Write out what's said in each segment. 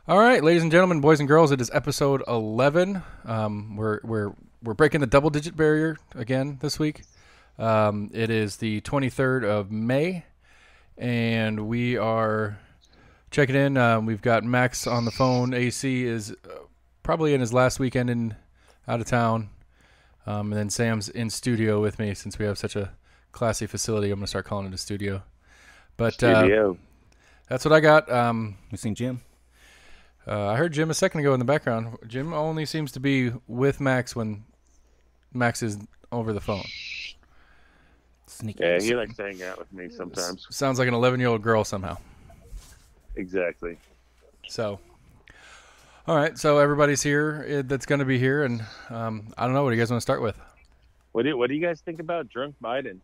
All right, ladies and gentlemen, boys and girls, it is episode 11. We're breaking the double digit barrier again this week. It is the 23rd of May, and we are checking in. We've got Max on the phone. AC is probably in his last weekend out of town, and then Sam's in studio with me since we have such a classy facility. I'm gonna start calling it a studio. But Studio. that's what I got. We seen Jim. I heard Jim a second ago in the background. Jim only seems to be with Max when Max is over the phone. Sneaky. Yeah, he likes to hang out with me sometimes. Sounds like an 11-year-old girl somehow. Exactly. So, all right. So everybody's here that's going to be here, and I don't know. What do you guys want to start with? What do you guys think about drunk Biden?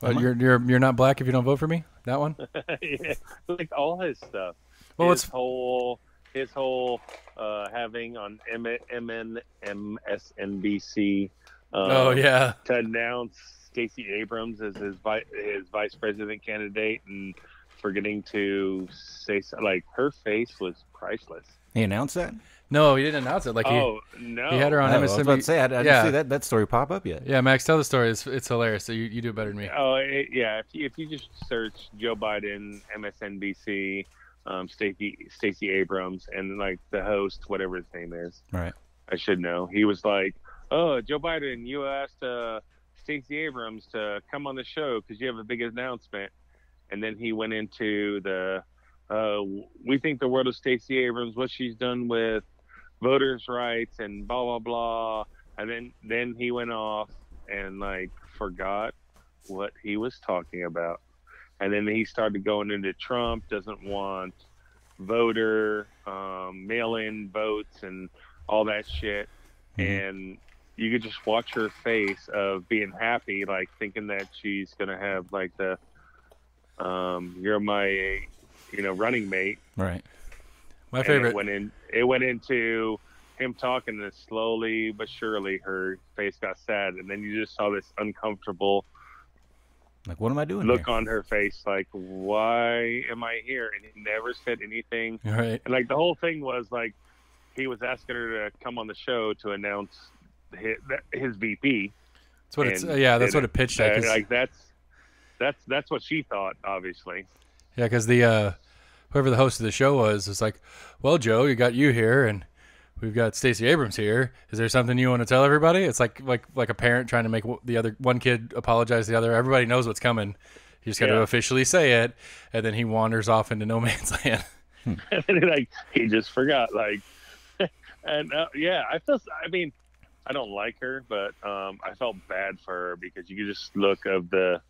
You're not black if you don't vote for me. That one. Yeah, like all his stuff. Well, his whole having on MSNBC. Oh yeah. To announce Stacey Abrams as his vice president candidate and forgetting to say like her face was priceless. He announced that? No, he didn't announce it. Like no, he had her on I was MSNBC. about to say, I didn't see that story pop up yet. Yeah, Max, tell the story. It's hilarious. So you do better than me. Oh yeah, if you just search Joe Biden, MSNBC, Stacey Abrams, and like the host, whatever his name is, Right. I should know. He was like, "Oh, Joe Biden, you asked Stacey Abrams to come on the show because you have a big announcement," and then he went into the, "We think the world of Stacey Abrams, what she's done with voters' rights and blah blah blah," and then he went off and like forgot what he was talking about. And then he started going into Trump doesn't want voter mail-in votes and all that shit. Mm-hmm. And you could just watch her face of being happy, like thinking that she's gonna have like the you're my running mate. Right. My favorite. It went into him talking, and slowly but surely her face got sad, and then you just saw this uncomfortable Like, what am I doing look here? on her face, like, why am I here? And he never said anything. All right. And like the whole thing was like he was asking her to come on the show to announce his VP. That's what it's. Yeah, that's what it pitched at. Like that's what she thought, obviously. Yeah, because the whoever the host of the show was like, "Well, Joe, you got you here, and we've got Stacey Abrams here. Is there something you want to tell everybody?" It's like a parent trying to make the other one kid apologize to the other. Everybody knows what's coming. You just got to officially say it, and then he wanders off into no man's land. And then, like he just forgot, like, and I mean, I don't like her, but I felt bad for her because you could just look of the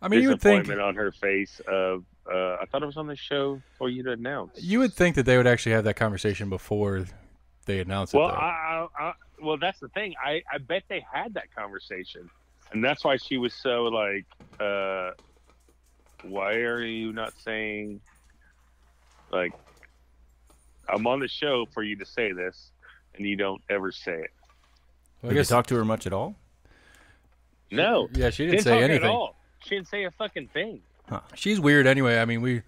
You would think disappointment on her face of I thought it was on the show for you to announce. You would think that they would actually have that conversation before they announce it. Well, though. well, that's the thing. I bet they had that conversation, and that's why she was so like, why are you not saying, like, I'm on the show for you to say this, and you don't ever say it. Well, Did you talk to her much at all? No. Yeah, she didn't say talk anything at all. She didn't say a fucking thing. She's weird anyway. I mean, we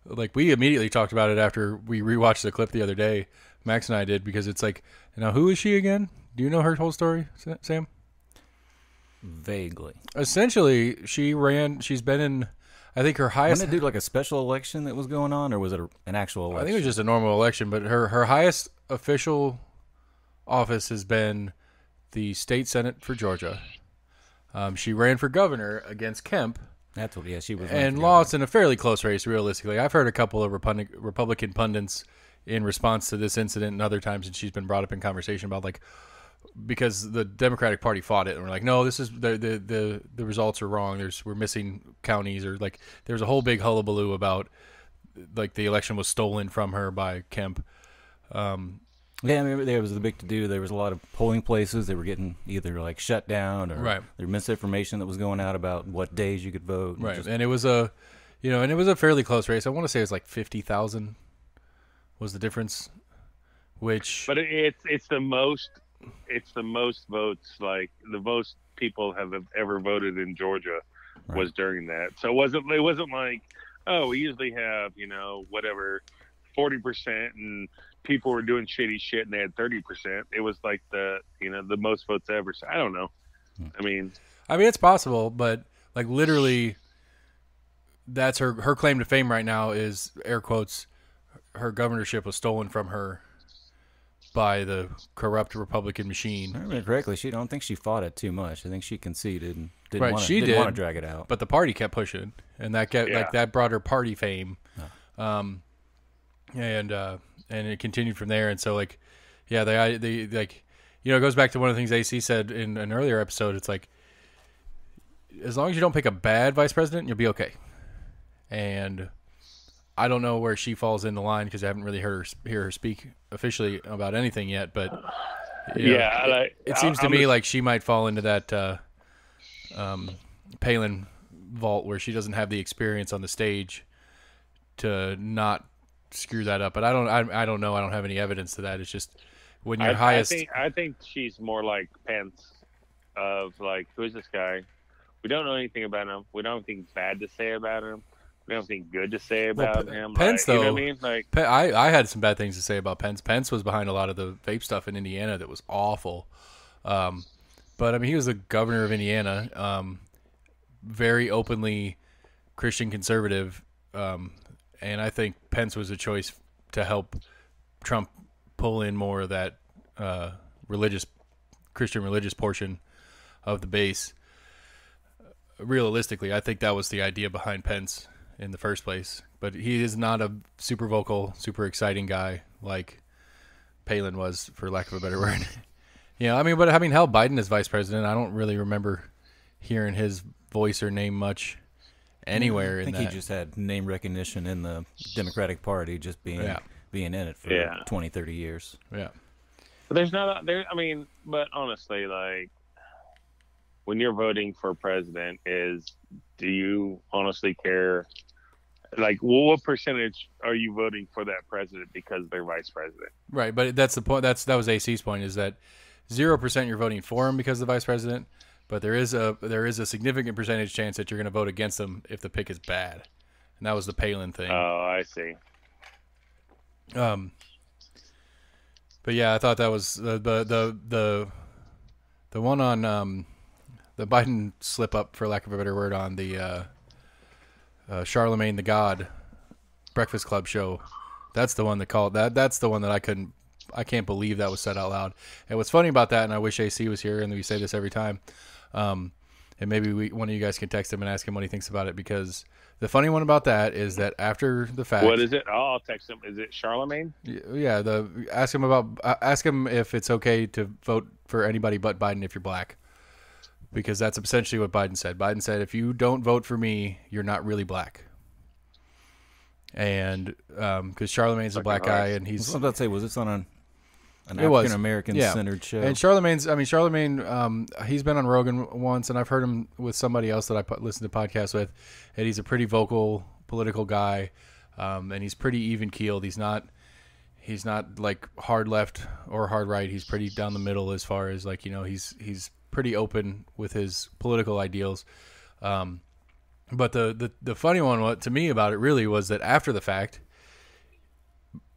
immediately talked about it after we rewatched the clip the other day. Max and I did, because it's like, who is she again? Do you know her whole story, Sam? Vaguely. Essentially, she's been in, I think her highest. Wasn't it do like a special election that was going on, or was it an actual election? I think it was just a normal election, but her highest official office has been the state senate for Georgia. She ran for governor against Kemp. That's what. Yeah, she was. And lost in a fairly close race, realistically. I've heard a couple of Republican pundits in response to this incident and other times, and she's been brought up in conversation about, like, because the Democratic Party fought it and we're like, no, this is the results are wrong. We're missing counties, or like there's a whole big hullabaloo about like the election was stolen from her by Kemp. Yeah, I mean, there was a big to do. There was a lot of polling places that were getting either like shut down, or Right. there was misinformation that was going out about what days you could vote. Right, and it was a fairly close race. I want to say it was like 50,000 was the difference, which. But it's the most votes, like the most people have ever voted in Georgia was during that. So it wasn't like, oh, we usually have whatever 40% and people were doing shitty shit and they had 30%. It was like the most votes ever. So I don't know. I mean, it's possible, but like literally, that's her claim to fame right now is air quotes. Her governorship was stolen from her by the corrupt Republican machine. I remember correctly, I don't think she fought it too much. I think she conceded and didn't Right, want she to did. drag it out. But the party kept pushing, and that that brought her party fame, and it continued from there. And so like, yeah, they like, it goes back to one of the things AC said in an earlier episode. It's like, as long as you don't pick a bad vice president, you'll be okay. And I don't know where she falls in the line because I haven't really hear her speak officially about anything yet. But it seems to me like she might fall into that Palin vault where she doesn't have the experience on the stage to not screw that up. But I don't know. I don't have any evidence to that. It's just when you're highest. I think she's more like Pence, of like, who's this guy? We don't know anything about him. We don't have anything bad to say about him. We don't have anything good to say about him. Pence, like, though, you know what I mean? Like, I had some bad things to say about Pence. Pence was behind a lot of the vape stuff in Indiana that was awful. But I mean, he was the governor of Indiana, very openly Christian conservative, and I think Pence was a choice to help Trump pull in more of that Christian religious portion of the base. Realistically, I think that was the idea behind Pence in the first place. But he is not a super vocal, super exciting guy like Palin was, for lack of a better word. Hell, Biden is vice president. I don't really remember hearing his voice or name much anywhere in that. I think he just had name recognition in the Democratic Party, just being in it for 20, 30 years. Yeah. But there's not there. I mean, but honestly, like, when you're voting for president, do you honestly care? Like, well, what percentage are you voting for that president because they're vice president? Right, but that's the point. That was AC's point, is that 0% you're voting for him because of the vice president, but there is a significant percentage chance that you're going to vote against him if the pick is bad, and that was the Palin thing. Oh, I see. But yeah, I thought that was the one on the Biden slip up, for lack of a better word, on the Charlemagne the God Breakfast Club show. That's the one that called that. That's the one that I can't believe that was said out loud. And what's funny about that, and I wish AC was here, and we say this every time, and maybe one of you guys can text him and ask him what he thinks about it, because the funny one about that is that after the fact. What is it? Oh, I'll text him. Is it Charlemagne? Yeah. Ask him if it's okay to vote for anybody but Biden if you're black. Because that's essentially what Biden said. Biden said, if you don't vote for me, you're not really black. And because Charlemagne's a black guy, and he's... I was about to say, was this on an African-American-centered show? And Charlemagne, he's been on Rogan once, and I've heard him with somebody else that I listen to podcasts with, and he's a pretty vocal political guy, and he's pretty even-keeled. He's not like hard left or hard right. He's pretty down the middle as far as, like, he's pretty open with his political ideals. But the funny one to me about it really was that after the fact,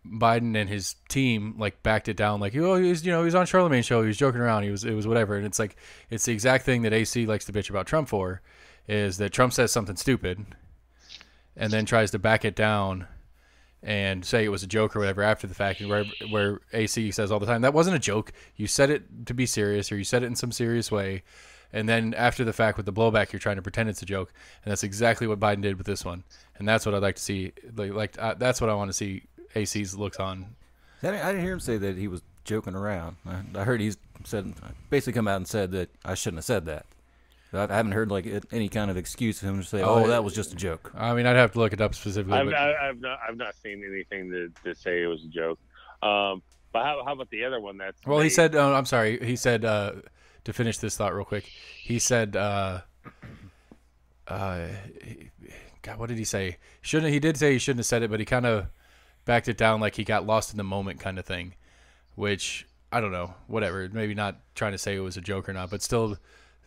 Biden and his team like backed it down, like, he was on Charlemagne's show, he was joking around, it was whatever. And it's like, it's the exact thing that AC likes to bitch about Trump for, is that Trump says something stupid and then tries to back it down and say it was a joke or whatever after the fact, where AC says all the time, that wasn't a joke. You said it to be serious, or you said it in some serious way. And then after the fact with the blowback, you're trying to pretend it's a joke. And that's exactly what Biden did with this one. And that's what I'd like to see. That's what I want to see AC's looks on. I didn't hear him say that he was joking around. I heard he's basically come out and said that I shouldn't have said that. I haven't heard like any kind of excuse for him to say, that was just a joke. I mean, I'd have to look it up specifically. I've not seen anything to say it was a joke. But how about the other one? Well, he said. I'm sorry. He said to finish this thought real quick. He said, God, what did he say? He did say he shouldn't have said it, but he kind of backed it down, like he got lost in the moment kind of thing. Which I don't know. Whatever. Maybe not trying to say it was a joke or not, but still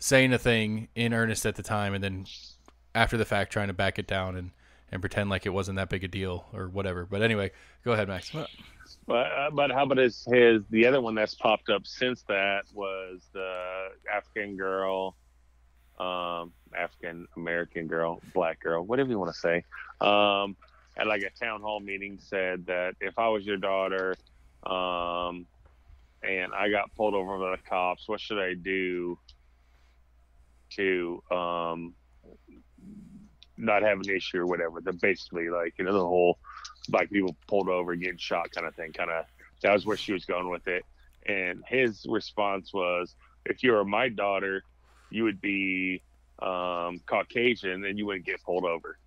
saying a thing in earnest at the time, and then after the fact trying to back it down and and pretend like it wasn't that big a deal or whatever. But anyway, go ahead, Max. But how about the other one that's popped up since that was the African girl, African American girl, black girl, whatever you want to say, at like a town hall meeting said that if I was your daughter, and I got pulled over by the cops, what should I do to not have an issue or whatever? That basically, like, the whole black people pulled over, getting shot kind of thing. That was where she was going with it. And his response was, if you were my daughter, you would be Caucasian and you wouldn't get pulled over.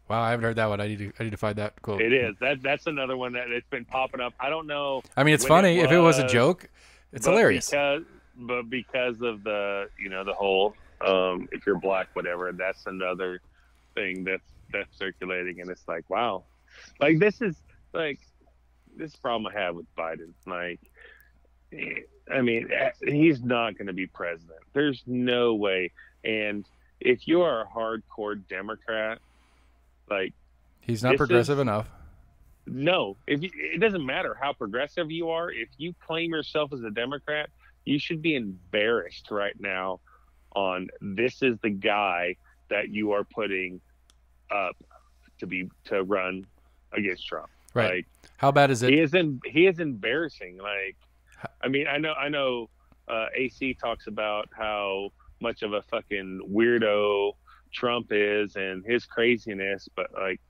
Wow, I haven't heard that one. I need to find that quote. It is. That's another one that it's been popping up. I don't know. I mean, it's funny. If it was a joke, it's hilarious. Because of the the whole if you're black, whatever, that's another thing that's circulating, and it's like, wow, like this problem I have with Biden. Like, I mean, he's not going to be president. There's no way. And if you are a hardcore Democrat, like, he's not progressive enough. No, it doesn't matter how progressive you are. If you claim yourself as a Democrat, you should be embarrassed right now on this is the guy that you are putting up to run against Trump. Right. Like, how bad is it? He is embarrassing. Like, I mean, I know AC talks about how much of a fucking weirdo Trump is and his craziness, but like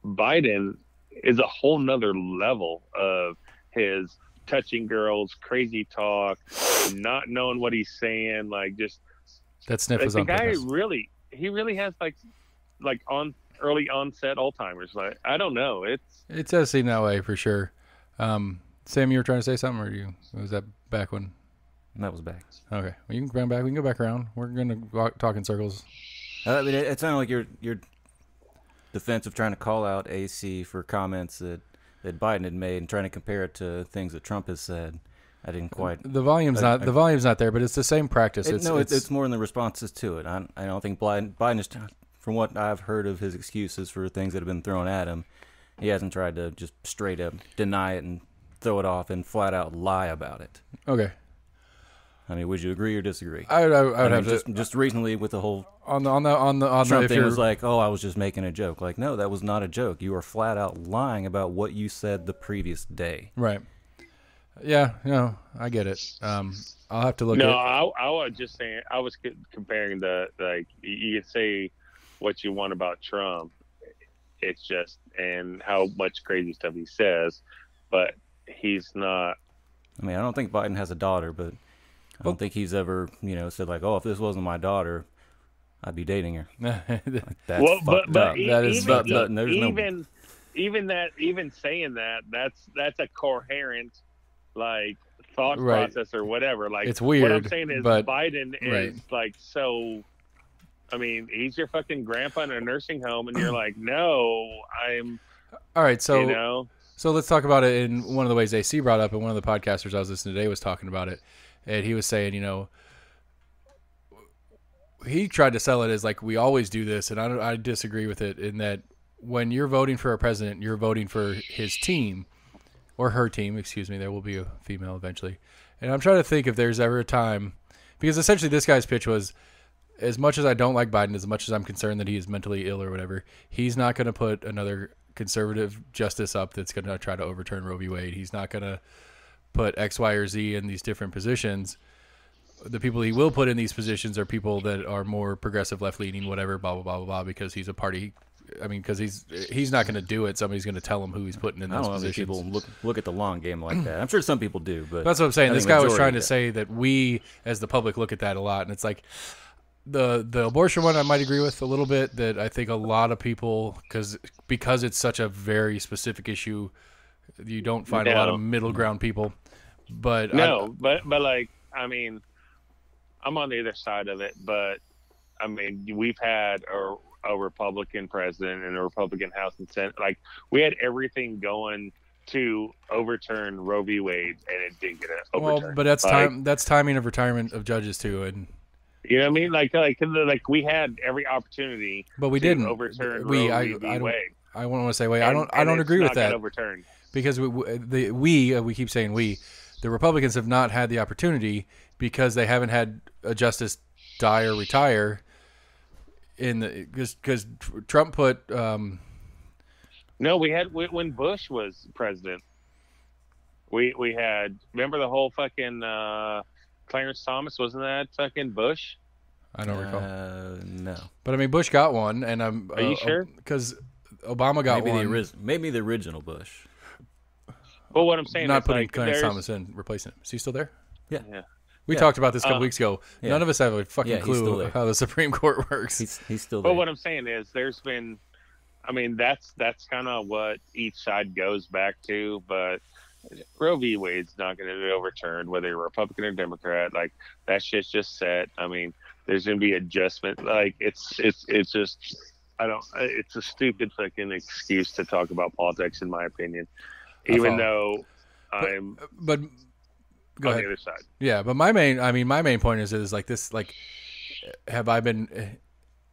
Biden is a whole nother level of his touching girls, crazy talk, not knowing what he's saying. Like, just that sniff is the on guy. purpose. He really has like on early onset Alzheimer's. Like, I don't know. It does seem that way for sure. Sam, you were trying to say something, or was that back when? That was back. Okay, well, you can bring back. We can go back around. We're gonna talk in circles. I mean, it sounded like your defense of trying to call out AC for comments that Biden had made and trying to compare it to things that Trump has said. I didn't quite. The volume's not there, but it's the same practice. It's more in the responses to it. I don't think Biden is, from what I've heard of his excuses for things that have been thrown at him, he hasn't tried to just straight up deny it and throw it off and flat out lie about it. Okay. I mean, would you agree or disagree? I would have just recently with the whole on the Trump thing was like, oh, I was just making a joke. Like, no, that was not a joke. You were flat out lying about what you said the previous day. Right. Yeah. No, I get it. I'll have to look. I was just saying. I was comparing you can say what you want about Trump. It's just and how much crazy stuff he says, but he's not. I mean, I don't think Biden has a daughter, but I don't think he's ever, said like, oh, if this wasn't my daughter, I'd be dating her. Like, that's fucked up. That is fucked up. Even saying that's a coherent, like, thought process or whatever. Like, it's weird. What I'm saying is but, Biden is like so. I mean, he's your fucking grandpa in a nursing home, and you're like, no, I'm. All right, so So let's talk about it in one of the ways AC brought up, and one of the podcasters I was listening to today was talking about it. And he was saying, he tried to sell it as like, we always do this. And I disagree with it in that when you're voting for a president, you're voting for his team or her team. Excuse me. There will be a female eventually. And I'm trying to think if there's ever a time, because essentially this guy's pitch was, as much as I don't like Biden, as much as I'm concerned that he is mentally ill or whatever, he's not going to put another conservative justice up that's going to try to overturn Roe v. Wade. He's not going to put X, Y, or Z in these different positions. The people he will put in these positions are people that are more progressive, left-leaning, whatever, blah, blah, blah, blah, blah, because he's a party. I mean, because he's not going to do it. Somebody's going to tell him who he's putting in those positions. I don't know if people look at the long game like that. I'm sure some people do, but that's what I'm saying. This guy was trying to say that we, as the public, look at that a lot, and it's like the abortion one I might agree with a little bit, that I think a lot of people, because it's such a very specific issue, you don't find a lot of middle ground people. But but like, I mean, I'm on the other side of it, but I mean, we've had a Republican president and a Republican House and Senate. Like, we had everything going to overturn Roe v. Wade, and it didn't get overturned. Well, but that's timing of retirement of judges too, and You know what I mean? Like we had every opportunity, but we to didn't overturn we Roe I v. don't Wade. I want to say wait And, I don't it's agree not with got that overturned. because we keep saying the Republicans have not had the opportunity because they haven't had a justice die or retire in the because Trump put No, we had when Bush was president. We had, remember the whole fucking Clarence Thomas, wasn't that fucking Bush? I don't recall, No. but I mean Bush got one, and I'm Are you sure? Because Obama got Maybe one. maybe the original Bush. Well, what I'm saying Not is, putting like, Clarence there's- Thomas in, replacing him. Is he still there? Yeah. Yeah. We Yeah. talked about this a couple weeks ago. yeah. None of us have a fucking Yeah, he's still clue there. how the Supreme Court works. He's still there. But what I'm saying is, there's been, I mean, that's kind of what each side goes back to. But Roe v. Wade's not going to be overturned, whether you're Republican or Democrat. Like, that shit's just set. I mean, there's going to be adjustment. Like, it's just, I don't. It's a stupid fucking excuse to talk about politics, in my opinion. Even though I'm But go on ahead. the other side. Yeah, but my main point is like this, like, have I been?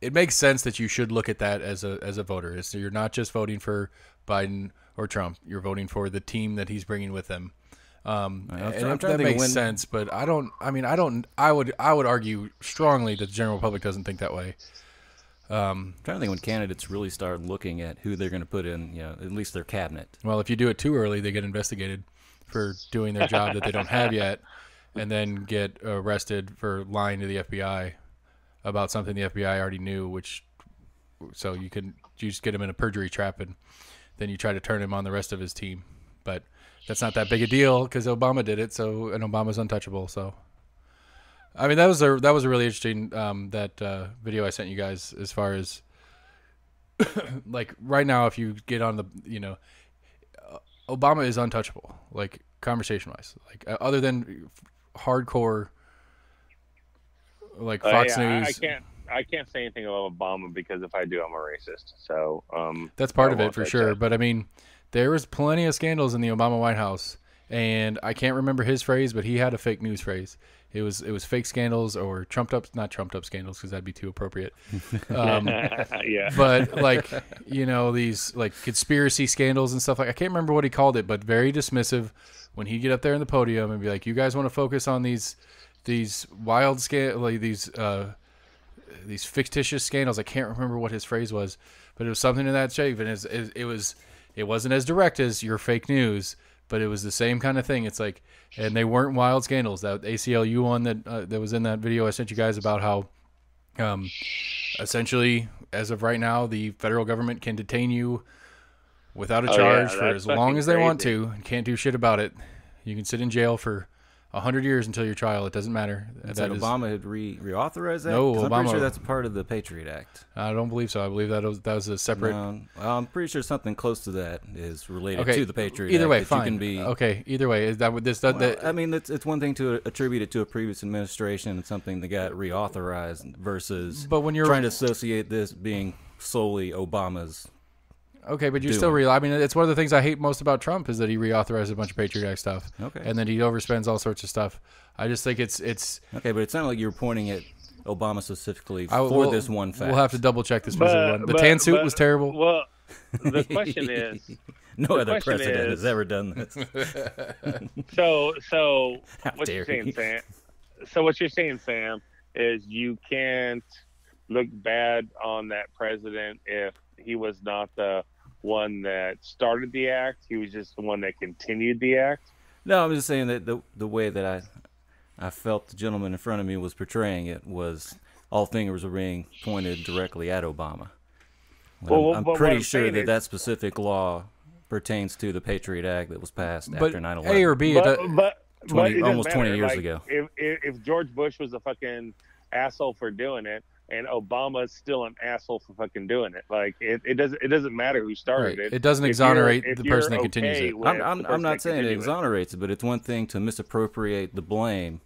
It makes sense that you should look at that as a voter. So you're not just voting for Biden or Trump. You're voting for the team that he's bringing with him. And that makes sense, but I don't. I mean, I don't. I would argue strongly that the general public doesn't think that way. I'm trying to think when candidates really start looking at who they're going to put in, at least their cabinet. Well, if you do it too early, they get investigated for doing their job that they don't have yet, and then get arrested for lying to the FBI about something the FBI already knew. So you just get him in a perjury trap, and then you try to turn him on the rest of his team. But that's not that big a deal because Obama did it. And Obama's untouchable. So, I mean, that was a really interesting that video I sent you guys as far as like right now, if you get on the Obama is untouchable, like conversation wise, like other than hardcore like Fox News. I can't say anything about Obama because if I do, I'm a racist. So that's part of it for sure. But I mean, there was plenty of scandals in the Obama White House, and I can't remember his phrase, but he had a fake news phrase. It was fake scandals or not trumped up scandals because that'd be too appropriate. Yeah. But like these like conspiracy scandals and stuff, like I can't remember what he called it, but very dismissive when he'd get up there in the podium and be like, "You guys want to focus on these wild like these fictitious scandals." I can't remember what his phrase was, but it was something in that shape, and it wasn't as direct as your fake news, but it was the same kind of thing. It's like, and they weren't wild scandals. That ACLU one that was in that video I sent you guys about how essentially, as of right now, the federal government can detain you without a charge for as long as they want to, and can't do shit about it. You can sit in jail for 100 years until your trial. It doesn't matter. Obama had reauthorized that? No, 'Cause I'm Obama. pretty sure that's a part of the Patriot Act. I don't believe so. I believe that was a separate. No, well, I'm pretty sure something close to that is related Okay, to the Patriot either Act. way, that fine. You can be, okay, either way, is that what this? I mean, it's one thing to attribute it to a previous administration and something that got reauthorized versus But when you're trying to associate this being solely Obama's. Okay, but you doing. still I mean, it's one of the things I hate most about Trump is that he reauthorized a bunch of Patriot Act stuff. Okay. And then he overspends all sorts of stuff. I just think it's Okay, but it sounded like you were pointing at Obama specifically I- for we'll- this one fact. We'll have to double check this specific one. The tan suit was terrible. Well, the question is, no the other question president is- has ever done this. so How what dare you're saying, you. Sam? So what you're saying, Sam, is you can't look bad on that president if he was not the one that started the act. He was just the one that continued the act. No, I'm just saying that the way that I felt the gentleman in front of me was portraying it was all fingers were being pointed directly at Obama. Well, I'm but what pretty I'm sure saying that is- that specific law pertains to the Patriot Act that was passed But after 9/11. A or B, But it doesn't almost 20 matter. years Like, ago. If George Bush was a fucking asshole for doing it, and Obama's still an asshole for fucking doing it, like it doesn't matter who started Right. it. It doesn't If exonerate you're- the if person you're that continues okay it. with the I'm person not that saying it continued exonerates it, but it's one thing to misappropriate the blame.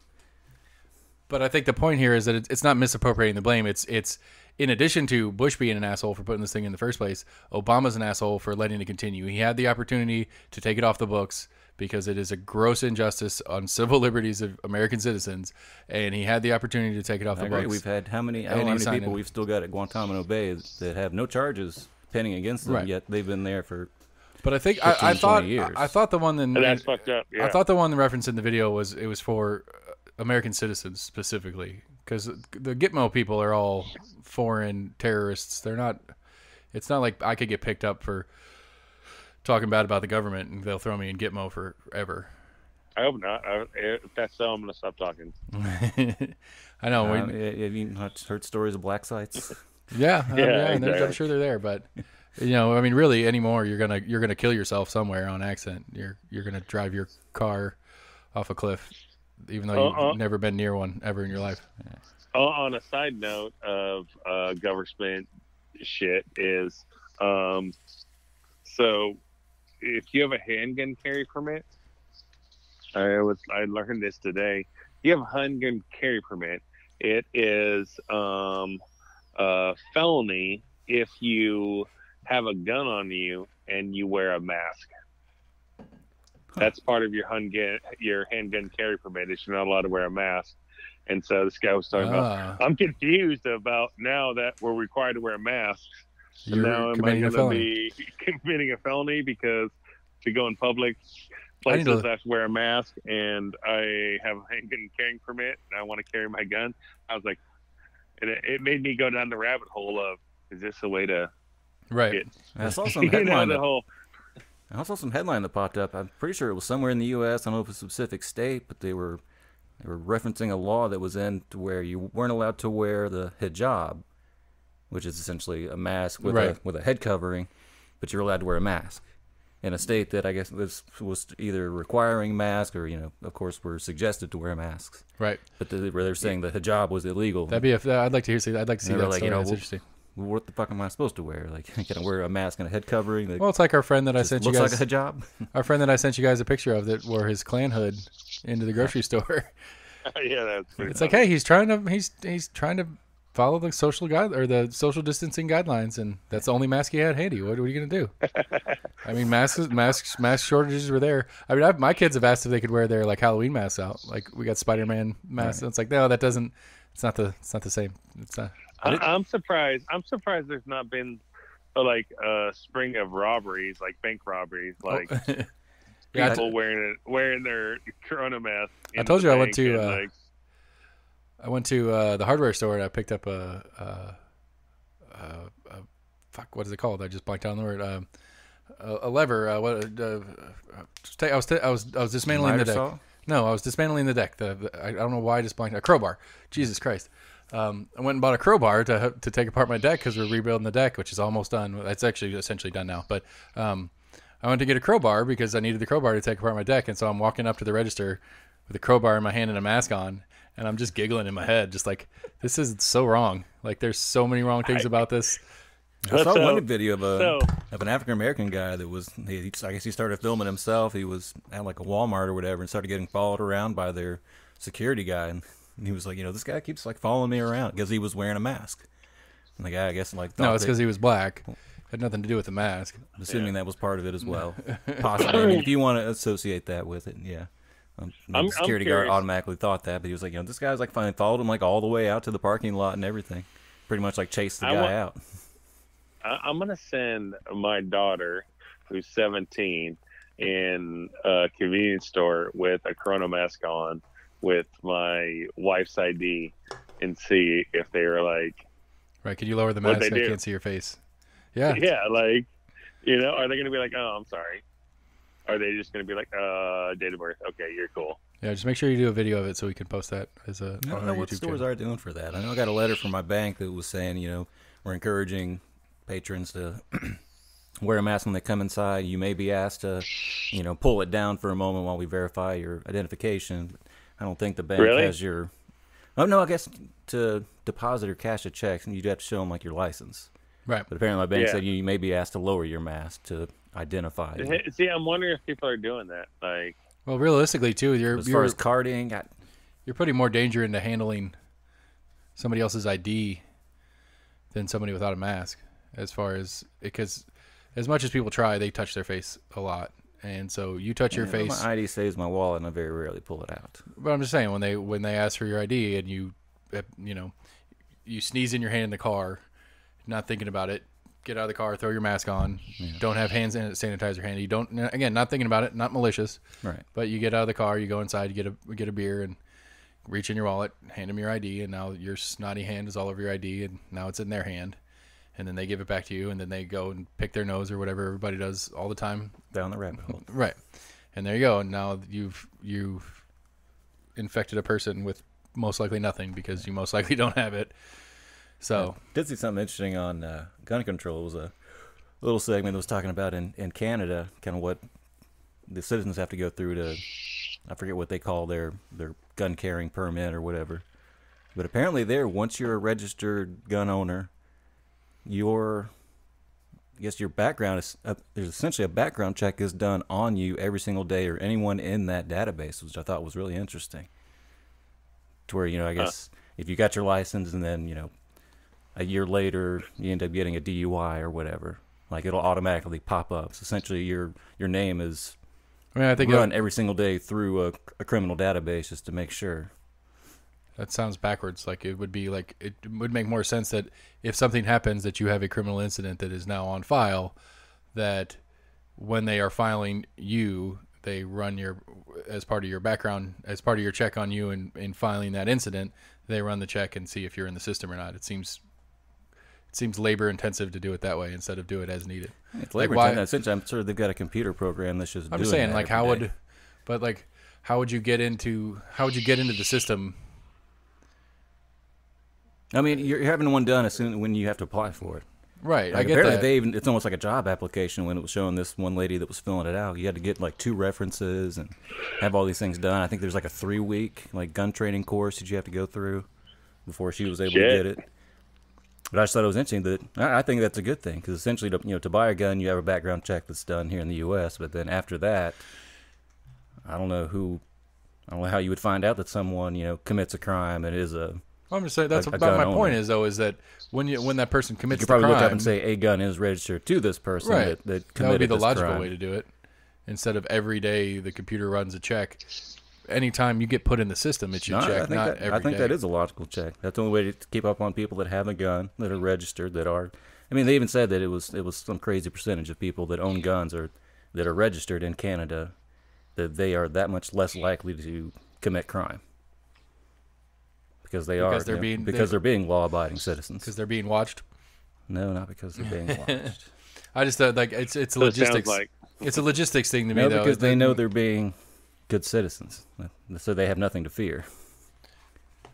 But I think the point here is that it's not misappropriating the blame. It's in addition to Bush being an asshole for putting this thing in the first place, Obama's an asshole for letting it continue. He had the opportunity to take it off the books because it is a gross injustice on civil liberties of American citizens, and he had the opportunity to take it off the books. We've had I don't know how many people we've still got at Guantanamo Bay that have no charges pending against them, yet they've been there for. But I think I thought years. I thought the one that that's fucked up. Yeah. I thought the one referenced in the video was for American citizens specifically, because the Gitmo people are all foreign terrorists. They're not. It's not like I could get picked up for talking bad about the government and they'll throw me in Gitmo forever. I hope not. If that's so, I'm gonna stop talking. I know. Have you heard stories of black sites? Yeah, exactly. I'm sure they're there, but I mean, really, anymore, you're gonna kill yourself somewhere on accident. You're gonna drive your car off a cliff, even though you've never been near one ever in your life. On a side note of government shit is, so if you have a handgun carry permit, I learned this today. You have a handgun carry permit. It is a felony if you have a gun on you and you wear a mask. That's part of your handgun carry permit. Is you're not allowed to wear a mask. And so this guy was talking about. I'm confused about now that we're required to wear a mask. You're now am I going to be committing a felony because to go in public places I have to wear a mask and I have a handgun carrying permit and I want to carry my gun? I was like, and it made me go down the rabbit hole of, is this a way to get? I saw some headline. I saw some headline that popped up. I'm pretty sure it was somewhere in the U.S. I don't know if it was a specific state, but they were referencing a law that was in to where you weren't allowed to wear the hijab, which is essentially a mask with a head covering, but you're allowed to wear a mask in a state that I guess was either requiring mask or of course were suggested to wear masks. Right. But they're saying the hijab was illegal. I'd like to see that story. Like, That's interesting. What the fuck am I supposed to wear? Like, can I wear a mask and a head covering? Well, it's like our friend that I sent you guys. Looks like a hijab. Our friend that I sent you guys a picture of that wore his Klan hood into the grocery store. Yeah, that's pretty. It's funny. Like, hey, he's trying to follow the social the social distancing guidelines, and that's the only mask he had handy. What are you gonna do? I mean, mask shortages were there. I mean, my kids have asked if they could wear their like Halloween masks out. Like we got Spider-Man masks. Right. And it's like, no, that doesn't. It's not the same. It's not. I'm surprised. I'm surprised there's not been a string of robberies, like bank robberies, like people wearing their Corona mask. I told you I went to the hardware store and I picked up a what is it called? I just blanked out on the word. A lever. I was dismantling the deck. Saw? No, I was dismantling the deck. I don't know why I just blanked. A crowbar. Jesus Christ. I went and bought a crowbar to take apart my deck because we're rebuilding the deck, which is almost done. It's actually essentially done now. But I went to get a crowbar because I needed the crowbar to take apart my deck. And so I'm walking up to the register with a crowbar in my hand and a mask on. And I'm just giggling in my head, just like, this is so wrong. Like, there's so many wrong things about this. I saw one video of an African-American guy that was, I guess he started filming himself. He was at like a Walmart or whatever and started getting followed around by their security guy. And he was like, this guy keeps like following me around because he was wearing a mask. And the guy, I guess, like, no, it's because he was black. Had nothing to do with the mask. I'm assuming that was part of it as well. Possibly. I mean, if you want to associate that with it, yeah. The security guard automatically thought that, but he was like, this guy's like followed him like all the way out to the parking lot and everything. Pretty much like chased the guy out. I'm going to send my daughter, who's 17, in a convenience store with a Corona mask on with my wife's ID and see if they were like... Right, can you lower the mask? I can't see your face. Yeah. Yeah, like, are they going to be like, oh, I'm sorry? Are they just going to be like, date of birth? Okay, you're cool. Yeah, just make sure you do a video of it so we can post that as a. I don't know what stores are doing for that. I know I got a letter from my bank that was saying, we're encouraging patrons to wear a mask when they come inside. You may be asked to, pull it down for a moment while we verify your identification. I don't think the bank has your. Oh no, I guess to deposit or cash a check, you'd have to show them like your license. Right. But apparently my bank said you may be asked to lower your mask to identify. See, I'm wondering if people are doing that. Like, well, realistically, too, as far as carding, you're putting more danger into handling somebody else's ID than somebody without a mask. As far as because as much as people try, they touch their face a lot, and so you touch your face. My ID saves my wallet, and I very rarely pull it out. But I'm just saying when they ask for your ID and you sneeze in your hand in the car, not thinking about it. Get out of the car, throw your mask on. Yeah. Don't have hand sanitizer handy. You don't, again, not thinking about it, not malicious. Right. But you get out of the car, you go inside, you get a beer, and reach in your wallet, hand them your ID, and now your snotty hand is all over your ID, and now it's in their hand, and then they give it back to you, and then they go and pick their nose or whatever everybody does all the time down the rabbit hole. Right. And there you go. And now you've infected a person with most likely nothing because you most likely don't have it. So I did see something interesting on gun control. It was a little segment that was talking about in Canada, kind of what the citizens have to go through to, I forget what they call their gun carrying permit or whatever. But apparently there, once you're a registered gun owner, your background is, there's essentially a background check is done on you every single day or anyone in that database, which I thought was really interesting. To where, I guess if you got your license and then, a year later, you end up getting a DUI or whatever. Like it'll automatically pop up. So essentially, your name is run every single day through a criminal database just to make sure. That sounds backwards. Like it would make more sense that if something happens that you have a criminal incident that is now on file, that when they are filing you, they run as part of your background, as part of your check on you in filing that incident, they run the check and see if you're in the system or not. It seems labor intensive to do it that way instead of do it as needed. It's labor intensive. Essentially, I'm sure they've got a computer program that's just. I'm just saying, like, how would you get into the system? I mean, you're having one done as soon when you have to apply for it. Right, like, I get that. It's almost like a job application when it was showing this one lady that was filling it out. You had to get like 2 references and have all these things done. I think there's like a 3-week like gun training course that you have to go through before she was able to get it. But I just thought it was interesting that I think that's a good thing because essentially, to buy a gun, you have a background check that's done here in the U.S. But then after that, I don't know how you would find out that someone commits a crime and is a. I'm just saying that's about my point is that when that person commits you the crime, you probably look up and say a gun is registered to this person right. that committed this crime. That would be the logical crime. way to do it instead of every day the computer runs a check. Anytime you get put in the system, it should check. I think that is a logical check. That's the only way to keep up on people that have a gun, that are registered, that are. I mean, they even said that it was some crazy percentage of people that own guns or that are registered in Canada, that they are that much less likely to commit crime because they're being law-abiding citizens. Because they're being watched. No, not because they're being watched. I just like it's a logistics. It's a logistics thing to me, though. Because they know they're being good citizens, so they have nothing to fear.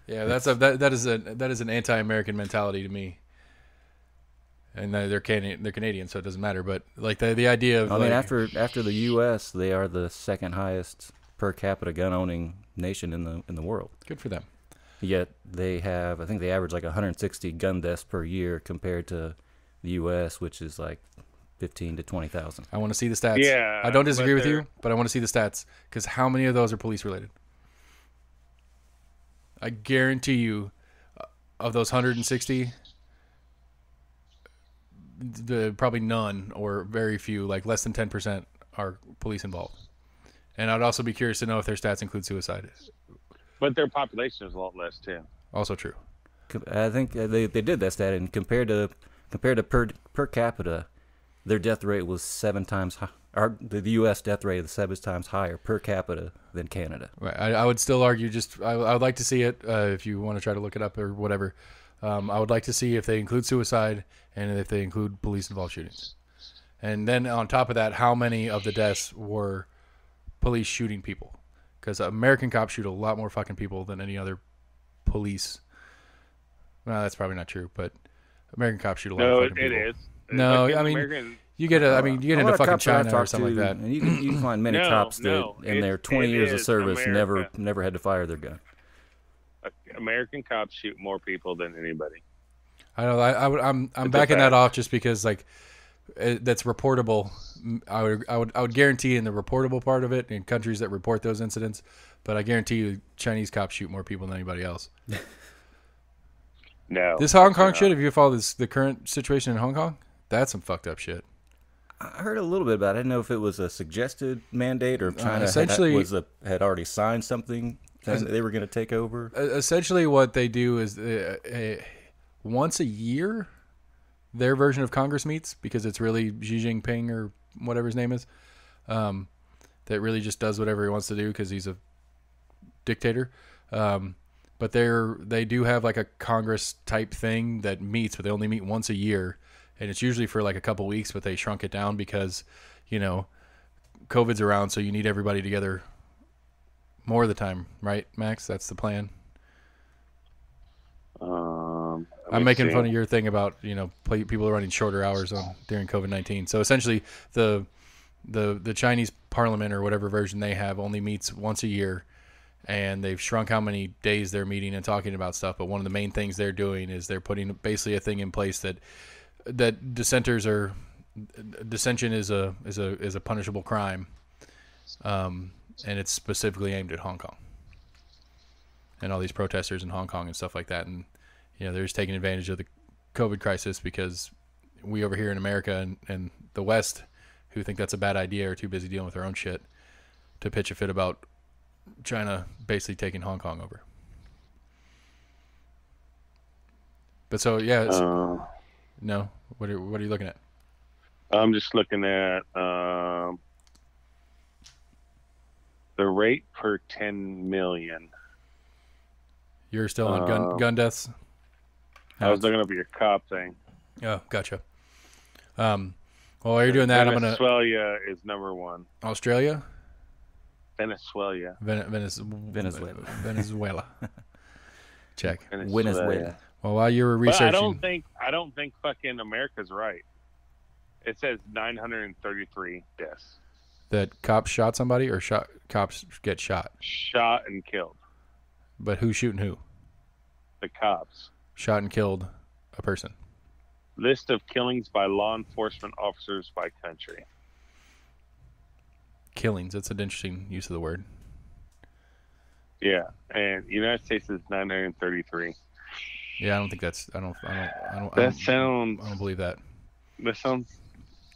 Yeah, that is an anti-American mentality to me. And they're Canadian, so it doesn't matter. But like the idea of after the U.S., they are the second highest per capita gun owning nation in the world. Good for them. Yet they have, I think they average like 160 gun deaths per year compared to the U.S., which is like 15 to 20,000. I want to see the stats. Yeah, I don't disagree with you, but I want to see the stats because how many of those are police related? I guarantee you, of those 160, probably none or very few, like less than 10%, are police involved. And I'd also be curious to know if their stats include suicide. But their population is a lot less too. Also true. I think they did that stat, and compared to per capita, their death rate was 7 times higher. The U.S. death rate is 7 times higher per capita than Canada. Right. I would still argue. I would like to see it if you want to try to look it up or whatever. I would like to see if they include suicide and if they include police-involved shootings. And then on top of that, how many of the deaths were police shooting people? Because American cops shoot a lot more fucking people than any other police. Well, that's probably not true, but American cops shoot a lot of fucking people. No, it is. No, like I mean, American... you get into fucking China or something like that. And you can find many cops that in their 20 years of service never had to fire their gun. American cops shoot more people than anybody. I know. I'm backing that off just because like that's reportable. I would guarantee in the reportable part of it in countries that report those incidents, but I guarantee you Chinese cops shoot more people than anybody else. No. This Hong Kong they're shit, not. if you follow the current situation in Hong Kong, that's some fucked up shit. I heard a little bit about it. I didn't know if it was a suggested mandate or if China essentially- had already signed something saying that they were going to take over. Essentially, what they do is once a year, their version of Congress meets, because it's really Xi Jinping or whatever his name is, that really just does whatever he wants to do because he's a dictator. But they do have like a Congress type thing that meets, but they only meet once a year, and it's usually for like a couple weeks. But they shrunk it down because, COVID's around, so you need everybody together more of the time, right, Max? That's the plan. I'm making fun of your thing about people are running shorter hours during COVID-19. So essentially, the Chinese Parliament or whatever version they have only meets once a year, and they've shrunk how many days they're meeting and talking about stuff. But one of the main things they're doing is they're putting basically a thing in place that dissension is a punishable crime, and it's specifically aimed at Hong Kong and all these protesters in Hong Kong and stuff like that. And they're just taking advantage of the COVID crisis because we over here in America and the West, who think that's a bad idea, are too busy dealing with their own shit to pitch a fit about China basically taking Hong Kong over. But so no, what are you looking at? I'm just looking at the rate per 10 million. You're still on gun deaths? I was looking up your cop thing. Oh, gotcha. Well, while you're doing that, Venezuela is number one. Australia? Venezuela. Venezuela. Check. Venezuela. Well, while you were researching, I don't think fucking America's right. It says 933 deaths. That cops shot somebody or cops get shot? Shot and killed. But who's shooting who? The cops. Shot and killed a person. List of killings by law enforcement officers by country. Killings. That's an interesting use of the word. Yeah, and United States is 933. Yeah, I don't think that's. I don't believe that. That sounds.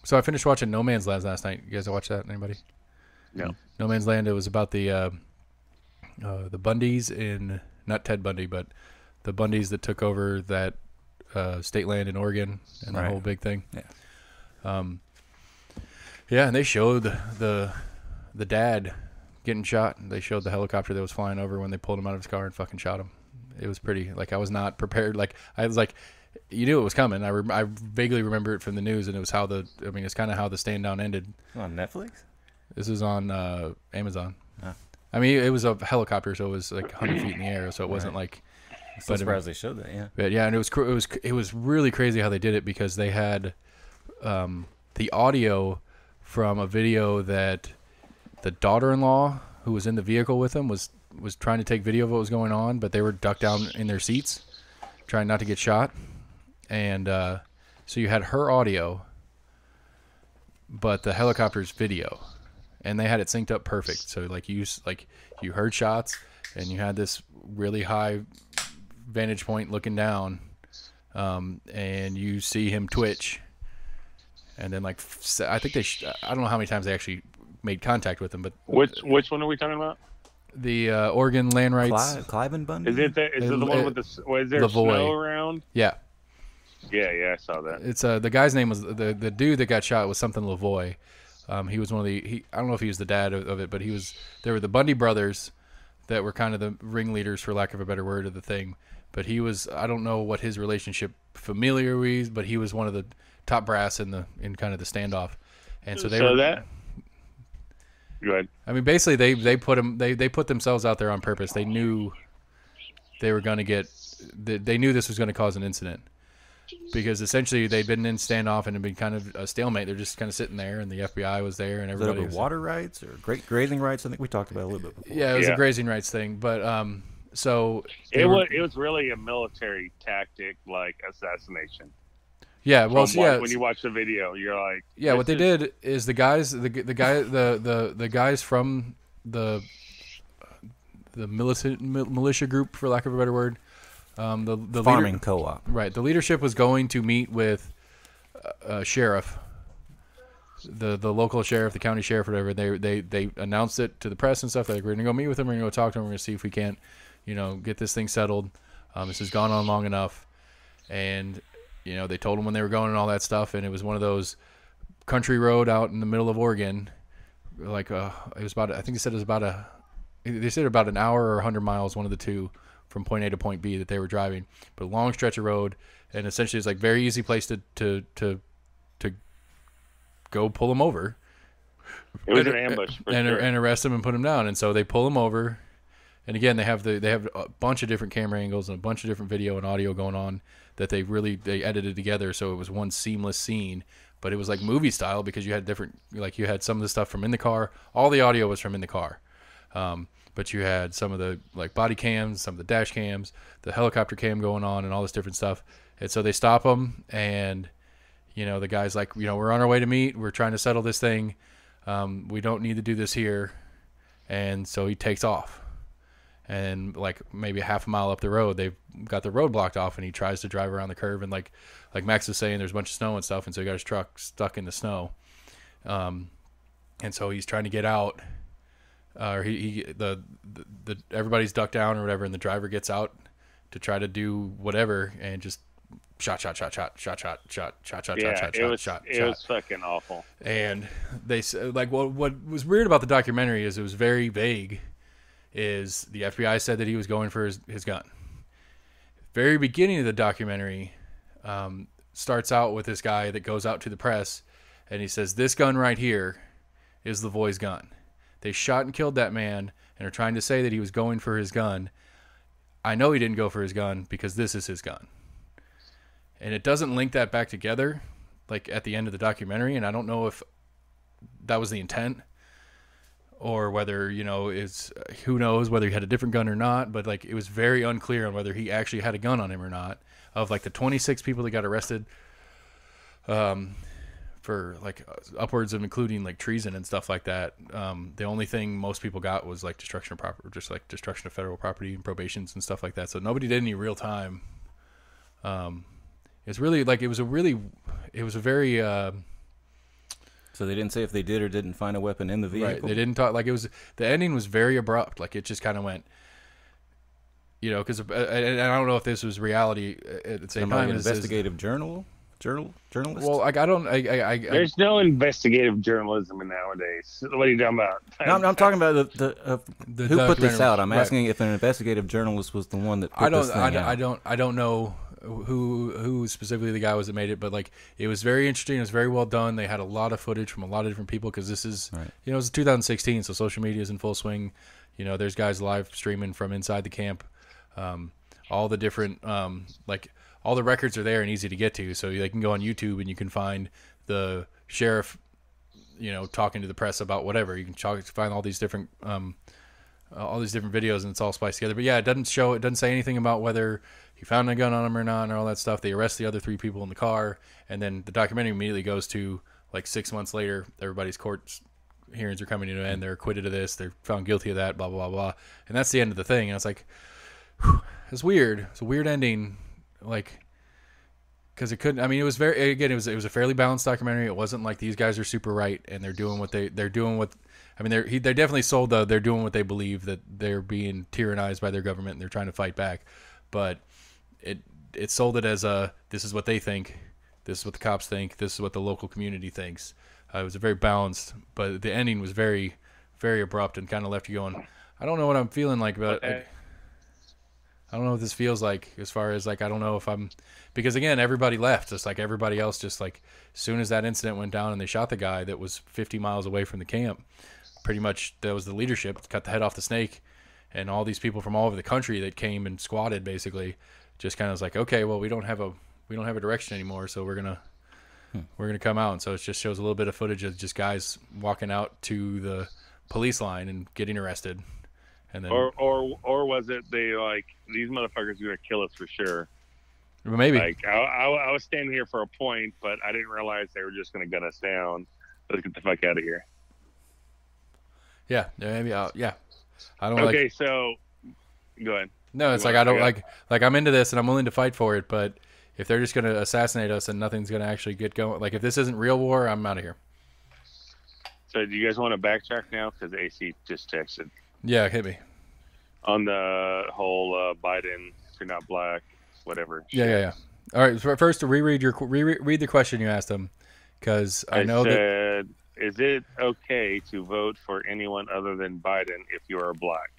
So I finished watching No Man's Land last night. You guys watch that? Anybody? No. No Man's Land. It was about the Bundys in, not Ted Bundy, but the Bundys that took over that state land in Oregon and the whole big thing. Yeah. Yeah, and they showed the dad getting shot. They showed the helicopter that was flying over when they pulled him out of his car and fucking shot him. It was pretty, I was not prepared. I was like, you knew it was coming. I vaguely remember it from the news, and it was it's kind of how the stand down ended. On Netflix? This is on Amazon. Oh. It was a helicopter, so it was like 100 feet in the air, so it wasn't like. I'm surprised they showed that. Yeah. But yeah, and it was really crazy how they did it, because they had the audio from a video that the daughter-in-law who was in the vehicle with him was trying to take video of what was going on, but they were ducked down in their seats, trying not to get shot. And so you had her audio, but the helicopter's video, and they had it synced up perfect. So you heard shots, and you had this really high vantage point looking down, and you see him twitch, and then I think I don't know how many times they actually made contact with him, but which one are we talking about? The Oregon land rights. Cliven Bundy? Is it the one with the? Was there Lavoie. snow around? Yeah. Yeah, I saw that. It's the guy's name was the dude that got shot was something Lavoie. He was one of I don't know if he was the dad of it, but there were the Bundy brothers that were kind of the ringleaders, for lack of a better word, of the thing. But he was, I don't know what his relationship familiar was, but he was one of the top brass in kind of the standoff. And so that. Go ahead. Basically they put themselves out there on purpose. They knew they were going to get. They knew this was going to cause an incident, because essentially they'd been in standoff and had been kind of a stalemate. They're just kind of sitting there, and the FBI was there, and everybody was water rights or grazing rights. I think we talked about it a little bit before. Yeah, it was a grazing rights thing, but so it was really a military tactic, like assassination. Yeah, well, when you watch the video, you're like, yeah. What they did is the guys from the militia group, for lack of a better word, The farming leader, co-op. right. The leadership was going to meet with sheriff, the local sheriff, the county sheriff, whatever. They announced it to the press and stuff. They're like, we're gonna go meet with him. We're gonna go talk to him. We're gonna see if we can't, get this thing settled. This has gone on long enough, and they told him when they were going and all that stuff. And it was one of those country road out in the middle of Oregon. Like it was about. I think they said it was about They said about an hour or 100 miles, one of the two, from point A to point B that they were driving. But a long stretch of road, and essentially it's like very easy place to go pull him over. It was an ambush for and sure. and arrest him and put him down. And so they pull him over. And again, they have a bunch of different camera angles and a bunch of different video and audio going on that they edited together, so it was one seamless scene. But it was like movie style because you had you had some of the stuff from in the car. All the audio was from in the car. But you had some of the like body cams, some of the dash cams, the helicopter cam going on, and all this different stuff. And so they stop him, and the guy's like, we're on our way to meet. We're trying to settle this thing. We don't need to do this here. And so he takes off, and like maybe a half a mile up the road, they've got the road blocked off, and he tries to drive around the curve, and like Max was saying, there's a bunch of snow and stuff, and so he got his truck stuck in the snow. And so he's trying to get out. Or everybody's ducked down or whatever, and the driver gets out to try to do whatever, and just shot. Yeah, it was fucking awful. And they said, like, what was weird about the documentary is it was very vague. Is the FBI said that he was going for his gun. Very beginning of the documentary starts out with this guy that goes out to the press, and he says, "This gun right here is Lavoie's gun. They shot and killed that man and are trying to say that he was going for his gun. I know he didn't go for his gun because this is his gun." And it doesn't link that back together, like at the end of the documentary. And I don't know if that was the intent or whether, who knows whether he had a different gun or not. But like, it was very unclear on whether he actually had a gun on him or not. Of like the 26 people that got arrested, for like upwards of including like treason and stuff like that. The only thing most people got was like destruction of property, just like destruction of federal property and probations and stuff like that. So nobody did any real time. It's really like, it was a very, So they didn't say if they did or didn't find a weapon in the vehicle? Right. They didn't talk, like the ending was very abrupt. Like it just kind of went, cause and I don't know if this was reality at the same time. Like an investigative journalist? Well, I don't. There's no investigative journalism nowadays. What are you talking about? No, I'm talking about the who put this out. I'm right. asking if an investigative journalist was the one that put this thing out. I don't know who specifically the guy was that made it, but like it was very interesting. It was very well done. They had a lot of footage from a lot of different people because this is, right. It was 2016, so social media is in full swing. There's guys live streaming from inside the camp. All the different all the records are there and easy to get to, so they can go on YouTube and you can find the sheriff, talking to the press about whatever. You can find all these different videos, and it's all spliced together. But yeah, it doesn't say anything about whether he found a gun on him or not, and all that stuff. They arrest the other 3 people in the car, and then the documentary immediately goes to like 6 months later. Everybody's court hearings are coming to an end. They're acquitted of this. They're found guilty of that. Blah blah blah blah. And that's the end of the thing. And it's like, it's weird. It's a weird ending. Like, because it couldn't. I mean, it was very. Again, it was a fairly balanced documentary. It wasn't like these guys are super right and they're doing what they're doing. What I mean, they definitely sold they're doing what they believe, that they're being tyrannized by their government and they're trying to fight back. But it sold it as this is what they think, this is what the cops think, this is what the local community thinks. It was a very balanced, but the ending was very, very abrupt and kind of left you going, I don't know what I'm feeling like about it. I don't know what this feels like, as far as like, I don't know if I'm, because again, everybody left, just like everybody else, just like as soon as that incident went down and they shot the guy that was 50 miles away from the camp, pretty much that was the leadership, cut the head off the snake, and all these people from all over the country that came and squatted basically just kind of was like, okay, well, we don't have a direction anymore, so we're gonna come out. And so it just shows a little bit of footage of just guys walking out to the police line and getting arrested. And then, or was it they like, these motherfuckers are gonna kill us for sure? Maybe. Like I was standing here for a point, but I didn't realize they were just gonna gun us down. Let's get the fuck out of here. Yeah, maybe. Yeah, I don't. Okay, like... so go ahead. No, it's You like wanna I don't pick up? like I'm into this and I'm willing to fight for it, but if they're just gonna assassinate us and nothing's gonna actually get going, like if this isn't real war, I'm out of here. So do you guys want to backtrack now? Because AC just texted Yeah, hit me. on the whole Biden, if you're not black, whatever. Yeah, shit. yeah, yeah. All right. So first, read the question you asked him, because I I know that. said, is it okay to vote for anyone other than Biden if you are black?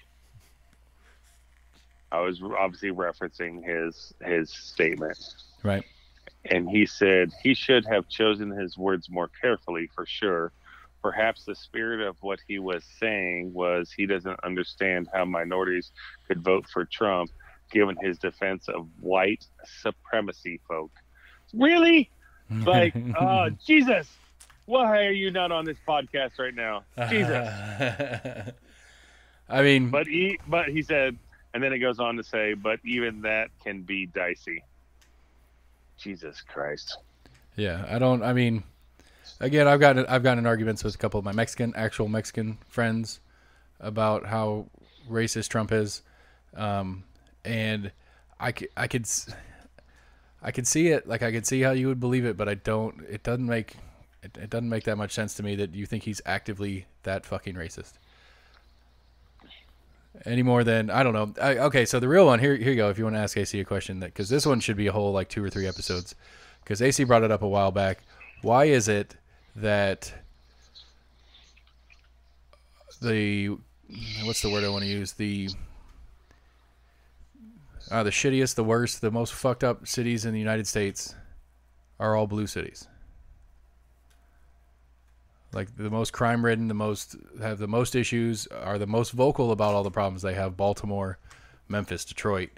I was obviously referencing his statement. Right. And he said he should have chosen his words more carefully, for sure. Perhaps the spirit of what he was saying was he doesn't understand how minorities could vote for Trump, given his defense of white supremacy folk. Really? Like, Jesus, why are you not on this podcast right now? Jesus. I mean, But he said, and then it goes on to say, but even that can be dicey. Jesus Christ. yeah, I don't. I mean, again, I've gotten in arguments with a couple of my actual Mexican friends about how racist Trump is, and I could see it. Like I could see how you would believe it, but I don't. It doesn't make that much sense to me that you think he's actively that fucking racist. Any more than I don't know. Okay, so the real one here you go. If you want to ask AC a question, that because this one should be a whole like 2 or 3 episodes, because AC brought it up a while back. Why is it that what's the word I want to use, the shittiest, the worst, the most fucked up cities in the United States are all blue cities? Like the most crime ridden, have the most issues, are the most vocal about all the problems they have. Baltimore, Memphis, Detroit,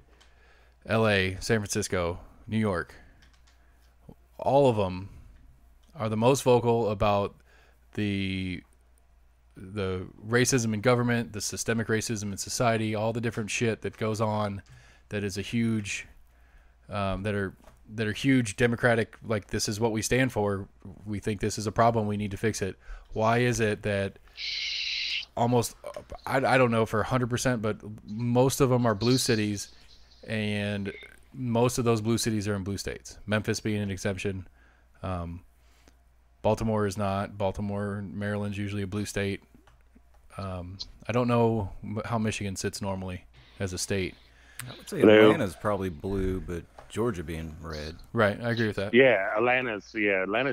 LA, San Francisco, New York. All of them are the most vocal about the racism in government, the systemic racism in society, all the different shit that goes on that is a huge that are huge Democratic, like this is what we stand for. We think this is a problem. We need to fix it. Why is it that almost, I don't know for 100%, but most of them are blue cities, and most of those blue cities are in blue states. Memphis being an exception. Baltimore is not. Baltimore, Maryland's usually a blue state. I don't know how Michigan sits normally as a state. I would say Atlanta's probably blue, but Georgia being red. Right, I agree with that. Yeah, Atlanta's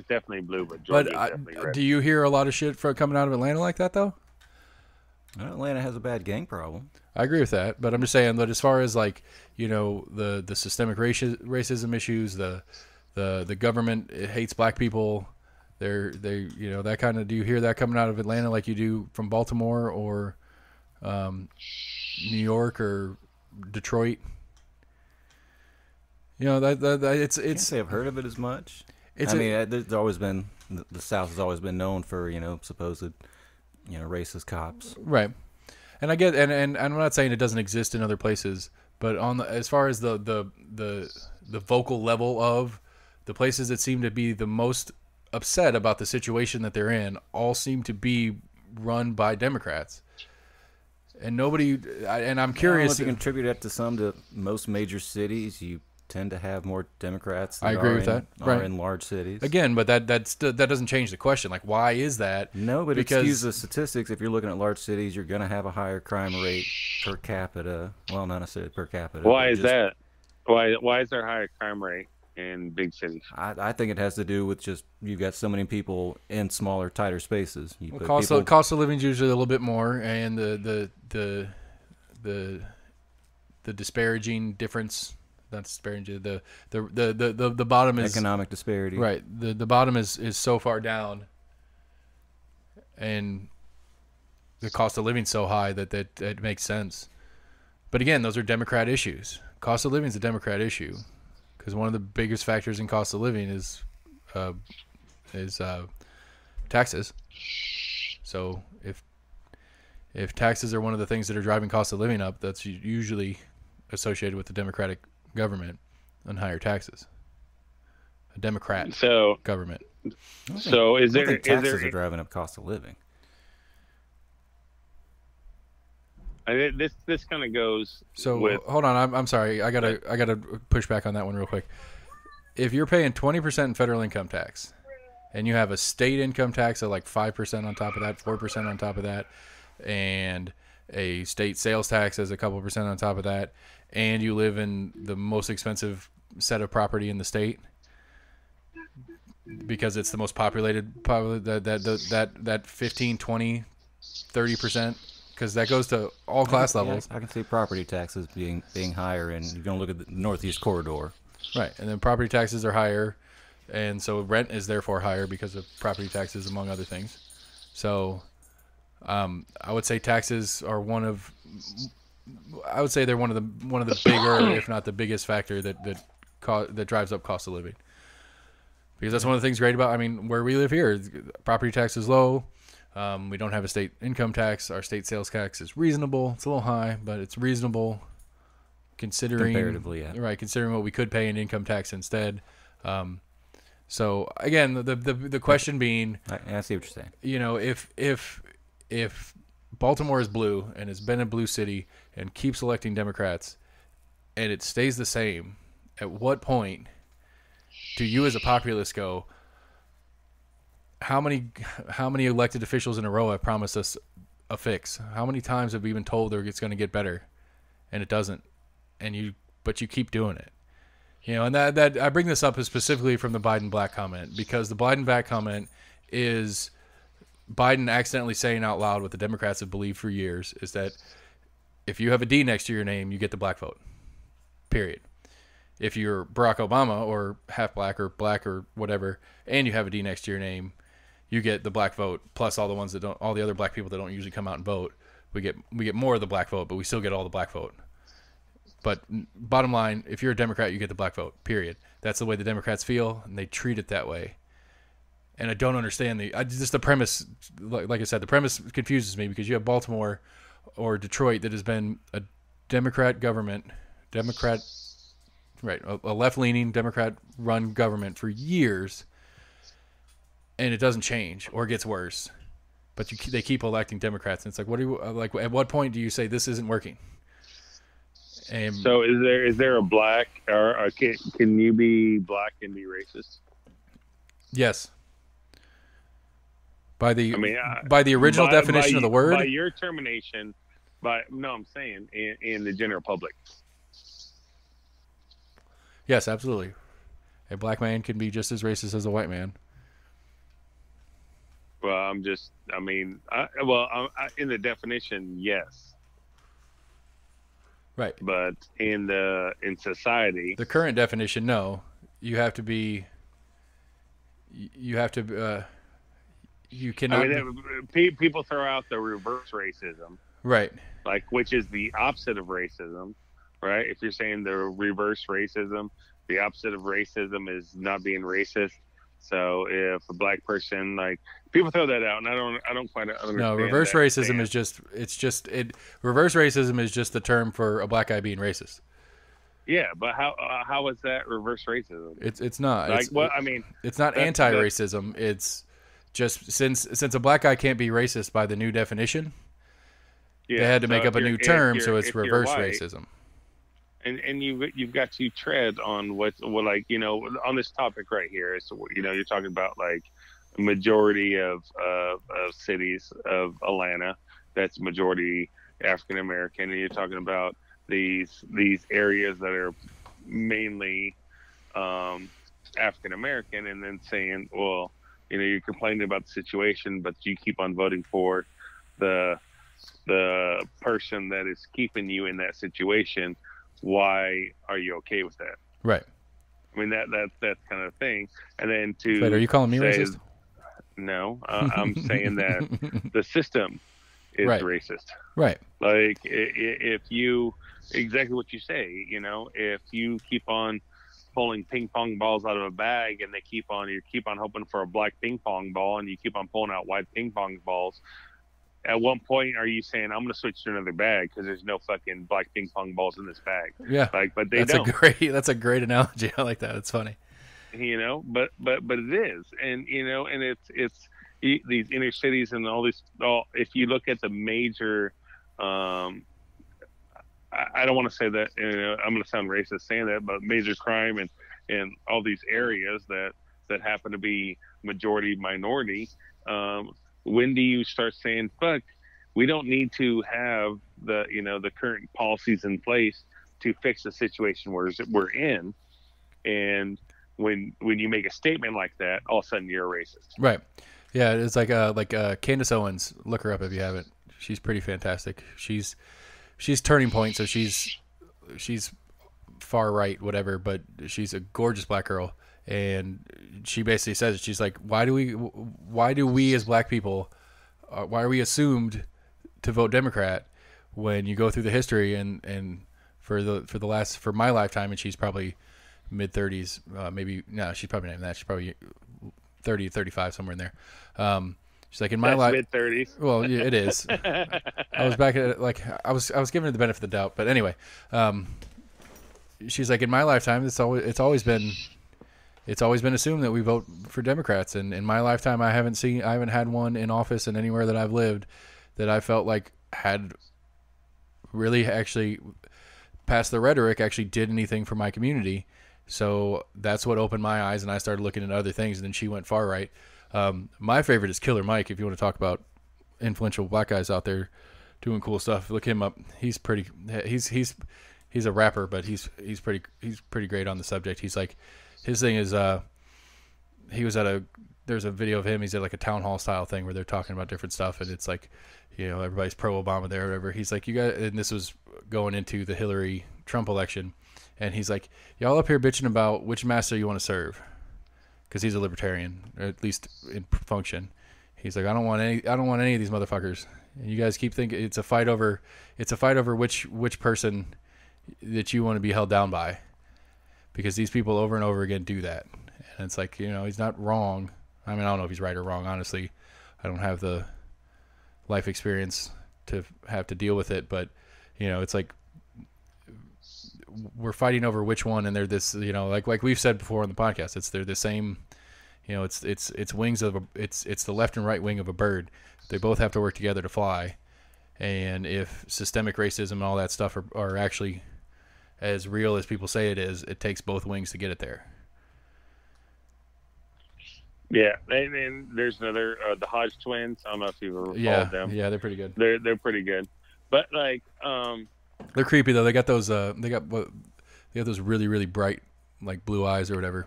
definitely blue, but Georgia's definitely red. Do you hear a lot of shit coming out of Atlanta like that though? Atlanta has a bad gang problem. I agree with that, but I'm just saying that as far as like, you know, the systemic racism issues, the government hates black people, they you know, that kind of, do you hear that coming out of Atlanta like you do from Baltimore or New York or Detroit? You know, that it's I can't say I've heard of it as much. There's always been, the South has always been known for, you know, supposed, you know, racist cops. Right. And I get, and I'm not saying it doesn't exist in other places, but as far as the vocal level of the places that seem to be the most upset about the situation that they're in, all seem to be run by Democrats. And nobody, and I'm curious. If you contribute that to most major cities, you tend to have more Democrats. I agree with that. Right. In large cities. Again, but that doesn't change the question. Like, why is that? No, but excuse the statistics. If you're looking at large cities, you're going to have a higher crime rate per capita. Well, not necessarily per capita. Why is that? Why is there a higher crime rate in big cities? I think it has to do with just you've got so many people in smaller, tighter spaces. Cost of living is usually a little bit more, and the disparaging difference. Not disparaging. The bottom is economic disparity. Right. The bottom is so far down, and the cost of living so high that it makes sense. But again, those are Democrat issues. Cost of living is a Democrat issue because one of the biggest factors in cost of living is taxes. So if taxes are one of the things that are driving cost of living up, that's usually associated with the Democratic government and higher taxes. A Democrat government. So is taxes are driving up cost of living? This kind of goes. So with, hold on, I'm sorry. I gotta push back on that one real quick. If you're paying 20% in federal income tax, and you have a state income tax of like 5% on top of that, 4% on top of that, and a state sales tax as a couple percent on top of that, and you live in the most expensive set of property in the state because it's the most populated, probably that 15, 20, 30%, because that goes to all class levels. I can see property taxes being higher, and you're going to look at the Northeast Corridor. Right, and then property taxes are higher, and so rent is therefore higher because of property taxes, among other things. So I would say taxes are I would say they're one of the bigger, if not the biggest factor that drives up cost of living. Because that's one of the things great about, I mean, where we live here, property tax is low. We don't have a state income tax. Our state sales tax is reasonable. It's a little high, but it's reasonable considering comparatively, yeah. Right, considering what we could pay in income tax instead. So again, the question being, I see what you're saying. You know, if Baltimore is blue and has been a blue city and keeps electing Democrats, and it stays the same, at what point do you as a populace go, how many elected officials in a row have promised us a fix? How many times have we been told it's going to get better, and it doesn't, but you keep doing it? You know, and that I bring this up specifically from the Biden black comment, because the Biden black comment is Biden accidentally saying out loud what the Democrats have believed for years, is that if you have a D next to your name, you get the black vote. Period. If you're Barack Obama or half black or whatever, and you have a D next to your name, you get the black vote plus all the other black people that don't usually come out and vote. We get more of the black vote, but we still get all the black vote. But bottom line, if you're a Democrat, you get the black vote. Period. That's the way the Democrats feel, and they treat it that way. And I don't understand just the premise. Like I said, the premise confuses me, because you have Baltimore or Detroit that has been a Democrat government, right, a left-leaning Democrat-run government for years, and it doesn't change or gets worse. But they keep electing Democrats, and it's like, at what point do you say this isn't working? So is there a black, or can you be black and be racist? Yes. By the original definition of the word? By your termination, I'm saying in the general public. Yes, absolutely. A black man can be just as racist as a white man. Well, in the definition, yes. Right. But in society, the current definition, no. You have to be. You cannot. People throw out the reverse racism, right? Like, which is the opposite of racism, right? If you're saying the reverse racism, the opposite of racism is not being racist. So if a black person, like, people throw that out, and I don't quite understand. No, reverse racism is reverse racism is just the term for a black guy being racist. Yeah, but how is that reverse racism? It's not. Like, it's not anti-racism. It's just since a black guy can't be racist by the new definition, they had to make up a new term, so it's reverse racism. And you've got to tread on what like, you know, on this topic right here. So, you know, you're talking about like a majority of cities of Atlanta that's majority African American, and you're talking about these areas that are mainly African American, and then saying, well, you know, you're complaining about the situation, but you keep on voting for the person that is keeping you in that situation. Why are you okay with that? Right. I mean, that's kind of thing. And then Wait, are you calling me racist? No, I'm saying that the system is racist. Right. Like, if you, exactly what you say, you know, if you keep on pulling ping pong balls out of a bag, and you keep on hoping for a black ping pong ball, and you keep on pulling out white ping pong balls, at one point are you saying, I'm going to switch to another bag because there's no fucking black ping pong balls in this bag? Yeah. Like, but they don't. That's a great analogy. I like that. It's funny. You know, but it is. And, you know, and it's these inner cities and all this, if you look at the major I don't want to say that, I'm going to sound racist saying that, but major crime and all these areas that happen to be majority minority. When do you start saying, fuck, we don't need to have the current policies in place to fix the situation we're in? And when you make a statement like that, all of a sudden you're a racist. Right. Yeah, it's like Candace Owens. Look her up if you haven't. She's pretty fantastic. She's Turning Point, so she's far right, whatever, but she's a gorgeous black girl, and she basically says it. She's like, why do we as black people, why are we assumed to vote Democrat when you go through the history and for my lifetime, and she's probably mid-30s, maybe no, she's probably not even that. She's probably 30, 35, somewhere in there. She's like, in my life, mid-30s. Well, yeah, it is. I was back at I was giving her the benefit of the doubt, but anyway, she's like, in my lifetime, it's always been assumed that we vote for Democrats, and in my lifetime, I haven't had one in office and anywhere that I've lived that I felt like had really actually passed the rhetoric, actually did anything for my community. So that's what opened my eyes, and I started looking into other things. And then she went far right. My favorite is Killer Mike. If you want to talk about influential black guys out there doing cool stuff, look him up. He's pretty. He's a rapper, but he's pretty great on the subject. He's like, his thing is he was at there's a video of him. He's at like a town hall style thing where they're talking about different stuff, and it's like, everybody's pro Obama there or whatever. He's like, you guys, and this was going into the Hillary Trump election, and he's like, y'all up here bitching about which master you want to serve, because he's a libertarian, or at least in function. He's like, I don't want any of these motherfuckers. And you guys keep thinking it's a fight over which person that you want to be held down by, because these people over and over again do that. And it's like, he's not wrong. I mean, I don't know if he's right or wrong. Honestly, I don't have the life experience to have to deal with it, but it's like we're fighting over which one, and they're this, like we've said before on the podcast, they're the same, it's wings of it's the left and right wing of a bird. They both have to work together to fly. And if systemic racism and all that stuff are actually as real as people say it is, it takes both wings to get it there. Yeah, and there's another, the Hodge twins. I don't know if you've ever followed them. Yeah, they're pretty good. They're pretty good, but like, they're creepy though. They got those. They got those really really bright like blue eyes or whatever.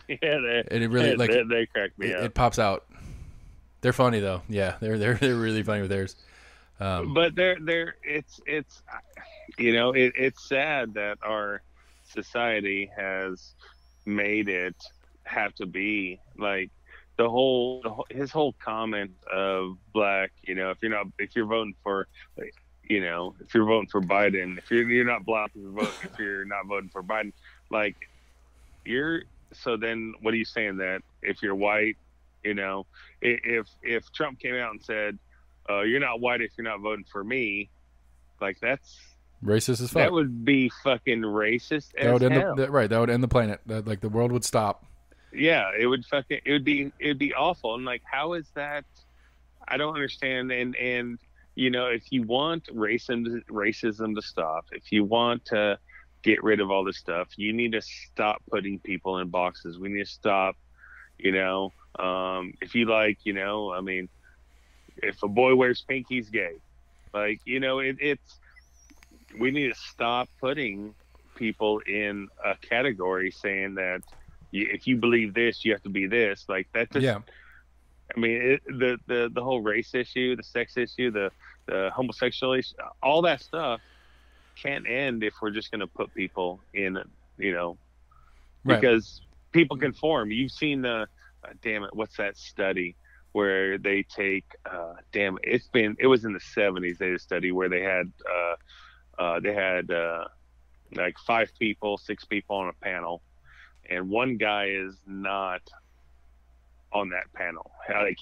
Yeah, and it really they crack me up. It pops out. They're funny though. Yeah, they're really funny with theirs. But it's sad that our society has made it have to be like his whole comment of black, if you're voting for, if you're voting for Biden, if you're not black, if you're not voting for Biden, like so then what are you saying, that if you're white, if Trump came out and said, you're not white if you're not voting for me, like that's racist as fuck. That would be fucking racist as hell. That would end the planet. Like the world would stop. Yeah, it would be awful. And like, how is that? I don't understand. And if you want racism to stop, if you want to get rid of all this stuff, you need to stop putting people in boxes. We need to stop, if you like, I mean, if a boy wears pink, he's gay. Like, it's, we need to stop putting people in a category saying that if you believe this, you have to be this. Like that. Just, yeah. I mean, the whole race issue, the sex issue, the homosexual issue, all that stuff can't end if we're just going to put people in, because people conform. You've seen what's that study where they take, it was in the 70s. They did a study where they had like 5 people, 6 people on a panel, and one guy is not on that panel. Like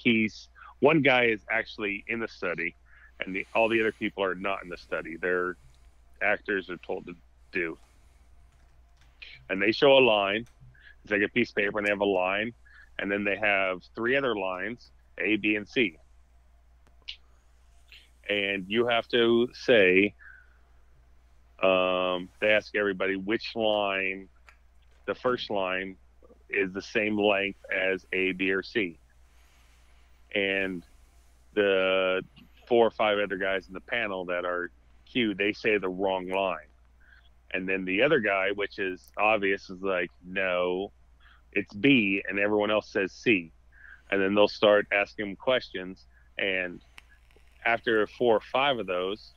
one guy is actually in the study, and all the other people are not in the study. Their actors are told to do. And they show a line. It's like a piece of paper, and they have a line, and then they have 3 other lines, A, B, and C. And you have to say They ask everybody which line, the first line, is the same length as A, B, or C. And the 4 or 5 other guys in the panel that are queued, they say the wrong line. And then the other guy, which is obvious, is like, no, it's B, and everyone else says C. And then they'll start asking him questions. And after 4 or 5 of those,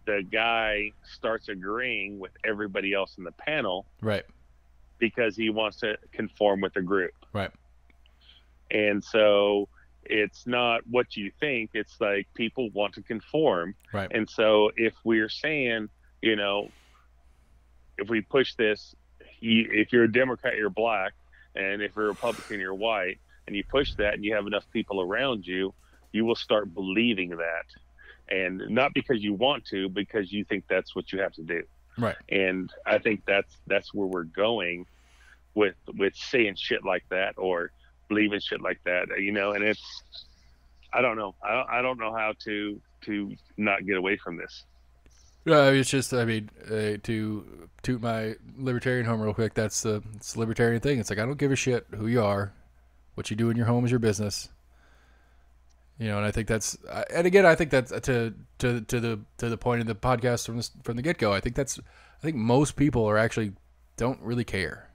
the guy starts agreeing with everybody else in the panel. Right. Because he wants to conform with the group. Right. And so it's not what you think. It's like people want to conform. Right. And so if we're saying, you know, if we push this, if you're a Democrat, you're black, and if you're a Republican, you're white, and you push that and you have enough people around you, you will start believing that. And not because you want to, because you think that's what you have to do. Right. And I think that's where we're going with saying shit like that or believing shit like that, you know. And it's, I don't know. I don't know how to not get away from this. It's just, I mean, to toot my libertarian home real quick, it's the libertarian thing. It's like, I don't give a shit who you are. What you do in your home is your business. You know, and I think that's, and again, I think that's to the point of the podcast from the get go. I think most people don't really care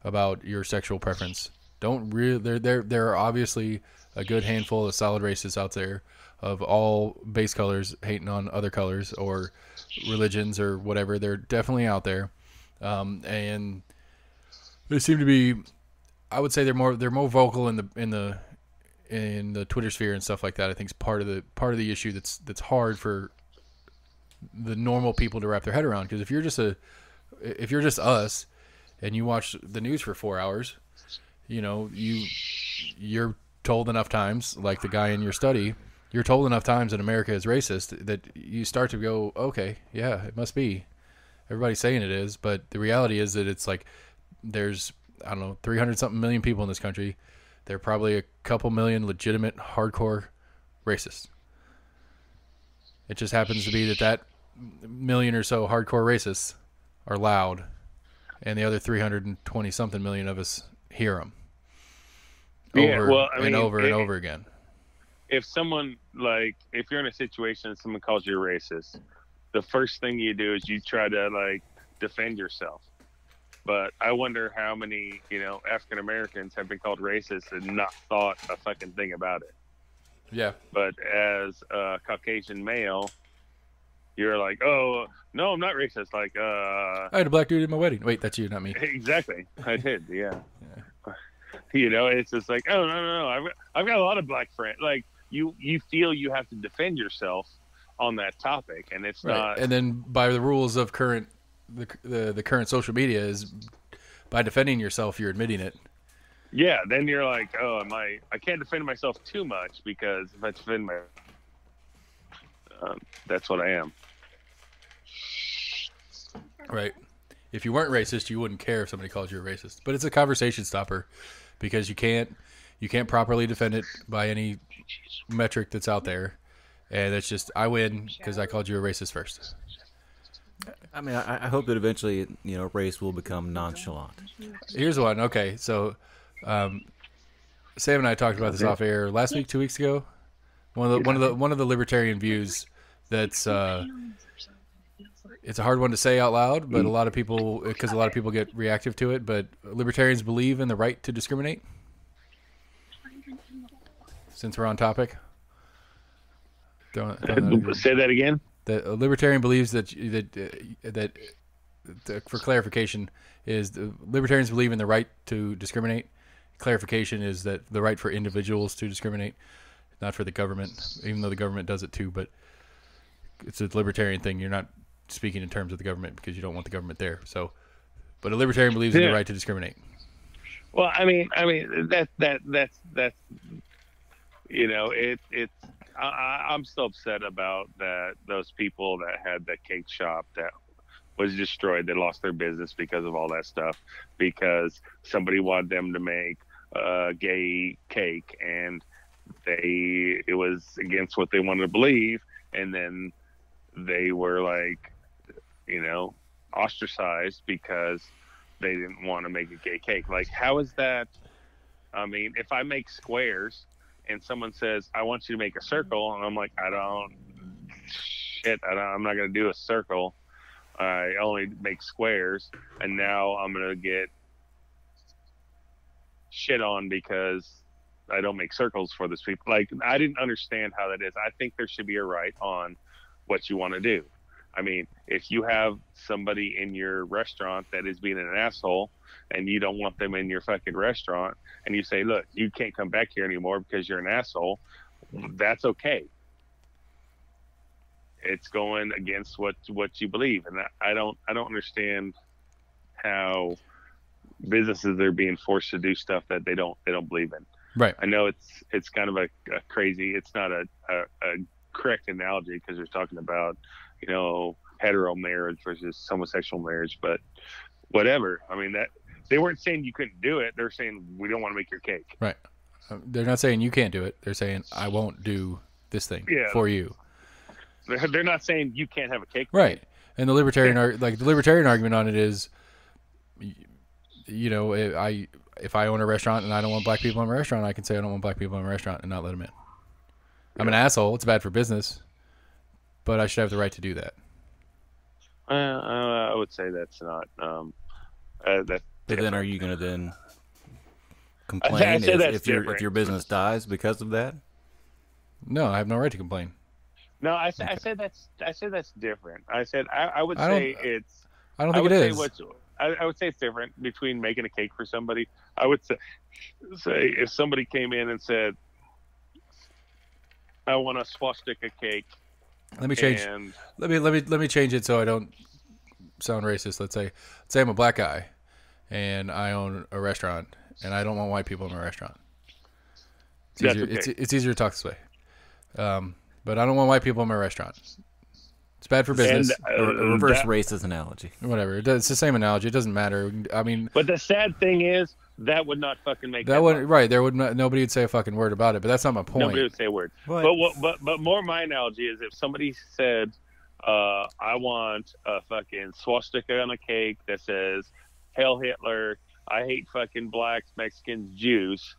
about your sexual preference. Don't really. There are obviously a good handful of solid racists out there of all base colors hating on other colors or religions or whatever. They're definitely out there, and they seem to be. I would say they're more vocal in the Twitter sphere and stuff like that. I think is part of the issue that's hard for the normal people to wrap their head around. Because if you're just us and you watch the news for 4 hours, you know, you're told enough times, like the guy in your study, you're told enough times that America is racist that you start to go, okay, yeah, it must be. Everybody's saying it is, but the reality is that it's like there's, I don't know, 300 something million people in this country. There are probably a couple million legitimate hardcore racists. It just happens to be that million or so hardcore racists are loud, and the other 320 something million of us hear them over and over again. If someone, like, if you're in a situation and someone calls you a racist, the first thing you do is you try to, like, defend yourself. But I wonder how many, you know, African Americans have been called racist and not thought a fucking thing about it. Yeah. But as a Caucasian male, you're like, oh, no, I'm not racist. Like, I had a black dude at my wedding. Wait, that's you, not me. Exactly. I did, yeah. You know, it's just like, oh, no. I've got a lot of black friends. Like, you feel you have to defend yourself on that topic, and it's not. And then by the rules of the current social media is by defending yourself, you're admitting it. Yeah, then you're like, oh, I can't defend myself too much because if I defend that's what I am. Right. If you weren't racist, you wouldn't care if somebody called you a racist. But it's a conversation stopper because you can't properly defend it by any metric that's out there. And it's just, I win because I called you a racist first. I mean, I hope that eventually, you know, race will become nonchalant. Here's one. Okay, so Sam and I talked about this off air last week, 2 weeks ago. One of the libertarian views that's it's a hard one to say out loud, but a lot of people get reactive to it. But libertarians believe in the right to discriminate. Since we're on topic, say that again. The libertarian believes that for clarification is the libertarians believe in the right to discriminate. Clarification is that the right for individuals to discriminate, not for the government, even though the government does it too. But it's a libertarian thing. You're not speaking in terms of the government because you don't want the government there. So, but a libertarian believes in the right to discriminate. Well, I mean that's you know, it's. I'm still upset about those people that had that cake shop that was destroyed. They lost their business because of all that stuff, because somebody wanted them to make a gay cake and it was against what they wanted to believe. And then they were like, ostracized because they didn't want to make a gay cake. Like, how is that? I mean, if I make squares and someone says, I want you to make a circle, and I'm like, I'm not going to do a circle. I only make squares, and now I'm going to get shit on because I don't make circles for this people. Like, I didn't understand how that is. I think there should be a right on what you want to do. I mean, if you have somebody in your restaurant that is being an asshole and you don't want them in your fucking restaurant, and you say, look, you can't come back here anymore because you're an asshole, that's okay. It's going against what you believe. And I don't understand how businesses are being forced to do stuff that they don't believe in. Right. I know it's kind of a crazy, it's not a correct analogy because they're talking about, hetero marriage versus homosexual marriage, but whatever. I mean, that they weren't saying you couldn't do it. They're saying we don't want to make your cake. Right. They're not saying you can't do it. They're saying I won't do this thing for you. They're not saying you can't have a cake. Right. And the libertarian argument on it is, if I own a restaurant and I don't want black people in my restaurant, I can say I don't want black people in my restaurant and not let them in. I'm an asshole. It's bad for business, but I should have the right to do that. I would say that's not. But then, are you going to then complain if your business dies because of that? No, I have no right to complain. No, I said that's different. I said I would say it's. I don't think it is. I would say it's different between making a cake for somebody. I would say if somebody came in and said, I want a swastika cake. Let me change. Let me change it so I don't sound racist. Let's say I'm a black guy, and I own a restaurant, and I don't want white people in my restaurant. It's easier to talk this way. But I don't want white people in my restaurant. It's bad for business. And, a reverse racist analogy. Whatever. It's the same analogy. It doesn't matter. I mean, but the sad thing is that would not fucking make that would right. There would nobody would say a fucking word about it. But that's not my point. Nobody would say a word. But more my analogy is if somebody said, "I want a fucking swastika on a cake that says Hail Hitler. I hate fucking blacks, Mexicans, Jews,"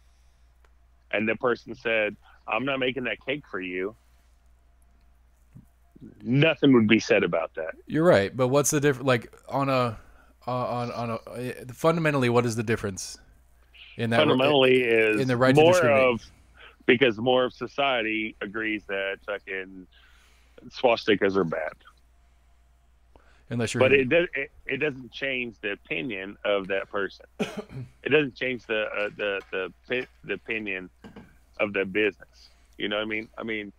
and the person said, "I'm not making that cake for you." Nothing would be said about that. You're right, but what's the difference? Like fundamentally, what is the difference in that? Fundamentally, is in the right to discriminate. Because more of society agrees that fucking swastikas are bad. Unless you're, but it doesn't change the opinion of that person. It doesn't change the opinion of the business. You know what I mean? I mean.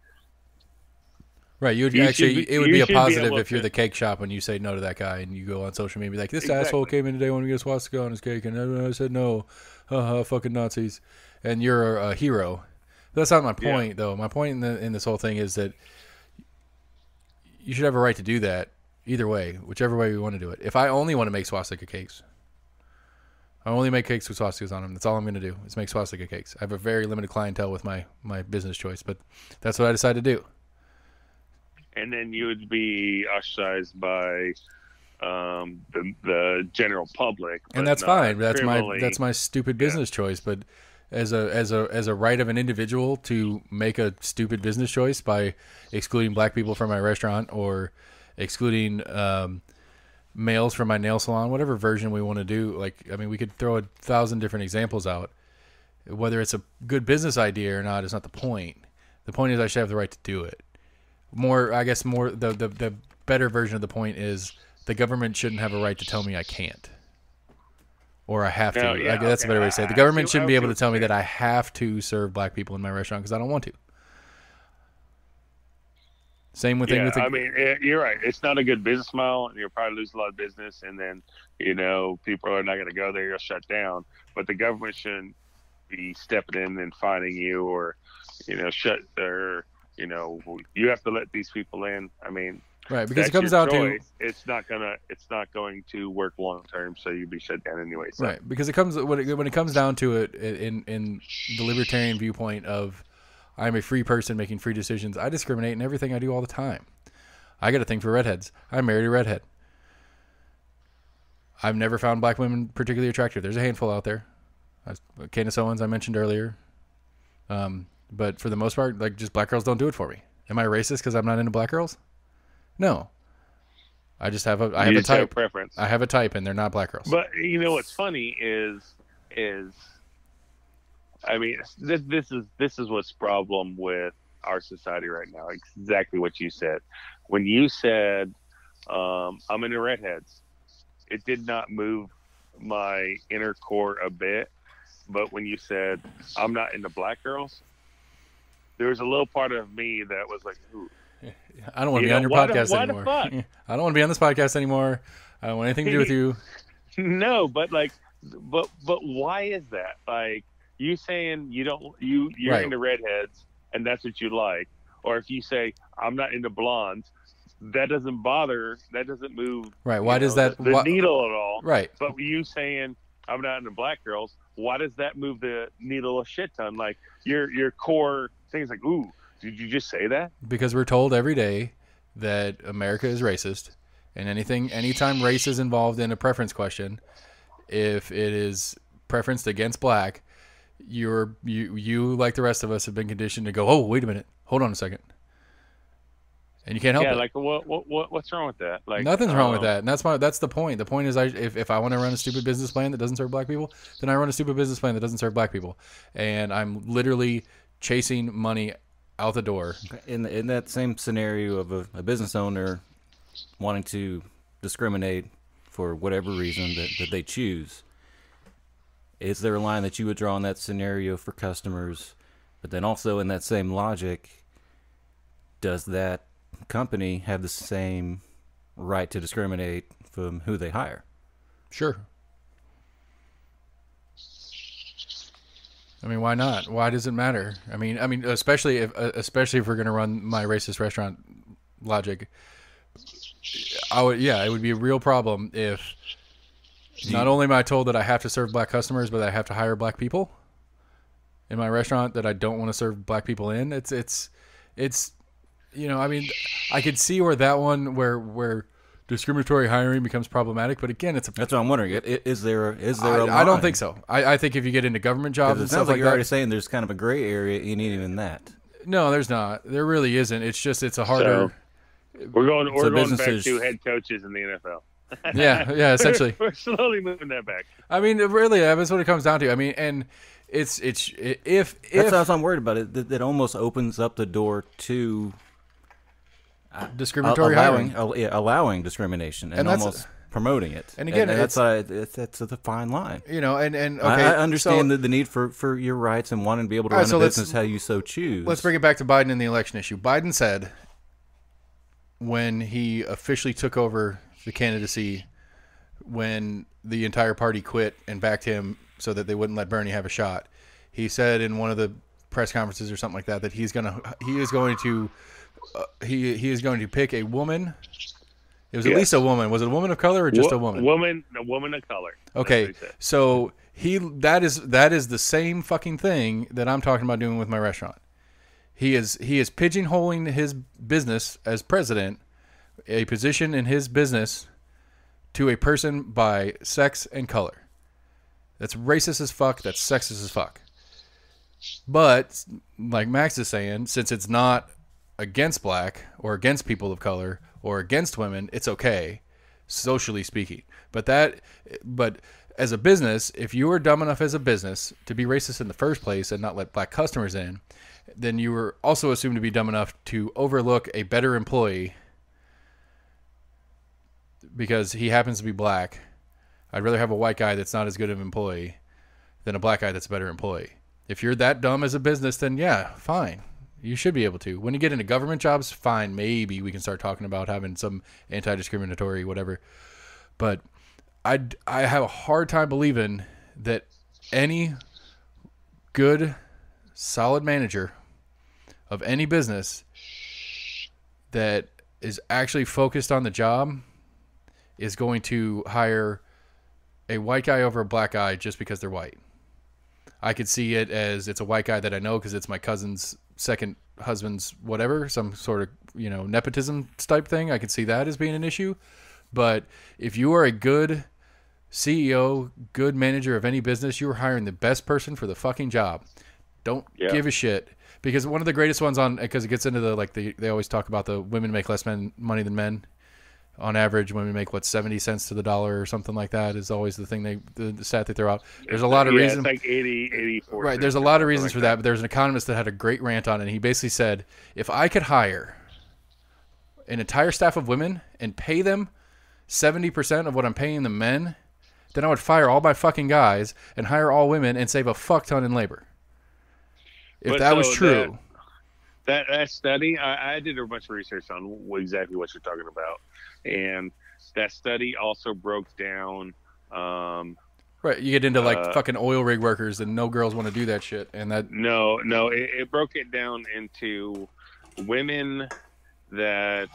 Right, it would be a positive if you're the cake shop and you say no to that guy and you go on social media and be like, this asshole came in today wanting to get a swastika on his cake and I said no, fucking Nazis, and you're a hero. But that's not my point, though. My point in this whole thing is that you should have a right to do that either way, whichever way you want to do it. If I only want to make swastika cakes, I only make cakes with swastikas on them. That's all I'm going to do is make swastika cakes. I have a very limited clientele with my business choice, but that's what I decided to do. And then you would be ostracized by the general public, and that's fine. That's my stupid business choice. But as a right of an individual to make a stupid business choice by excluding black people from my restaurant or excluding males from my nail salon, whatever version we want to do. Like, I mean, we could throw 1,000 different examples out. Whether it's a good business idea or not is not the point. The point is I should have the right to do it. The better version of the point is the government shouldn't have a right to tell me I can't or I have to. That's a better way to say it. The government shouldn't be able to tell me that I have to serve black people in my restaurant because I don't want to. Same thing with I mean, you're right. It's not a good business model, and you'll probably lose a lot of business, and then people are not going to go there. You'll shut down. But the government shouldn't be stepping in and fining you, or shut their. You have to let these people in. I mean, right? Because it comes down to it's not going to work long term. So you'd be shut down anyway. So. Right? Because when it comes down to it, in the libertarian viewpoint of I'm a free person making free decisions, I discriminate in everything I do all the time. I got a thing for redheads. I married a redhead. I've never found black women particularly attractive. There's a handful out there. Candace Owens I mentioned earlier. But for the most part, like, just black girls don't do it for me. Am I racist because I'm not into black girls? No. I just have a type. Preference. I have a type, and they're not black girls. But you know what's funny is I mean, this is what's problem with our society right now. Exactly what you said. When you said I'm into redheads, it did not move my inner core a bit. But when you said I'm not into black girls, there was a little part of me that was like, ooh. I don't want to be on your podcast anymore. I don't want to be on this podcast anymore. I don't want anything to do with you. No, but why is that? Like, you saying you're right. into redheads and that's what you like, or if you say I'm not into blondes, that doesn't move. Right? Why does that the needle at all? Right. But you saying I'm not into black girls, why does that move the needle a shit ton? Like your core thing's like, ooh, did you just say that? Because we're told every day that America is racist, and anytime race is involved in a preference question, if it is preferenced against black, you like the rest of us have been conditioned to go, oh, wait a minute, hold on a second, and you can't help it. Yeah, like what's wrong with that? Like, nothing's wrong with that, and that's the point. The point is, if I want to run a stupid business plan that doesn't serve black people, then I run a stupid business plan that doesn't serve black people, and I'm literally chasing money out the door. In that same scenario of a business owner wanting to discriminate for whatever reason that they choose, is there a line that you would draw in that scenario for customers? But then also in that same logic, does that company have the same right to discriminate from who they hire? Sure. I mean, why not? Why does it matter? I mean, especially if we're going to run my racist restaurant logic, it would be a real problem if not only am I told that I have to serve black customers, but I have to hire black people in my restaurant that I don't want to serve black people in. It's I mean, I could see where that one where discriminatory hiring becomes problematic, but again, that's what I'm wondering. Is there a line? I don't think so. I think if you get into government jobs and stuff like you're that, already saying there's kind of a gray area in even that. No, there's not. There really isn't. It's just it's a harder. So we're going back to head coaches in the NFL. Yeah, essentially. We're slowly moving that back. I mean, really, that's what it comes down to. I mean, and it's if that's what I'm worried about. It almost opens up the door to discriminatory hiring, allowing discrimination, and almost promoting it. And again, that's a fine line. And okay, I understand the need for your rights and wanting to be able to run a business how you so choose. Let's bring it back to Biden and the election issue. Biden said when he officially took over the candidacy, when the entire party quit and backed him so that they wouldn't let Bernie have a shot, he said in one of the press conferences or something like that he is going to pick a woman. It was at least a woman. Was it a woman of color or just a woman? A woman of color. Okay, so that is the same fucking thing that I'm talking about doing with my restaurant. He is pigeonholing his business as president, a position in his business, to a person by sex and color. That's racist as fuck. That's sexist as fuck. But like Max is saying, since it's not against black or against people of color or against women, it's okay, socially speaking. But as a business, if you were dumb enough as a business to be racist in the first place and not let black customers in, then you were also assumed to be dumb enough to overlook a better employee because he happens to be black. I'd rather have a white guy that's not as good of an employee than a black guy that's a better employee. If you're that dumb as a business, then yeah, fine. You should be able to. When you get into government jobs, fine, maybe we can start talking about having some anti-discriminatory whatever. But I have a hard time believing that any good, solid manager of any business that is actually focused on the job is going to hire a white guy over a black guy just because they're white. I could see it as it's a white guy that I know because it's my cousin's second husband's whatever, some sort of, nepotism type thing. I could see that as being an issue. But if you are a good CEO, good manager of any business, you're hiring the best person for the fucking job. Don't give a shit. Because one of the greatest ones because it gets into they always talk about the women make less money than men. On average, women make 70 cents to the dollar or something like that is always the thing the stat they throw out. There's a lot of reasons. It's like 84. Right. There's a lot of reasons for that, but there's an economist that had a great rant on it. And he basically said, if I could hire an entire staff of women and pay them 70% of what I'm paying the men, then I would fire all my fucking guys and hire all women and save a fuck ton in labor. If that was true. That study, I did a bunch of research on exactly what you're talking about. And that study also broke down. Right. You get into fucking oil rig workers and no girls want to do that shit. And that. No, it broke it down into women that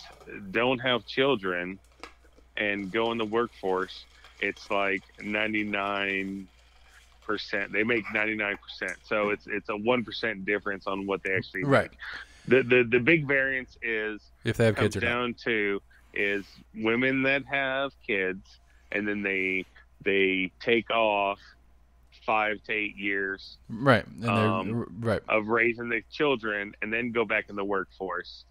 don't have children and go in the workforce. It's like 99%. They make 99%. So it's a 1% difference on what they actually make. The big variance is if they have kids or not. Down to is women that have kids and then they take off 5 to 8 years of raising the children and then go back in the workforce.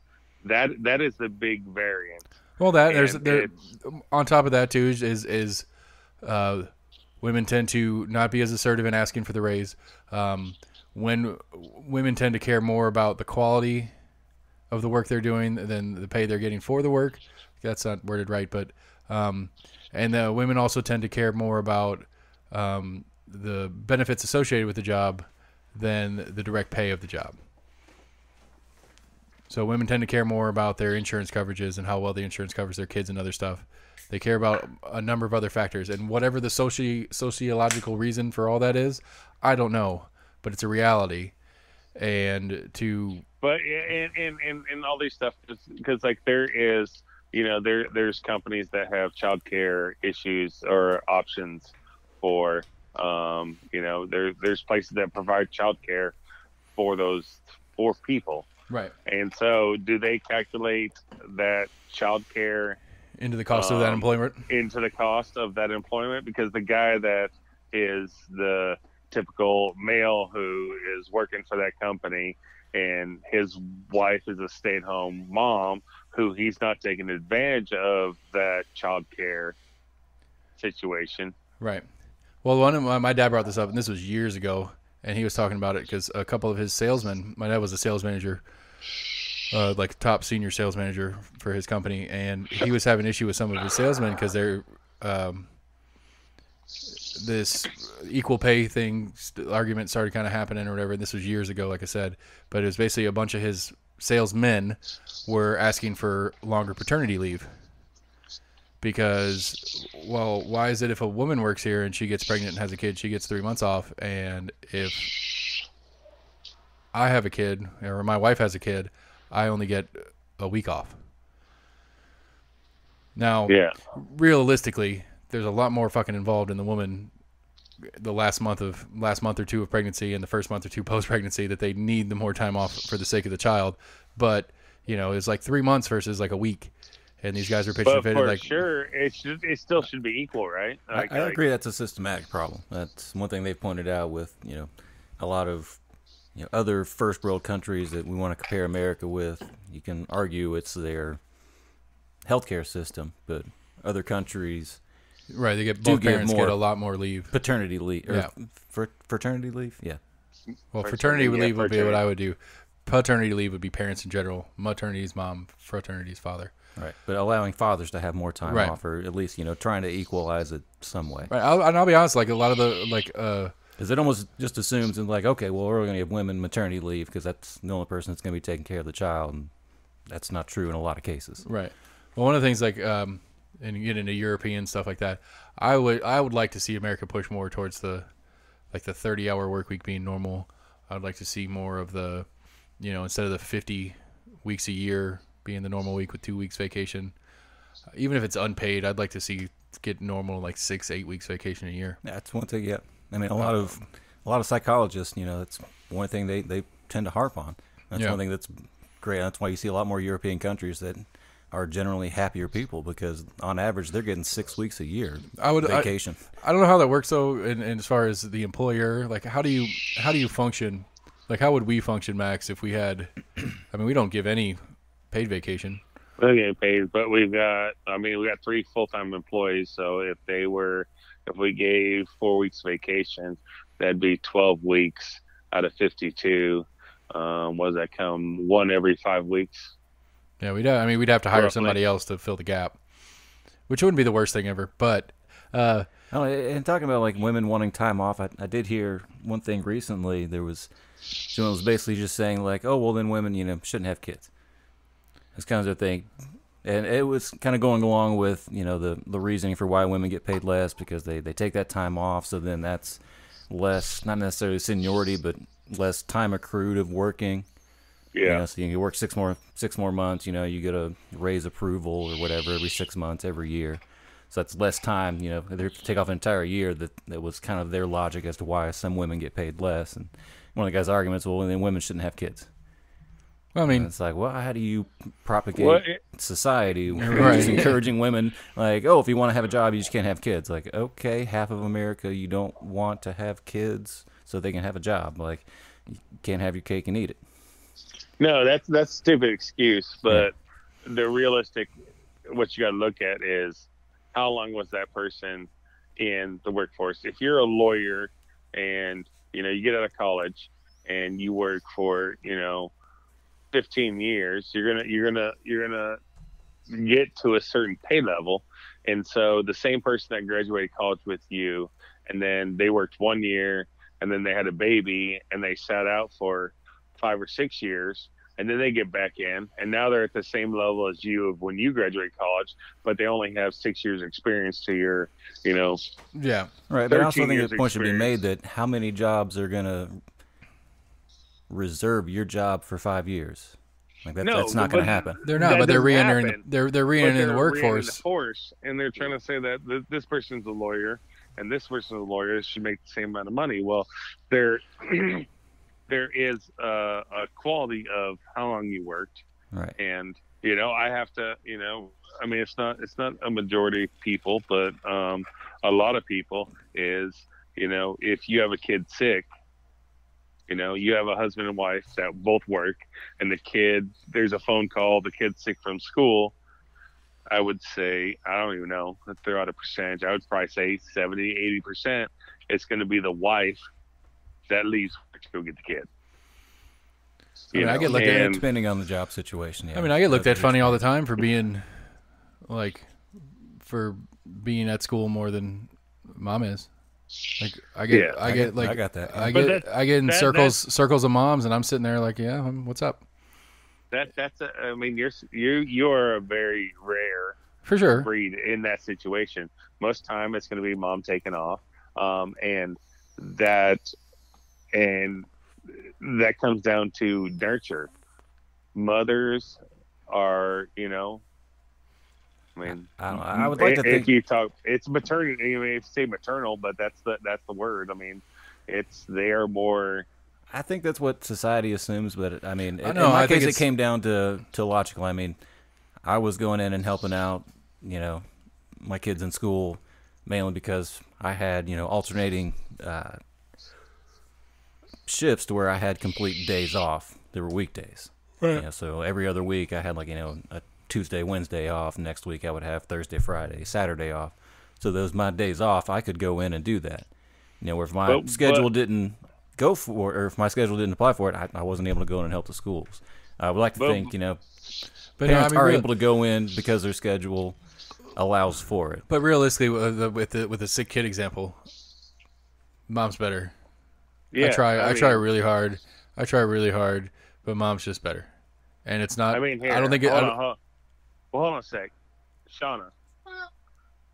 That is the big variance. Well, on top of that too is women tend to not be as assertive in asking for the raise. When women tend to care more about the quality of the work they're doing than the pay they're getting for the work. That's not worded right, but and the women also tend to care more about the benefits associated with the job than the direct pay of the job. So women tend to care more about their insurance coverages and how well the insurance covers their kids and other stuff. They care about a number of other factors, and whatever the sociological reason for all that is, I don't know, but it's a reality. And all these stuff, because there is, there's companies that have childcare issues or options for, there's places that provide childcare for people. Right. And so do they calculate that childcare into the cost of that employment? Into the cost of that employment? Because the guy that is the typical male who is working for that company and his wife is a stay-at-home mom who he's not taking advantage of that childcare situation. Right. Well, my dad brought this up, and this was years ago, and he was talking about it because a couple of his salesmen, my dad was a sales manager, top senior sales manager for his company, and he was having an issue with some of his salesmen because they're this equal pay thing argument started kind of happening or whatever. This was years ago, like I said, but it was basically a bunch of his salesmen were asking for longer paternity leave because, well, why is it if a woman works here and she gets pregnant and has a kid, she gets 3 months off, and if I have a kid or my wife has a kid, I only get a week off? Now, realistically, there's a lot more fucking involved in the woman the last month or two of pregnancy and the first month or two post-pregnancy that they need the more time off for the sake of the child. But, it's like 3 months versus like a week. And these guys are pitching fit. But for sure, it still should be equal, right? I agree that's a systematic problem. That's one thing they've pointed out with, a lot of other first world countries that we want to compare America with. You can argue it's their healthcare system, but other countries... Right, they both parents get a lot more leave. Paternity leave. Fraternity leave? Yeah. Well, fraternity leave would be what I would do. Paternity leave would be parents in general. Maternity's mom, fraternity's father. Right, but allowing fathers to have more time off, or at least, trying to equalize it some way. Right, I'll be honest, a lot of the, because it almost just assumes, okay, well, we're going to give women maternity leave because that's the only person that's going to be taking care of the child, and that's not true in a lot of cases. Right. Well, one of the things, and get into European stuff like that, I would like to see America push more towards the 30-hour work week being normal. I would like to see more of the, instead of the 50 weeks a year being the normal week with 2 weeks vacation. Even if it's unpaid, I'd like to see get normal 6-8 weeks vacation a year. That's one thing. Yeah, I mean a lot of psychologists, that's one thing they tend to harp on. That's one thing that's great. That's why you see a lot more European countries that are generally happier people because on average they're getting 6 weeks a year vacation. I don't know how that works though, in as far as the employer. Like, how do you function? Like, how would we function, Max, if we had? I mean, we don't give any paid vacation. We're getting paid, but we got 3 full-time employees. So if we gave 4 weeks vacation, that'd be 12 weeks out of 52. What does that come? 1 every 5 weeks. Yeah, we'd have to hire somebody else to fill the gap, which wouldn't be the worst thing ever. But and talking about like women wanting time off, I did hear one thing recently. Someone was basically just saying like, oh well, then women shouldn't have kids. That's kind of their thing, and it was kind of going along with the reasoning for why women get paid less because they take that time off. So then that's less, not necessarily seniority, but less time accrued of working. Yeah. So you work 6 more months. You get a raise approval or whatever every 6 months every year. So that's less time. They take off an entire year. That was kind of their logic as to why some women get paid less. And one of the guys' arguments, well, then women shouldn't have kids. Well, I mean, and it's like, well, how do you propagate society? Right. Just encouraging women, like, oh, if you want to have a job, you just can't have kids. Like, okay, half of America, you don't want to have kids so they can have a job. Like, you can't have your cake and eat it. No, that's a stupid excuse. But the realistic, what you got to look at is how long was that person in the workforce? If you're a lawyer and you get out of college and you work for 15 years, you're gonna get to a certain pay level. And so the same person that graduated college with you, and then they worked 1 year, and then they had a baby, and they sat out for 5 or 6 years, and then they get back in, and now they're at the same level as you of when you graduate college, but they only have 6 years experience to your, yeah, right. But I also think the point should be made that how many jobs are gonna reserve your job for 5 years? Like that's not going to happen. They're not, but they're re-entering. They're re-entering the workforce. And they're trying to say that this person's a lawyer and this person's a lawyer should make the same amount of money. Well, there is a quality of how long you worked, right? And I have to, I mean, it's not a majority of people, but a lot of people is, if you have a kid sick. You have a husband and wife that both work, and the kid, there's a phone call, the kid's sick from school. I would say, I don't even know, if they're out a percentage, I would probably say 70, 80%. It's going to be the wife that leaves to go get the kid. I get looked at, depending on the job situation. Yeah. I mean, I get looked at funny all the time for being at school more than Mom is. Like I got that. I get in circles of moms, and I'm sitting there like, yeah, what's up? I mean, you're a very rare for sure breed in that situation. Most time it's going to be mom taking off, and that comes down to nurture. Mothers are, I mean, I would like to think if you talk, it's maternity. I mean, if you say maternal, but that's the word. I mean, they are more. I think that's what society assumes, but I mean, in my case, it came down to logical. I mean, I was going in and helping out, my kids in school, mainly because I had, alternating shifts to where I had complete days off. There were weekdays, right? So every other week I had a Tuesday, Wednesday off. Next week I would have Thursday, Friday, Saturday off. So those my days off, I could go in and do that. Where if my schedule didn't go for, or if my schedule didn't apply for it, I wasn't able to go in and help the schools. I would like to think, parents are able to go in because their schedule allows for it. But realistically, with the sick kid example, mom's better. Yeah, I try really hard. But mom's just better. And it's not. I mean, here, I don't think Well, hold on a sec, Shauna.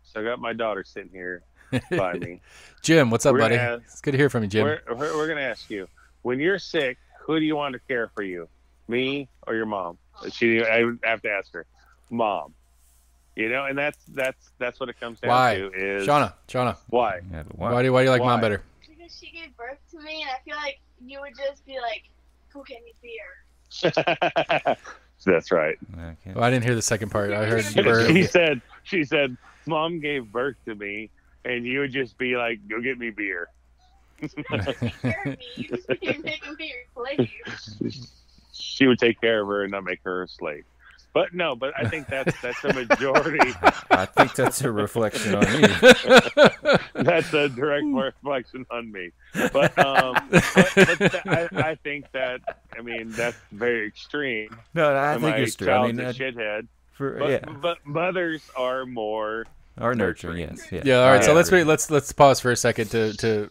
So I got my daughter sitting here by me. Jim, what's up, buddy? It's good to hear from you, Jim. We're going to ask you, when you're sick, who do you want to care for you, me or your mom? I have to ask her, Mom. And that's what it comes down to. Is Shauna? Why? Yeah, why do you like Mom better? Because she gave birth to me, and I feel like you would just be like, "Who can you fear?" That's right. Okay. Oh, I didn't hear the second part. I heard She said, Mom gave birth to me, and you would just be like, go get me beer. Take care of me. You make him be your slave. She would take care of her and not make her a slave. But no, but I think that's a majority. I think that's a reflection on you. That's a direct reflection on me. But I think that, I mean, that's very extreme. No, I And think my it's true. I child's mean, a shithead. yeah, But mothers are more. our nurturing, yes, yeah. Yeah, all right. So Yeah. let's pause for a second to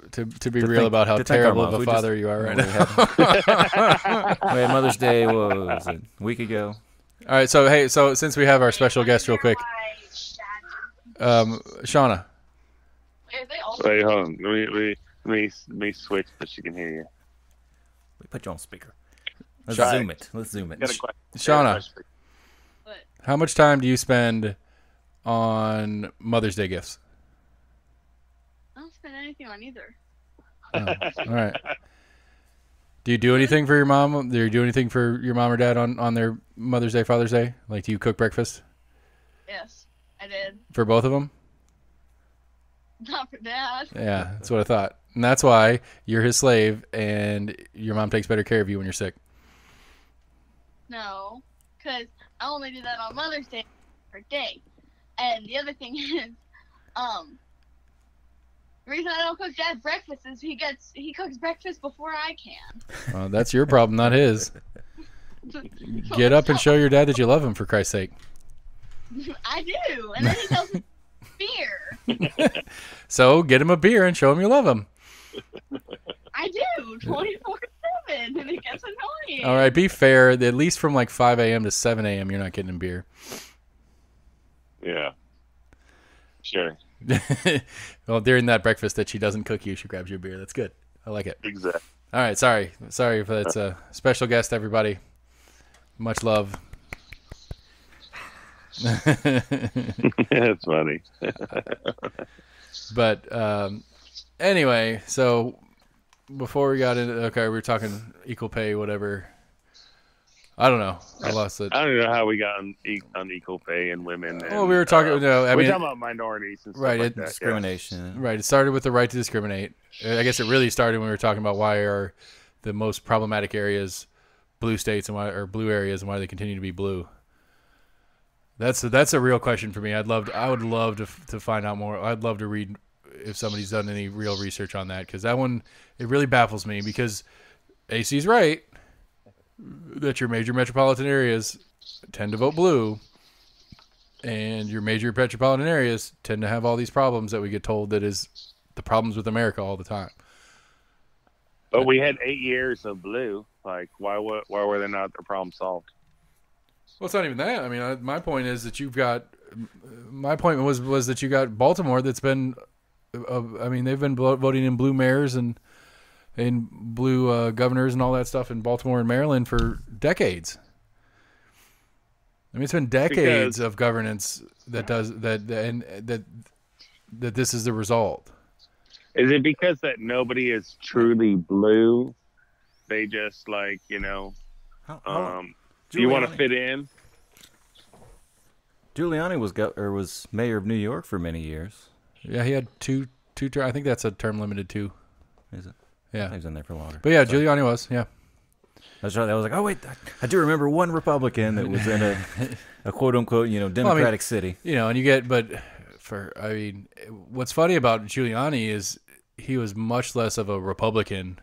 be real about how to thank our terrible of moms. a We father just- you are right we now. We had Mother's Day. What was it? A week ago. All right. So hey, so since we have our special guest, real quick, Shauna. Are they all Wait, hold on. Let me switch so she can hear you. We put you on speaker. Let's Try. zoom it. Let's zoom it. Got a question. Shauna, What? how much time do you spend on Mother's Day gifts? I don't spend anything on either. Oh, all right. Do you do anything for your mom? Do you do anything for your mom or dad on their Mother's Day, Father's Day? Like, do you cook breakfast Yes, I did. for both of them? Not for Dad. Yeah, that's what I thought. And that's why you're his slave and your mom takes better care of you when you're sick. No, because I only do that on Mother's Day per day. And the other thing is, the reason I don't cook Dad breakfast is he cooks breakfast before I can. That's your problem, not his. Get up and show your dad that you love him, for Christ's sake. I do, and then he tells me beer. So get him a beer and show him you love him. I do 24/7, and it gets annoying. All right, be fair. At least from like 5 a.m. to 7 a.m., you're not getting him beer. Yeah. Sure. Well, during that breakfast that she doesn't cook you, she grabs you a beer. That's good. I like it. Exactly. All right, sorry for that's a special guest, everybody. Much love. That's funny. But anyway, so before we got into we were talking equal pay, whatever. I don't know. I lost it. I don't know how we got on equal pay and women. And, Well, we were talking. No, I we're mean, talking about minorities and stuff right, like that. Discrimination. right. It started with the right to discriminate. I guess it really started when we were talking about why are the most problematic areas blue states and why, or blue areas, and why they continue to be blue. That's a real question for me. I would love to find out more. I'd love to read if somebody's done any real research on that, because that one, it really baffles me, because AC's right that your major metropolitan areas tend to vote blue, and your major metropolitan areas tend to have all these problems that we get told that is the problems with America all the time. But we had 8 years of blue. Like, why were they not the problem solved? Well, it's not even that. I mean, my point is that you've got. My point was that you got Baltimore. That's been. I mean, they've been voting in blue mayors and blue governors and all that stuff in Baltimore and Maryland for decades. I mean, it's been decades of governance that does that, and that this is the result. Is it because that nobody is truly blue? They just like, you know, do you want to fit in? Giuliani was mayor of New York for many years. Yeah, he had two. I think that's a term limited too. Is it? Yeah, He was in there for longer. but yeah, Giuliani was. Yeah, That's right. I was like, oh wait, I do remember one Republican that was in a quote unquote, Democratic city. you know, and you get, but I mean, what's funny about Giuliani is he was much less of a Republican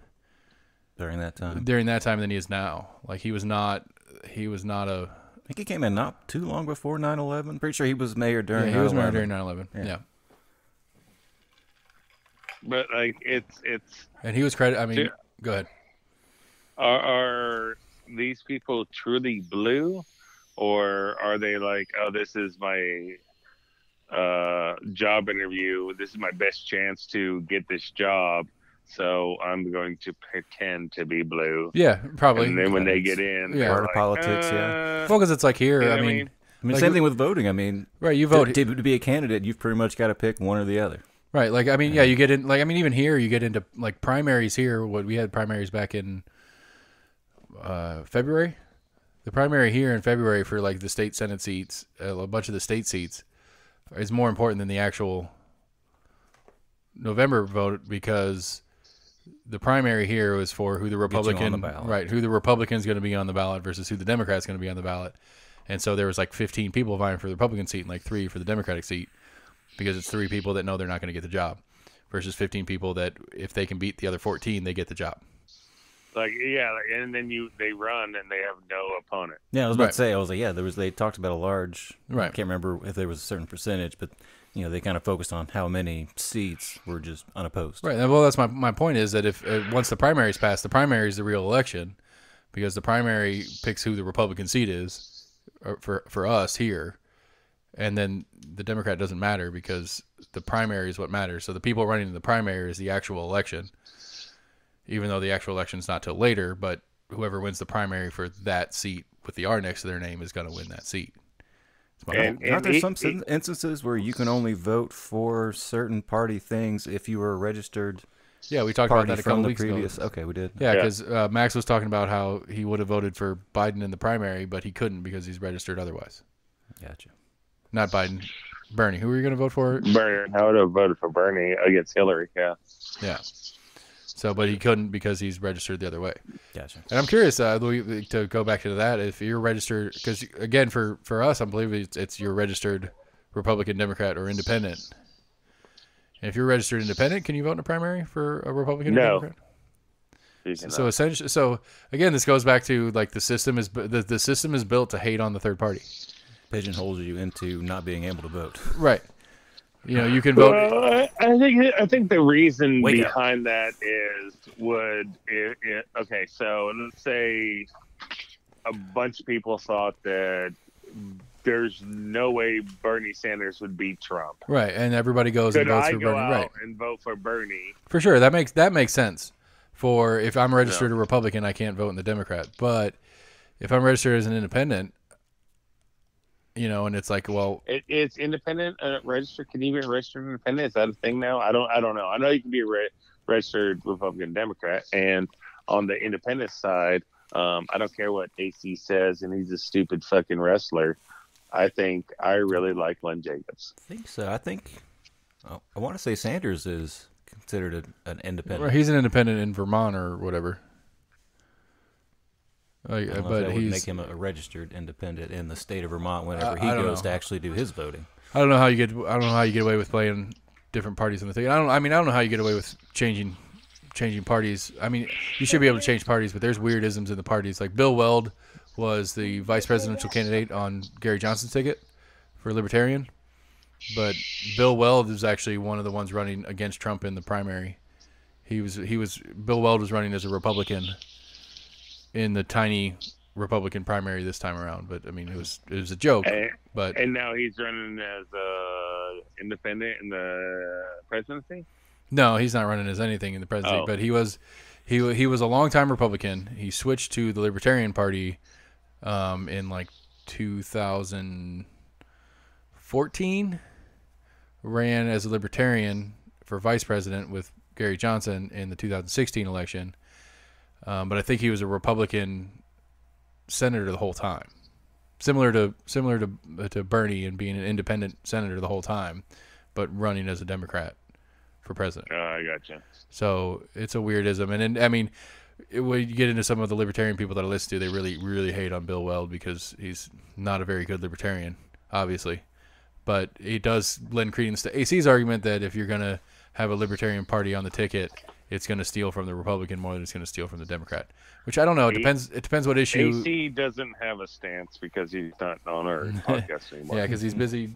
During that time, than he is now. Like he was not a. I think he came in not too long before 9/11. Pretty sure he was mayor during. Yeah, he was mayor 9/11. during 9/11. Yeah. But like, it's And he was credited. I mean, Dude. go ahead. are these people truly blue, or are they like, oh, this is my job interview. This is my best chance to get this job. So I'm going to pretend to be blue. Yeah, probably. And then when they get in, Yeah. they're Part of like, politics, yeah. Well, because it's like here. You know I what I mean, mean? I mean, Like, same thing with voting. I mean, right? You vote. to be a candidate, you've pretty much got to pick one or the other. Right. Like, I mean, yeah, you get in, like, I mean, even here, you get into, like, primaries here. We had primaries back in February The primary here in February for like the state Senate seats, a bunch of the state seats, is more important than the actual November vote, because the primary here was for who the Republican, right, who the Republican's going to be on the ballot versus who the Democrat's going to be on the ballot. And so there was like 15 people vying for the Republican seat and like 3 for the Democratic seat, because it's 3 people that know they're not going to get the job versus 15 people that if they can beat the other 14, they get the job. And then they run and they have no opponent. Yeah, I was about to say, I was like, they talked about a large, right. I can't remember if there was a certain percentage, but they kind of focused on how many seats were just unopposed. Right. Well, that's my point is that if once the primary's passed, the primary is the real election, because the primary picks who the Republican seat is for us here, and then the Democrat doesn't matter because the primary is what matters. So the people running in the primary is the actual election, even though the actual election is not till later. But whoever wins the primary for that seat with the R next to their name is going to win that seat. Aren't there some instances where you can only vote for certain party things if you were a registered? Yeah, we talked about that a couple weeks ago. Okay, we did. Yeah, because Max was talking about how he would have voted for Biden in the primary, but he couldn't because he's registered otherwise. Gotcha. Not Biden, Bernie. Who were you going to vote for? Bernie. I would have voted for Bernie against Hillary. Yeah. Yeah. So, but he couldn't because he's registered the other way. Gotcha. And I'm curious, Louis, to go back to that, if you're registered, because again, for us, I believe it's you're registered Republican, Democrat, or Independent. And if you're registered Independent, can you vote in a primary for a Republican or Democrat? So essentially, again, this goes back to like the system is built to hate on the third party. Pigeonholes you into not being able to vote. Right. You can vote. Well, I think the reason behind that is okay. So let's say a bunch of people thought that there's no way Bernie Sanders would beat Trump. Right, and everybody goes and votes for Bernie. Right, and vote for Bernie. For sure, that makes sense. For if I'm registered a Republican, I can't vote in the Democrat. But if I'm registered as an independent, and it's like, well, it's independent registered. Can you be registered independent? Is that a thing now? I don't know. I know you can be a registered Republican, Democrat, and on the independent side, I don't care what AC says, and he's a stupid fucking wrestler. I think I really like Len Jacobs. I think so. I want to say Sanders is considered an independent. Well, he's an independent in Vermont or whatever. But that would make him a registered independent in the state of Vermont whenever he goes to actually do his voting. I don't know how you get away with playing different parties in the thing. I don't know how you get away with changing parties. I mean, you should be able to change parties, but there's weird isms in the parties. Like Bill Weld was the vice presidential candidate on Gary Johnson's ticket for Libertarian, but Bill Weld is actually one of the ones running against Trump in the primary. Bill Weld was running as a Republican in the tiny Republican primary this time around, but I mean it was a joke. And now he's running as independent in the presidency. No, he's not running as anything in the presidency, but he was a longtime Republican. He switched to the Libertarian Party in like 2014. Ran as a Libertarian for vice president with Gary Johnson in the 2016 election. But I think he was a Republican senator the whole time, similar to Bernie and being an independent senator the whole time, but running as a Democrat for president. Oh, I gotcha. So it's a weirdism, and I mean, when you get into some of the Libertarian people that I listen to, they really, really hate on Bill Weld because he's not a very good Libertarian, obviously. But it does lend credence to AC's argument that if you're going to have a Libertarian Party on the ticket, it's going to steal from the Republican more than it's going to steal from the Democrat. Which I don't know. It depends what issue. AC doesn't have a stance because he's not on our podcast anymore. Yeah, because he's busy.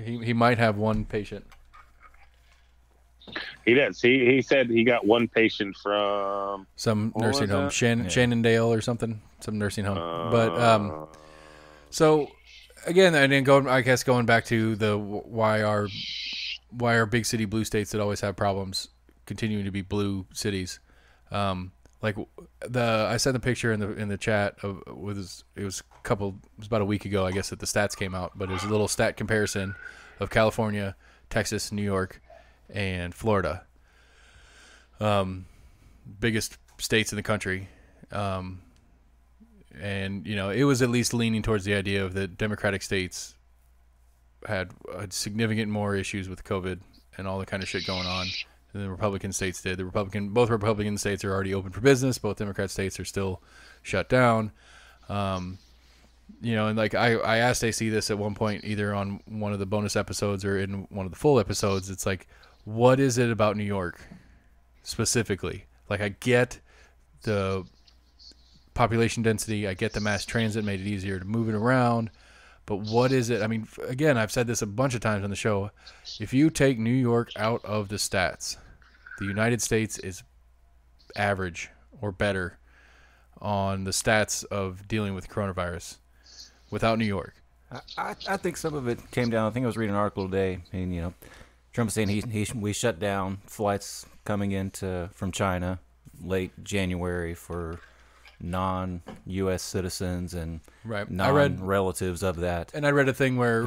He might have one patient. He does. He said he got one patient from some nursing home, Shannondale or something, some nursing home. But so again, and then going back to the why are big city blue states that always have problems continuing to be blue cities. Like I sent the picture in the chat of it was about a week ago, I guess, that the stats came out, but it was a little stat comparison of California, Texas, New York, and Florida. Biggest states in the country. and it was at least leaning towards the idea of the Democratic states had significant more issues with COVID and all the kind of shit going on than the Republican states did. Both Republican states are already open for business. Both Democrat states are still shut down. And like I asked AC this at one point, either on one of the bonus episodes or in one of the full episodes. It's like, what is it about New York specifically? Like, I get the population density, I get the mass transit made it easier to move it around, but what is it? I mean, again, I've said this a bunch of times on the show. If you take New York out of the stats, the United States is average or better on the stats of dealing with coronavirus without New York. I think some of it came down. I think I was reading an article today, and Trump saying we shut down flights coming from China late January for non-U.S. citizens and right. non-relatives of that. And I read a thing where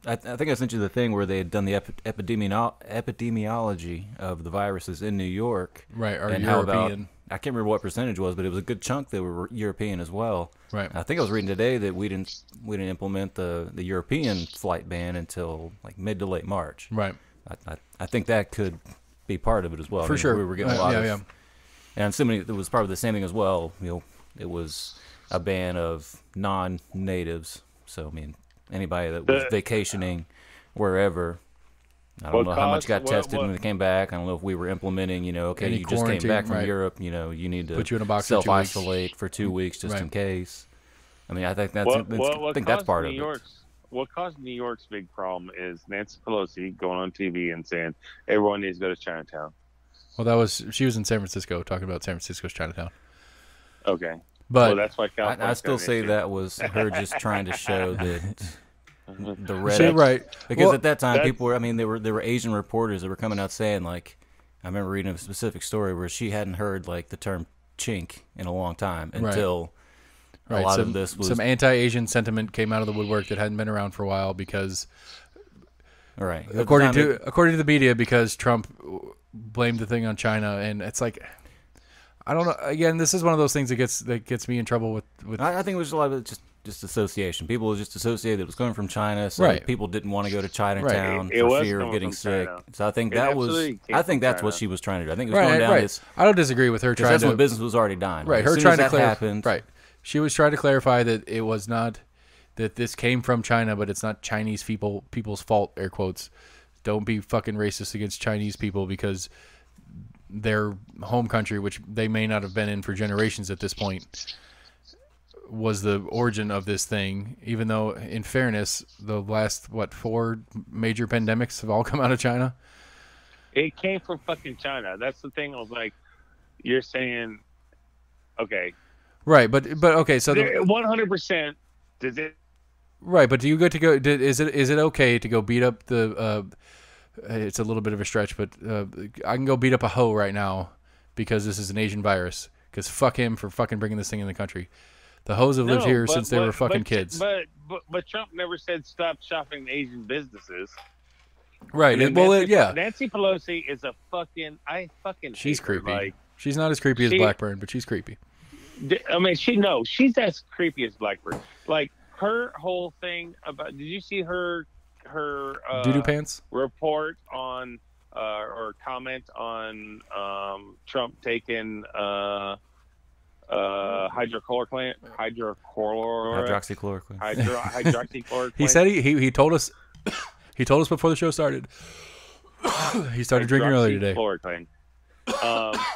I think I sent you the thing where they had done the epidemiology of the viruses in New York. Right, or and European. I can't remember what percentage was, but it was a good chunk that were European as well. Right. I think I was reading today that we didn't implement the European flight ban until like mid to late March. Right. I think that could be part of it as well. For sure. We were getting a lot of. Yeah. And assuming it was probably the same thing as well. It was a ban of non-natives. So I mean, anybody that was vacationing wherever. I don't know how much got tested when they came back. I don't know if we were implementing, okay, any you just came back from right. Europe, you need to put you in a box self-isolate for 2 weeks just in case. I mean, I think that's part of it. What caused New York's big problem is Nancy Pelosi going on TV and saying everyone needs to go to Chinatown. Well, she was in San Francisco talking about San Francisco's Chinatown. Okay. But that's why I still say that was her just trying to show that the red. Right. Because at that time, people were. I mean, there were Asian reporters that were coming out saying, like, I remember reading a specific story where she hadn't heard like the term "chink" in a long time until a lot of this was some anti-Asian sentiment came out of the woodwork that hadn't been around for a while because, right, according to the media, because Trump blamed the thing on China, and it's like, I don't know. Again, this is one of those things that gets me in trouble with. I think it was a lot of it just association. People just associated it was coming from China, so people didn't want to go to Chinatown for fear of getting sick. China. So I think that's what she was trying to do. I think it was going down this. I don't disagree with her trying that's to. when business was already dying. Right, her trying to clarify. Right, she was trying to clarify that it was not that this came from China, but it's not Chinese people's fault. Air quotes. Don't be fucking racist against Chinese people because their home country, which they may not have been in for generations at this point, was the origin of this thing. Even though, in fairness, the last 4 major pandemics have all come out of China. It came from fucking China. That's the thing. I was like, you're saying, okay, right? But okay, so 100%. Does it? Right, but do you get to go? Is it okay to go beat up the? It's a little bit of a stretch, but I can go beat up a hoe right now because this is an Asian virus. Because fuck him for fucking bringing this thing in the country. The hoes have lived here since they were fucking kids. But Trump never said stop shopping Asian businesses. Right. Nancy Pelosi is a fucking. She's hate her. creepy. Like, she's not as creepy as Blackburn, but she's creepy. I mean, she's as creepy as Blackburn. Like her whole thing about. Did you see her doo-doo pants report on or comment on Trump taking hydroxychloroquine. He said he told us before the show started. He started drinking earlier today.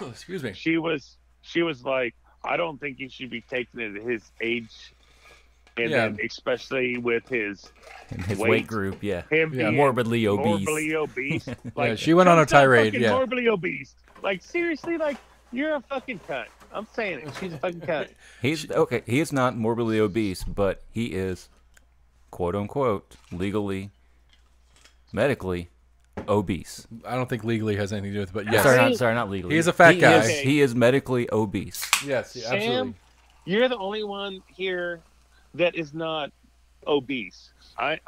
Excuse me. She was like, I don't think he should be taking it at his age, and then especially with his weight group. Him being morbidly obese. Like, she went on a tirade. Morbidly obese. Like, seriously, like, you're a fucking cunt. I'm saying it. She's a fucking cunt. He is not morbidly obese, but he is, quote unquote, legally, medically obese. I don't think legally has anything to do with it, but yes. Sorry, not legally. He is a fat guy. He is medically obese. Yes, absolutely. Sam, you're the only one here that is not obese. I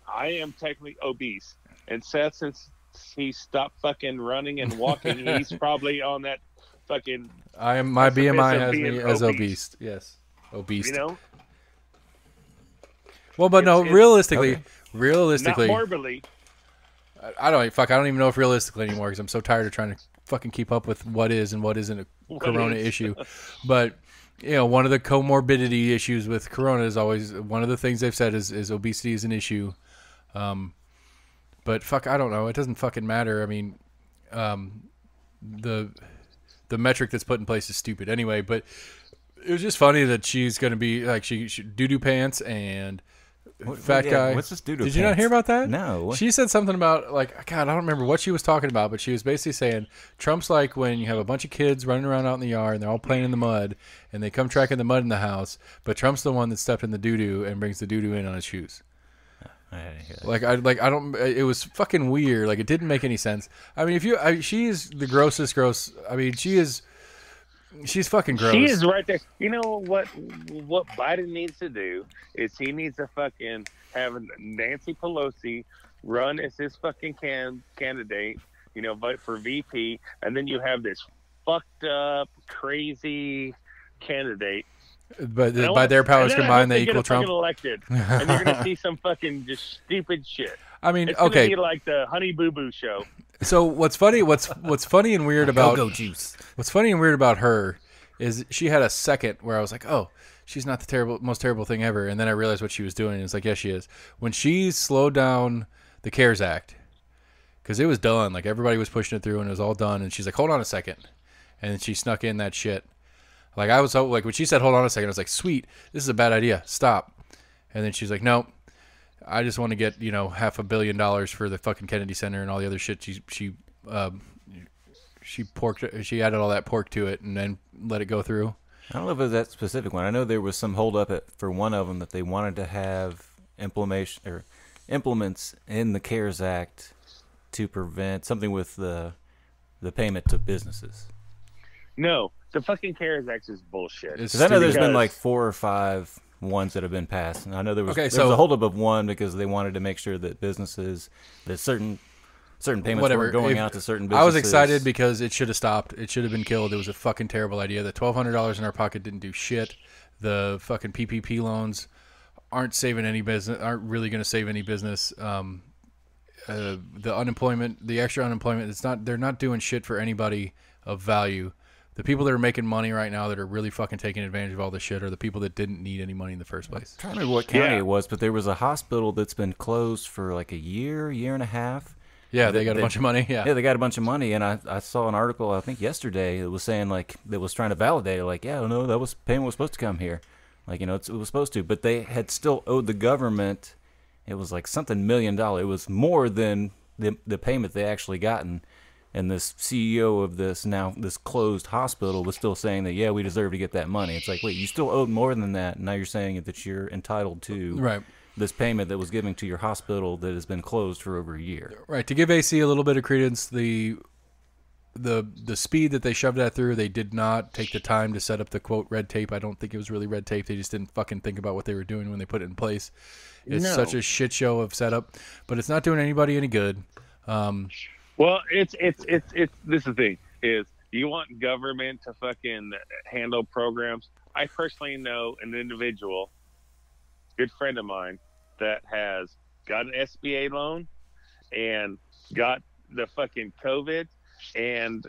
am technically obese, and Seth, since he stopped fucking running and walking, he's probably on that fucking. My BMI has me as obese. Yes. obese. You know, Well, but no, it's- realistically, okay. realistically, not morbidly. I don't even know if realistically anymore because I'm so tired of trying to fucking keep up with what is and what isn't a What corona is. issue. But one of the comorbidity issues with corona is always one of the things they've said is obesity is an issue. But fuck, I don't know. It doesn't fucking matter. I mean, the metric that's put in place is stupid anyway. But it was just funny that she's going to be like she doo-doo pants and fat guy. What's this doo-doo Did you not pants? hear about that? No. She said something about like God, I don't remember what she was talking about, but she was basically saying Trump's like when you have a bunch of kids running around out in the yard and they're all playing in the mud and they come tracking the mud in the house, but Trump's the one that stepped in the doo-doo and brings the doo-doo in on his shoes. I didn't hear that. I don't. It was fucking weird. Like it didn't make any sense. I mean, she is the grossest gross. I mean, she's fucking gross. She is right there. You know what Biden needs to do is he needs to fucking have Nancy Pelosi run as his fucking candidate, vote for VP, and then you have this fucked up, crazy candidate. But by their powers combined, they equal Trump. Elected, and you're gonna see some fucking just stupid shit. I mean, It's okay. gonna be like the Honey Boo Boo show. So what's funny and weird about Go juice. what's funny and weird about her is she had a second where I was like, oh, she's not the most terrible thing ever, and then I realized what she was doing. And it's like, yes, she is. When she slowed down the CARES Act, because it was done, like everybody was pushing it through and it was all done, and she's like, hold on a second, and then she snuck in that shit. Like I was so like when she said, hold on a second, I was like, sweet, this is a bad idea, stop. And then she's like, no, I just want to get $500 million for the fucking Kennedy Center and all the other shit. She added all that pork to it and then let it go through. I don't know if it was that specific one. I know there was some holdup for one of them that they wanted to have implements in the CARES Act to prevent something with the payment to businesses. No, the fucking CARES Act is bullshit. It's Because I know there's stupid. been like 4 or 5 ones that have been passed. And I know there was Okay, there was so- a holdup of one because they wanted to make sure that businesses, that certain payments Whatever. were going If- out to certain businesses. I was excited because it should have stopped. It should have been killed. It was a fucking terrible idea. The $1,200 in our pocket didn't do shit. The fucking PPP loans aren't saving any business. Aren't really going to save any business. The unemployment, the extra unemployment, they're not doing shit for anybody of value. The people that are making money right now that are really fucking taking advantage of all this shit are the people that didn't need any money in the first place. I don't remember what county Yeah. it was, but there was a hospital that's been closed for like a year and a half. Yeah, they got a bunch of money. Yeah. Yeah, they got a bunch of money, and I saw an article, I think yesterday, that was saying, like, that was trying to validate it, like, yeah, no, payment was supposed to come here. Like, it was supposed to, but they had still owed the government, it was like something $1 million. It was more than the payment they actually gotten. And this CEO of this closed hospital was still saying that, yeah, we deserve to get that money. It's like, wait, you still owed more than that, and now you're saying that you're entitled to Right. this payment that was given to your hospital that has been closed for over a year. Right. To give AC a little bit of credence, the speed that they shoved that through, they did not take the time to set up the quote red tape. I don't think it was really red tape. They just didn't fucking think about what they were doing when they put it in place. It's No. such a shit show of setup, but it's not doing anybody any good. Well, it's this is the thing is you want government to fucking handle programs. I personally know an individual, good friend of mine, that has got an SBA loan and got the fucking COVID and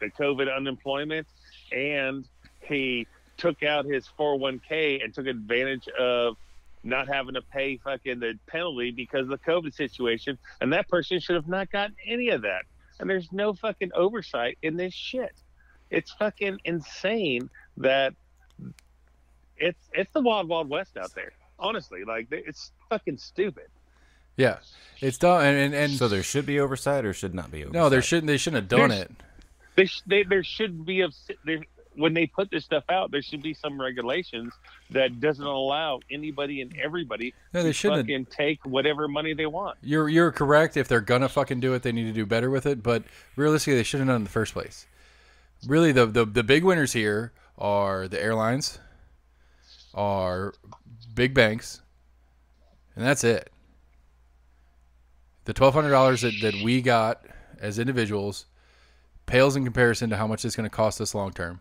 the COVID unemployment, and he took out his 401k and took advantage of not having to pay fucking the penalty because of the COVID situation, and that person should have not gotten any of that. And there's no fucking oversight in this shit. It's fucking insane that it's the wild, wild west out there. Honestly, like it's fucking stupid. Yeah, it's done. And So there should be oversight or should not be oversight? no, they shouldn't have done it. There should be when they put this stuff out, there should be some regulations that doesn't allow anybody and everybody No, they to shouldn't have. fucking take whatever money they want. You're correct. If they're gonna fucking do it, they need to do better with it. But realistically, they should have done it in the first place. Really, the big winners here are the airlines, are big banks, and that's it. The $1,200 that we got as individuals pales in comparison to how much it's going to cost us long term.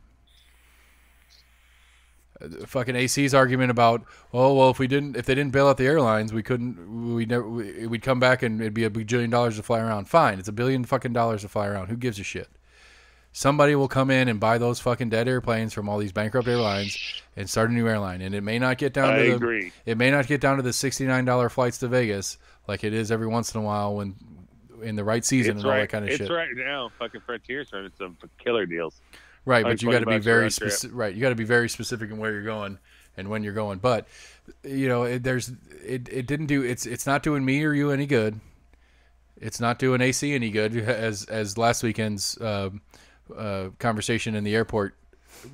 Fucking AC's argument about, oh well, if they didn't bail out the airlines, we'd come back and it'd be $1 bajillion to fly around. Fine, it's $1 billion fucking to fly around. Who gives a shit? Somebody will come in and buy those fucking dead airplanes from all these bankrupt airlines and start a new airline. And it may not get down to the $69 flights to Vegas like it is every once in a while when in the right season all that kind of shit. It's right now. Fucking Frontier's running some killer deals. Right, but you got to be very specific. Right, you got to be very specific in where you're going and when you're going. But you know, it didn't do. It's not doing me or you any good. It's not doing AC any good, as last weekend's conversation in the airport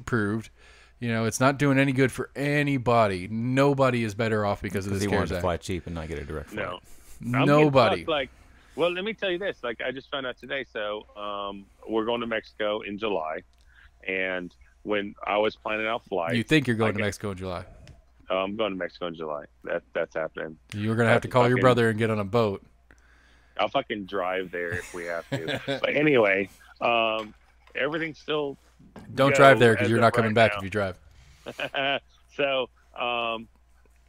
proved. You know, it's not doing any good for anybody. Nobody is better off because of this CARES wanted Act. To fly cheap and not get a direct flight. No, nobody. Well, let me tell you this. Like, I just found out today. So, we're going to Mexico in July. And when I was planning out flights, you think you're going to Mexico in July? I'm going to Mexico in July. That's happening. You're gonna have to call your brother and get on a boat. I'll fucking drive there if we have to. But anyway, everything's still. Don't drive there because you're not coming back if you drive. So,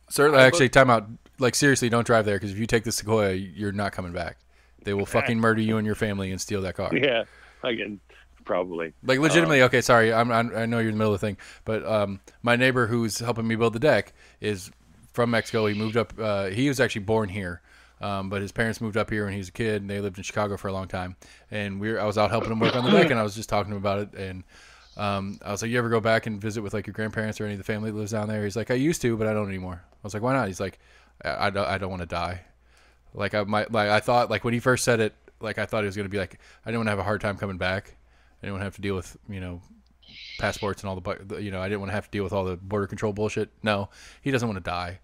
certainly, actually, time out. Like seriously, don't drive there because if you take the Sequoia, you're not coming back. They will fucking murder you and your family and steal that car. Yeah, again. Probably. Like legitimately, okay, sorry, I know you're in the middle of the thing, but my neighbor who's helping me build the deck is from Mexico. He moved up. He was actually born here, but his parents moved up here when he was a kid, and they lived in Chicago for a long time. And I was out helping him work on the deck, and I was just talking to him about it. And I was like, "You ever go back and visit with like your grandparents or any of the family that lives down there?" He's like, "I used to, but I don't anymore." I was like, "Why not?" He's like, "I don't want to die." I thought like when he first said it, like I thought he was gonna be like, "I didn't want to have a hard time coming back." I didn't want to have to deal with, passports and all the, I didn't want to have to deal with all the border control bullshit. No, he doesn't want to die.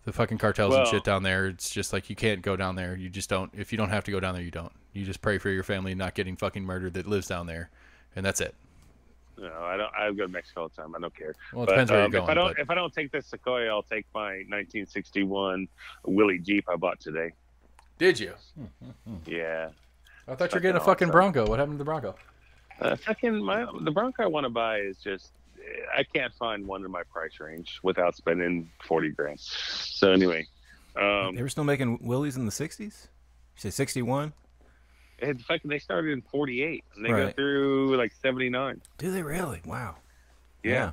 The fucking cartels and shit down there, it's just like you can't go down there. You just don't. If you don't have to go down there, you don't. You just pray for your family not getting fucking murdered that lives down there, and that's it. No, I don't. I go to Mexico all the time. I don't care. Well, it depends where you're going. If I don't take this Sequoia, I'll take my 1961 Willie Jeep I bought today. Did you? Yeah. I thought you were getting a fucking Bronco. What happened to the Bronco? The Bronco I want to buy is just, I can't find one in my price range without spending $40,000. So anyway, they were still making Willies in the '60s. You say '61? They started in '48 and they go through like '79. Do they really? Wow. Yeah.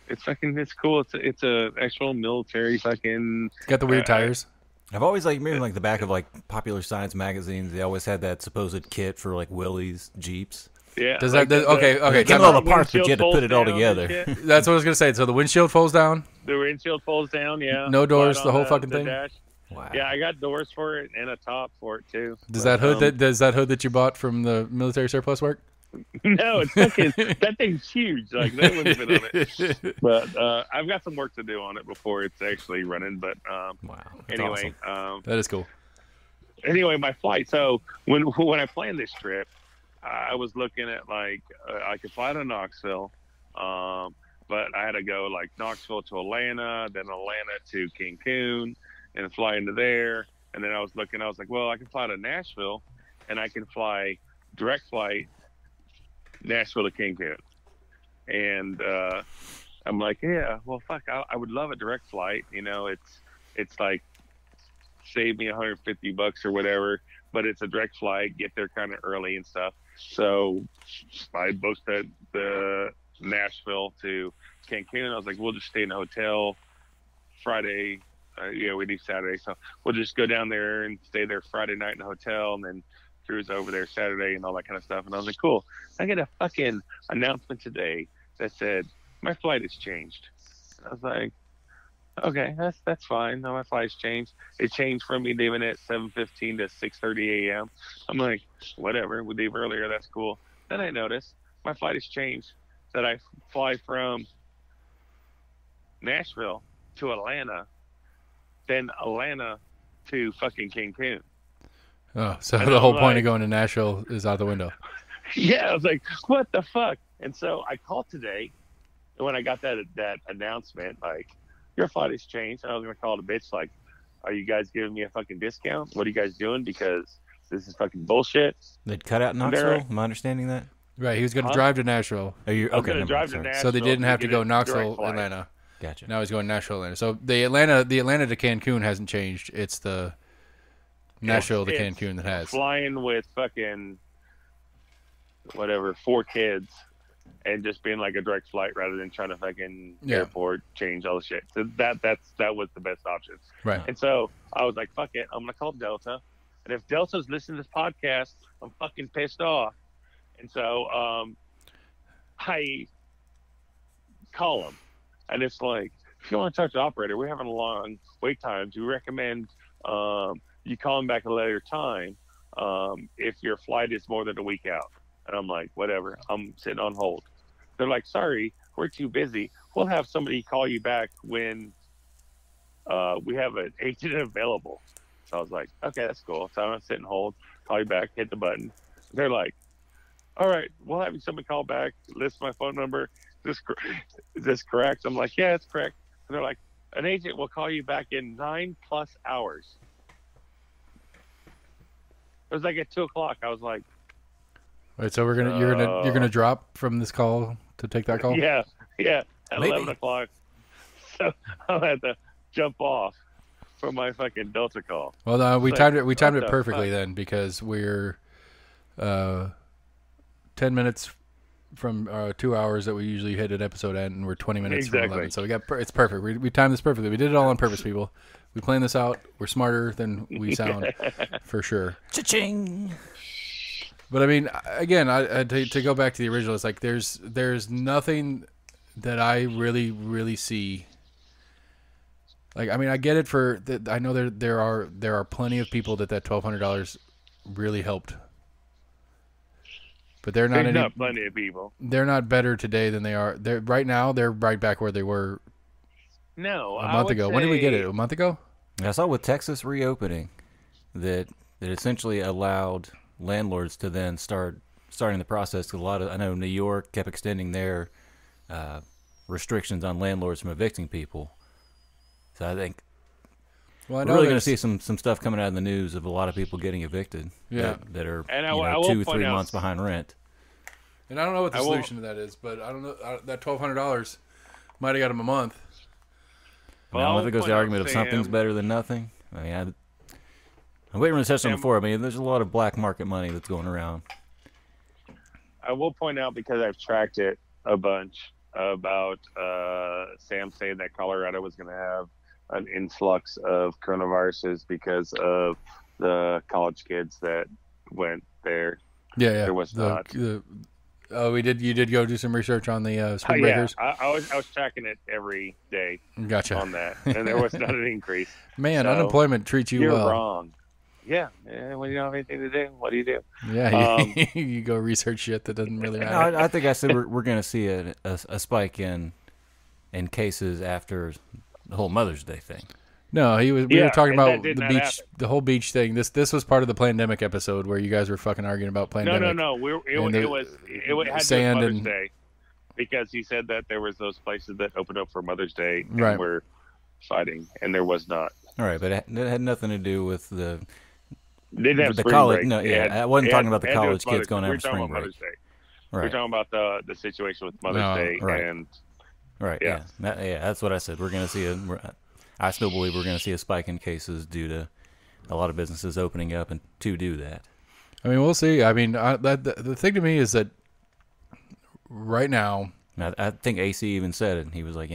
It's cool. It's a actual military fucking. It's got the weird tires. I've always remember like the back of like Popular Science magazines. They always had that supposed kit for like Willys Jeeps. Yeah. Does that okay? Get all the parts, but you had to put it all together. That's what I was gonna say. So the windshield folds down. The windshield folds down. Yeah. No doors. The whole fucking thing. Dash. Wow. Yeah, I got doors for it and a top for it too. Does that hood that you bought from the military surplus work? No, it's fucking that thing's huge. Like that wouldn't fit on it. But I've got some work to do on it before it's actually running. But wow. Anyway, awesome. That is cool. Anyway, my flight. So when I planned this trip, I was looking at like I could fly to Knoxville, but I had to go like Knoxville to Atlanta, then Atlanta to Cancun, and fly into there. And then I was like, well, I can fly to Nashville, and I can fly direct flight Nashville to Cancun. And I'm like, yeah, well, fuck, I would love a direct flight. It's like save me $150 or whatever, but it's a direct flight, get there kind of early and stuff. So I booked the Nashville to Cancun. I was like, we'll just stay in a hotel Friday. We leave Saturday, so we'll just go down there and stay there Friday night in a hotel, and then cruise over there Saturday and all that kind of stuff. And I was like, cool. I get a fucking announcement today that said my flight has changed. I was like, okay, that's fine. No, my flight's changed. It changed from me leaving at 7:15 to 6:30 a.m. I'm like, whatever. We leave earlier. That's cool. Then I noticed my flight has changed. That I fly from Nashville to Atlanta, then Atlanta to fucking Cancun. Oh, so the whole point of going to Nashville is out the window. Yeah, I was like, what the fuck? And so I called today, and when I got that announcement, like, your flight has changed, and I was going to call the bitch, like, are you guys giving me a fucking discount? What are you guys doing? Because this is fucking bullshit. They'd cut out Knoxville? Am I understanding that? Right, he was going to Huh? drive to Nashville, Are you I was okay? gonna never drive mind, to sorry. Nashville. so they didn't have to get go a Knoxville, direct flight. Atlanta. Gotcha. Now he's going Nashville, Atlanta. So the Atlanta to Cancun hasn't changed. It's the Nashville to It's Cancun that has. Flying with fucking whatever 4 kids, and just being like a direct flight rather than trying to fucking Yeah. airport change all the shit. So that was the best option. Right. And so I was like, fuck it, I'm gonna call Delta. And if Delta's listening to this podcast, I'm fucking pissed off. And so I call them, and it's like, if you want to talk to the operator, we're having a long wait times. We recommend you call them back at a later time if your flight is more than a week out. And I'm like, whatever. I'm sitting on hold. They're like, sorry, we're too busy. We'll have somebody call you back when we have an agent available. So I was like, okay, that's cool. So I'm gonna sit and hold, call you back, hit the button. They're like, all right, we'll have somebody call back, list my phone number. Is this correct? I'm like, yeah, it's correct. And they're like, an agent will call you back in 9+ hours. It was like at 2:00. I was like, Wait, so you're gonna drop from this call to take that call? yeah, at Maybe. 11:00. So I had to jump off for my fucking Delta call. Well, no, we It's timed like, it. We timed what it the perfectly fuck? then because we're 10 minutes from 2 hours that we usually hit an episode at, and we're 20 minutes from Exactly. 11. So it's perfect. We timed this perfectly. We did it all on purpose, people. We planned this out. We're smarter than we sound, for sure. Cha-ching! But I mean, again, to go back to the original, it's like there's nothing that I really see. Like, I mean, I get it for that. I know there are plenty of people that $1,200 really helped, but they're not There's any. not plenty of people. They're not better today than they are. They're right now. They're right back where they were No, a month ago. When did we get it? A month ago? I saw with Texas reopening that essentially allowed landlords to then starting the process. 'Cause I know New York kept extending their restrictions on landlords from evicting people. So I think Well, I we're know really going to there's- see some stuff coming out of the news of a lot of people getting evicted. Yeah. that are And I will 2-3 point out- months behind rent. And I don't know what the I won't- solution to that is, but I don't know that $1,200 might have got him a month. I don't know if it goes to the argument of something's Sam, better than nothing. I mean, we haven't touched on Sam- before. I mean, there's a lot of black market money that's going around. I will point out, because I've tracked it a bunch, about Sam saying that Colorado was going to have an influx of coronaviruses because of the college kids that went there. Yeah. There was not. Oh, you did go do some research on the spring Yeah, breakers. I was tracking it every day Gotcha. on that, and there was not an increase. Man, So, unemployment treats you You're well. wrong. Yeah, when you don't have anything to do, what do you do? Yeah, you go research shit that doesn't really No, matter. I think I said we're going to see a spike in cases after the whole Mother's Day thing. No, we were Yeah, talking and about that did the not beach, happen. the whole beach thing. This was part of the pandemic episode where you guys were fucking arguing about pandemic. No. And It had to do sand with Mother's and- Day, because he said that there was those places that opened up for Mother's Day and Right. were fighting, and there was not. All right, but it had nothing to do with the Didn't have The spring college- break. no, It yeah, had- I wasn't it talking had- about the it had to do college with kids Mother's going Day. out We're for talking spring about break. Mother's Day. We're right, talking about the situation with Mother's No, Day, right. and right, yeah. yeah, that's what I said. We're going to see I still believe we're going to see a spike in cases due to a lot of businesses opening up and to do that. I mean, we'll see. I mean, the thing to me is that right now, And I think AC even said it. He was like,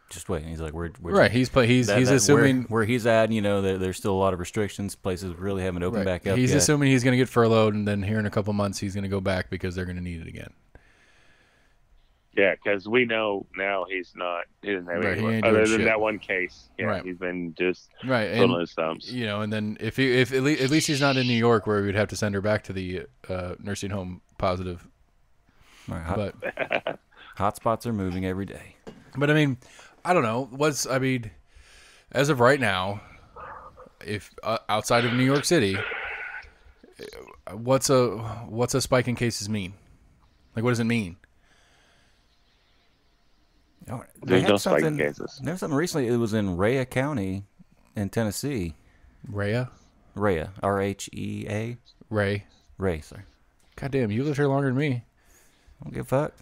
just wait. And he's like, we're right? He's that- assuming where he's at. There's still a lot of restrictions. Places really haven't opened right, back up. he's yet. assuming he's going to get furloughed, and then here in a couple months he's going to go back because they're going to need it again. yeah, because we know now he doesn't have Right, he anyone ain't other doing than shit. that one case. Yeah, Right. he's been just Right, twiddling and his thumbs. and then if at least he's not in New York where we'd have to send her back to the nursing home positive. All right, But hotspots are moving every day. I mean, I don't know. As of right now, if outside of New York City, what's a spike in cases mean? Like, what does it mean? Oh, There's had no spike in something- cases. There was something recently. It was in Rhea County in Tennessee. Rhea, Rhea, RHEA. Ray. Ray, sorry. God damn, you lived here longer than me. Don't give a fuck.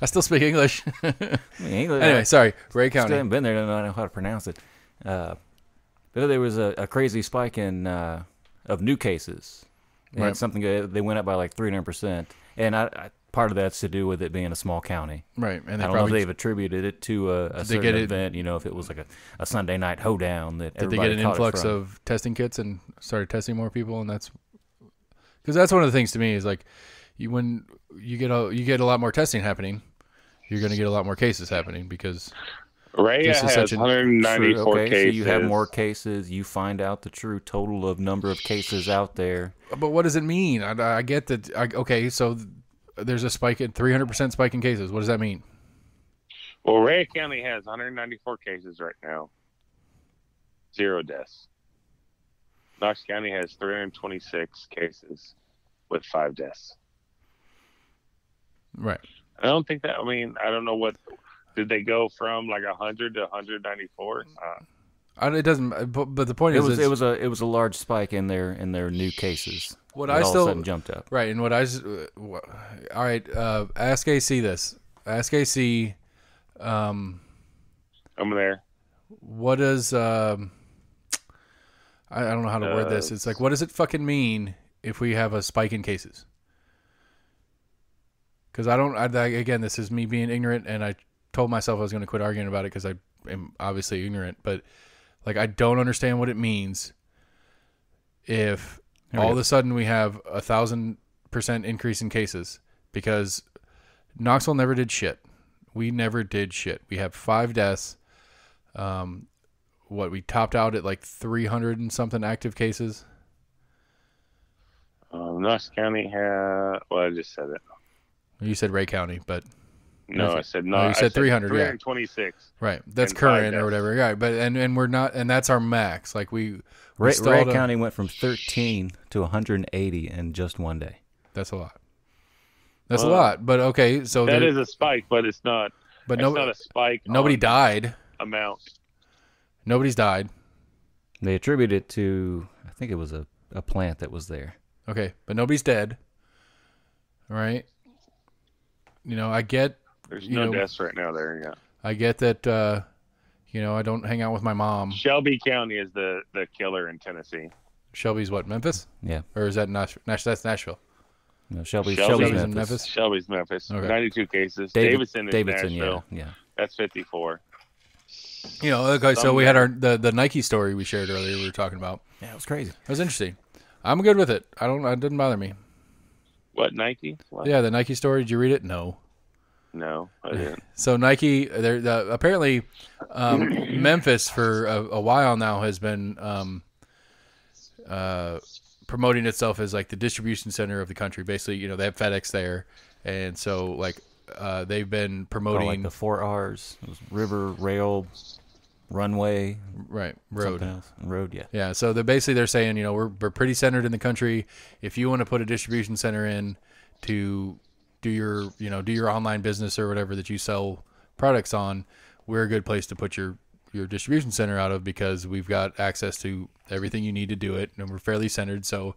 I still speak English. I mean, English, Anyway, sorry. Ray still County. haven't been there. Don't know how to pronounce it. But there was a crazy spike in of new cases. And Right. something they went up by like 300%, and I part of that's to do with it being a small county. Right. And I they don't know if probably they've attributed it to a they certain get it- event. You know, if it was like a Sunday night hoedown that did they everybody get an caught it influx from. of testing kits and started testing more people, and that's because that's one of the things to me is like when you get a lot more testing happening, you're going to get a lot more cases happening because Rhea This is has such an- 194 okay, cases. so you have more cases. You find out the true total of number of cases out there. But what does it mean? I get that. Okay, so there's a spike in 300% spike in cases. What does that mean? Well, Rhea County has 194 cases right now. 0 deaths. Knox County has 326 cases with 5 deaths. Right. I don't think that. I mean, I don't know what. Did they go from like 100 to 194? It doesn't. But the point It is, was it was a large spike in their new cases. what It I all still of a sudden jumped up. right. And what I all right. Ask AC this. Ask AC. I'm there. What does I don't know how to word this. It's like, what does it fucking mean if we have a spike in cases? Because again, this is me being ignorant, and I told myself I was going to quit arguing about it because I am obviously ignorant. But like, I don't understand what it means if There we all go. of a sudden we have 1,000% increase in cases because Knoxville never did shit. We never did shit. We have 5 deaths. We topped out at like 300 and something active cases. Knox County had. Well, I just said it. You said Ray County, but No, I said no. Oh, you I said 300, yeah. 326. right, that's And 5 current or deaths. whatever. Yeah, but and we're not, and that's our max. Like we Ray stalled County went from 13 to 180 in just one day. That's a lot. That's a Well, lot. But okay, so That there- is a spike, but it's not. but It's not a spike. nobody on died. Amount. Nobody's died. They attribute it to, I think it was a plant that was there. Okay, but nobody's dead. All right. You know, I get There's You no know- deaths right now there. Yeah. I get that. I don't hang out with my mom. Shelby County is the killer in Tennessee. Shelby's what, Memphis, Yeah. or is that that's Nashville? No, Shelby's Shelby's Memphis. in Memphis? Shelby's Memphis. Okay. 92 cases. Davidson, Davidson is yeah, Nashville. yeah. That's 54. You know, okay. So we had the Nike story we shared earlier. We were talking about. Yeah, it was crazy. That was interesting. I'm good with it. It didn't bother me. What, Nike? What? Yeah, the Nike story. Did you read it? No. No, I didn't. So Nike, apparently, Memphis for a while now has been promoting itself as like the distribution center of the country. Basically, you know, they have FedEx there, and so like they've been Oh, promoting like the 4 R's. It was river, rail, runway, right something road. else. Road, yeah. Yeah, so they're saying, you know, we're pretty centered in the country. If you want to put a distribution center in to do your online business or whatever that you sell products on, we're a good place to put your distribution center out of because we've got access to everything you need to do it, and we're fairly centered. So,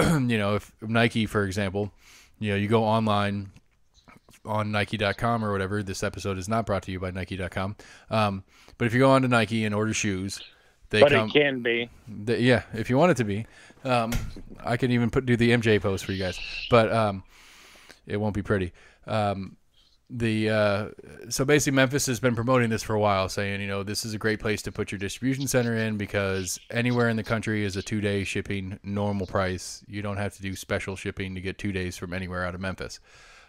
you know, if Nike, for example, you know, you go online on Nike.com or whatever. This episode is not brought to you by Nike.com. But if you go on to Nike and order shoes, they But come. it can be. Yeah, if you want it to be, I can even do the MJ post for you guys, but it won't be pretty. So basically, Memphis has been promoting this for a while, saying, you know, this is a great place to put your distribution center in because anywhere in the country is a 2-day shipping normal price. You don't have to do special shipping to get 2 days from anywhere out of Memphis.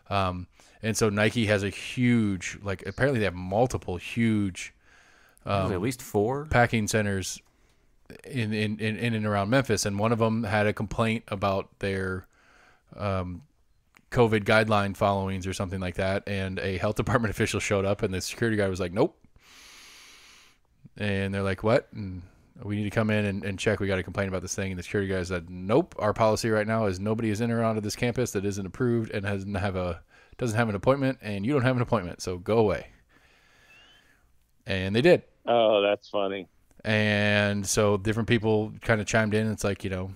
And so Nike has a huge, like apparently they have multiple huge Was it at least 4? packing centers in and around Memphis, and one of them had a complaint about their COVID guideline followings or something like that, and a health department official showed up, and the security guy was like, nope. And they're like, what? And we need to come in and check. We got to complain about this thing. And the security guy said, nope. Our policy right now is nobody is in or out of this campus that isn't approved and doesn't have an appointment, and you don't have an appointment, so go away. And they did. Oh, that's funny. And so different people kind of chimed in. It's like, you know,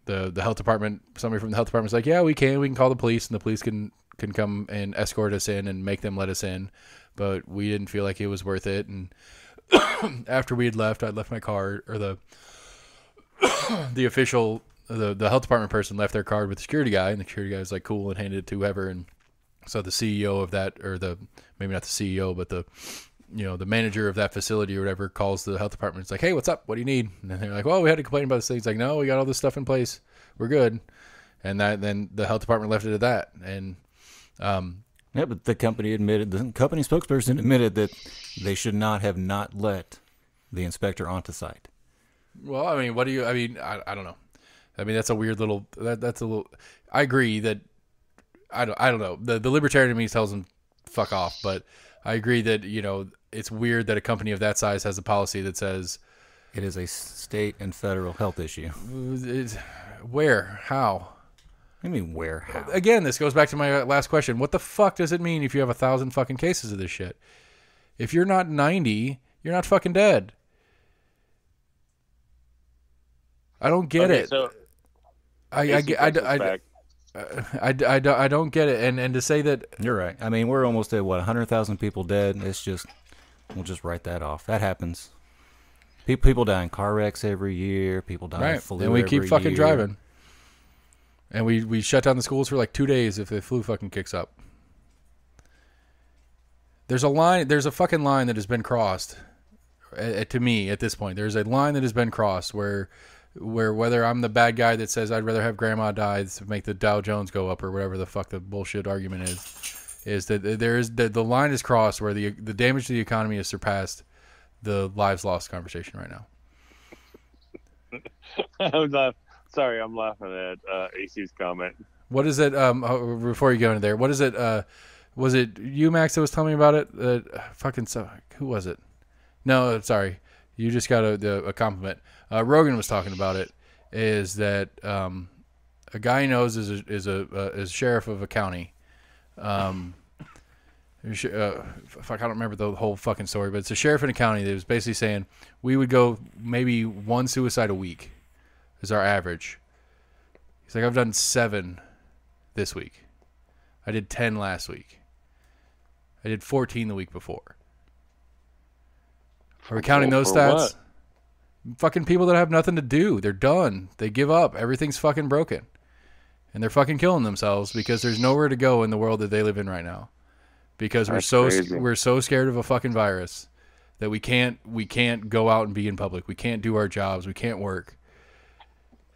the health department, somebody from the health department's like, yeah, we can call the police, and the police can come and escort us in and make them let us in, but we didn't feel like it was worth it. And after we had left, I left my card, or the official, the health department person left their card with the security guy, and the security guy was like cool and handed it to whoever. And so the CEO of that, or maybe not the CEO, but the manager of that facility or whatever, calls the health department. It's like, hey, what's up? What do you need? And they're like, well, we had to complain about this thing. It's like, no, we got all this stuff in place. We're good. And then the health department left it at that. And yeah, but the company spokesperson admitted that they should not have not let the inspector onto site. Well, I mean, I don't know. I mean, that's a weird little, that's a little, I agree that, I don't know. The libertarian in me tells them fuck off, but I agree that, it's weird that a company of that size has a policy that says it is a state and federal health issue. Where? How? I mean, where? How? Again, this goes back to my last question. What the fuck does it mean if you have 1,000 fucking cases of this shit? If you're not 90, you're not fucking dead. I don't get it. So I don't get it. And to say that you're right. I mean, we're almost at 100,000 people dead. We'll just write that off. That happens. People die in car wrecks every year. People die in flu and we keep fucking year. driving. And we shut down the schools for like 2 days if the flu fucking kicks up. There's a fucking line that has been crossed. To me, at this point, there's a line that has been crossed where whether I'm the bad guy that says I'd rather have grandma die to make the Dow Jones go up, or whatever the fuck the bullshit argument is that the line is crossed where the damage to the economy has surpassed the lives lost conversation right now. I'm laughing at AC's comment. What is it? Before you go into there, what is it? Was it you, Max, that was telling me about it? Who was it? No, sorry. You just got a compliment. Rogan was talking about it. Is that a guy he knows is a sheriff of a county. I don't remember the whole fucking story, but it's a sheriff in a county that was basically saying we would go maybe one suicide a week is our average. He's like, I've done 7 this week. I did 10 last week. I did 14 the week before. Are we counting those stats? What? Fucking people that have nothing to do. They're done. They give up. Everything's fucking broken. And they're fucking killing themselves because there's nowhere to go in the world that they live in right now. Because we're so scared of a fucking virus that we can't go out and be in public. We can't do our jobs. We can't work.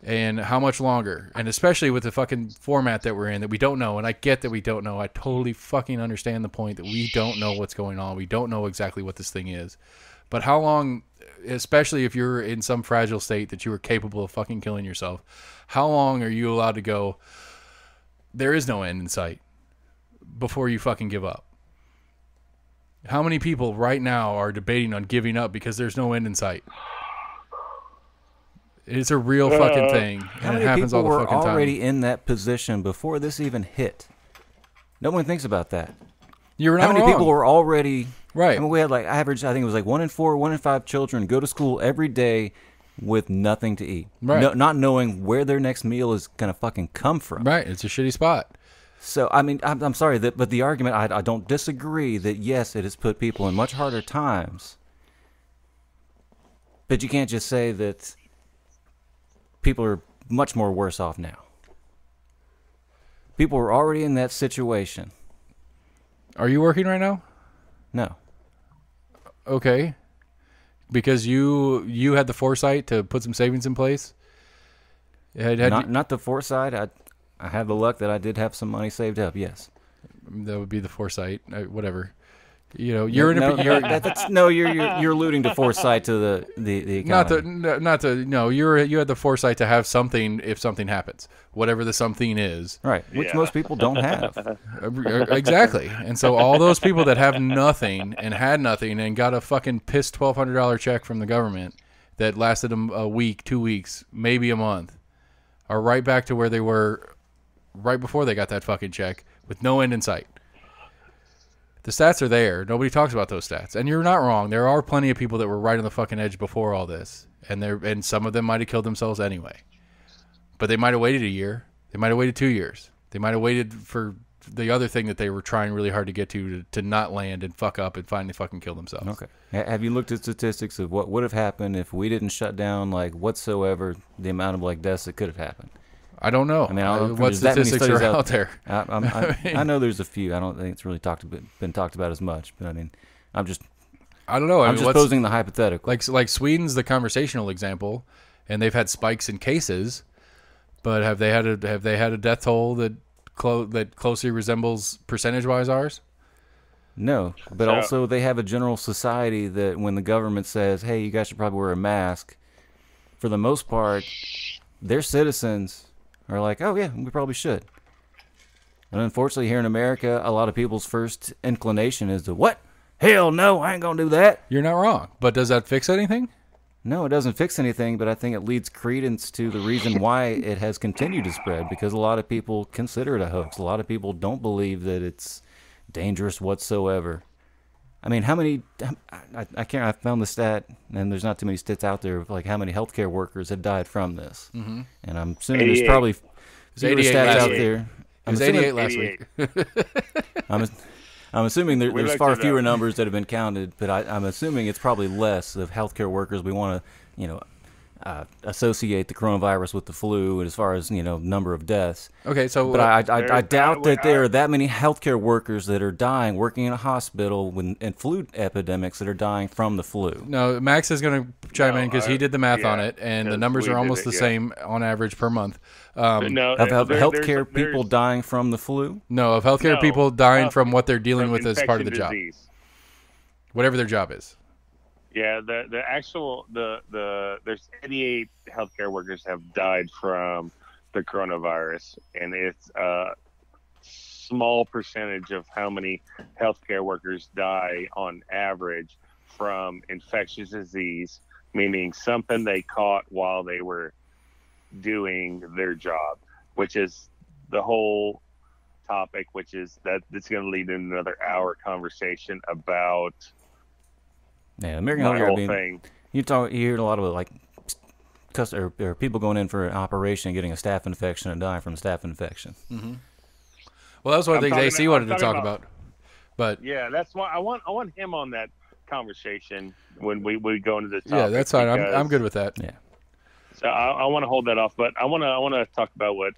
And how much longer? And especially with the fucking format that we're in that we don't know. And I get that we don't know. I totally fucking understand the point that we don't know what's going on. We don't know exactly what this thing is. But how long, especially if you're in some fragile state that you are capable of fucking killing yourself, how long are you allowed to go, there is no end in sight, before you fucking give up? How many people right now are debating on giving up because there's no end in sight? It's a real fucking thing, and it happens all the fucking time. How many people were already in that position before this even hit? No one thinks about that. You're not How many wrong. people were already... Right. I mean, we had like average, I think it was like 1 in 4, 1 in 5 children go to school every day with nothing to eat. Right. Not knowing where their next meal is going to fucking come from. Right. It's a shitty spot. So, I mean, I'm sorry, but the argument, I don't disagree that, yes, it has put people in much harder times. But you can't just say that people are much more worse off now. People were already in that situation. Are you working right now? No. Okay. Because you had the foresight to put some savings in place? Not the foresight. I had the luck that I did have some money saved up, yes. That would be the foresight. Whatever. You know, you're in a... You're alluding to foresight to the economy. You had the foresight to have something if something happens, whatever the something is. Right, which most people don't have. Exactly. And so all those people that have nothing and had nothing and got a fucking pissed $1,200 check from the government that lasted them a week, 2 weeks, maybe a month, are right back to where they were right before they got that fucking check with no end in sight. The stats are there. Nobody talks about those stats. And you're not wrong. There are plenty of people that were right on the fucking edge before all this. And some of them might have killed themselves anyway. But they might have waited a year. They might have waited 2 years. They might have waited for the other thing that they were trying really hard to get to not land and fuck up and finally fucking kill themselves. Okay. Have you looked at statistics of what would have happened if we didn't shut down, like, whatsoever, the amount of, like, deaths that could have happened? I don't know. I mean, what statistics are out there? I know there's a few. I don't think it's really been talked about as much. But I mean, I don't know. I'm just posing the hypothetical. Like Sweden's the conversational example, and they've had spikes in cases, but have they had a death toll that closely resembles percentage-wise ours? No, but also they have a general society that when the government says, "Hey, you guys should probably wear a mask," for the most part, their citizens are like, "Oh yeah, we probably should." And unfortunately, here in America, a lot of people's first inclination is to, "What? Hell no, I ain't gonna do that." You're not wrong, but does that fix anything? No, it doesn't fix anything, but I think it leads credence to the reason why it has continued to spread, because a lot of people consider it a hoax. A lot of people don't believe that it's dangerous whatsoever. I mean, how many? I can't. I found the stat, and there's not too many stats out there of like how many healthcare workers have died from this. Mm-hmm. And I'm assuming there's probably fewer stats out there. It was 88 last week. I'm assuming there's far fewer numbers that have been counted, but I'm assuming it's probably less of healthcare workers. We want to, associate the coronavirus with the flu, as far as number of deaths. Okay, so but I doubt that there are that many healthcare workers that are dying working in a hospital in flu epidemics that are dying from the flu. No, Max is going to chime in because he did the math on it, and the numbers are almost the same on average per month. Of healthcare people dying from the flu? No, of healthcare people dying from what they're dealing with as part of the job, whatever their job is. Yeah, there's 88 healthcare workers have died from the coronavirus, and it's a small percentage of how many healthcare workers die on average from infectious disease, meaning something they caught while they were doing their job, which is the whole topic, which is that it's going to lead to another hour conversation about American healthcare thing. You hear a lot of like or people going in for an operation and getting a staph infection and dying from a staph infection. Mm-hmm. Well, that was one of the things AC wanted to talk about. But yeah, that's why I want him on that conversation when we go into the topic. Yeah, that's fine. I'm good with that. Yeah. So I want to hold that off, but I want to talk about what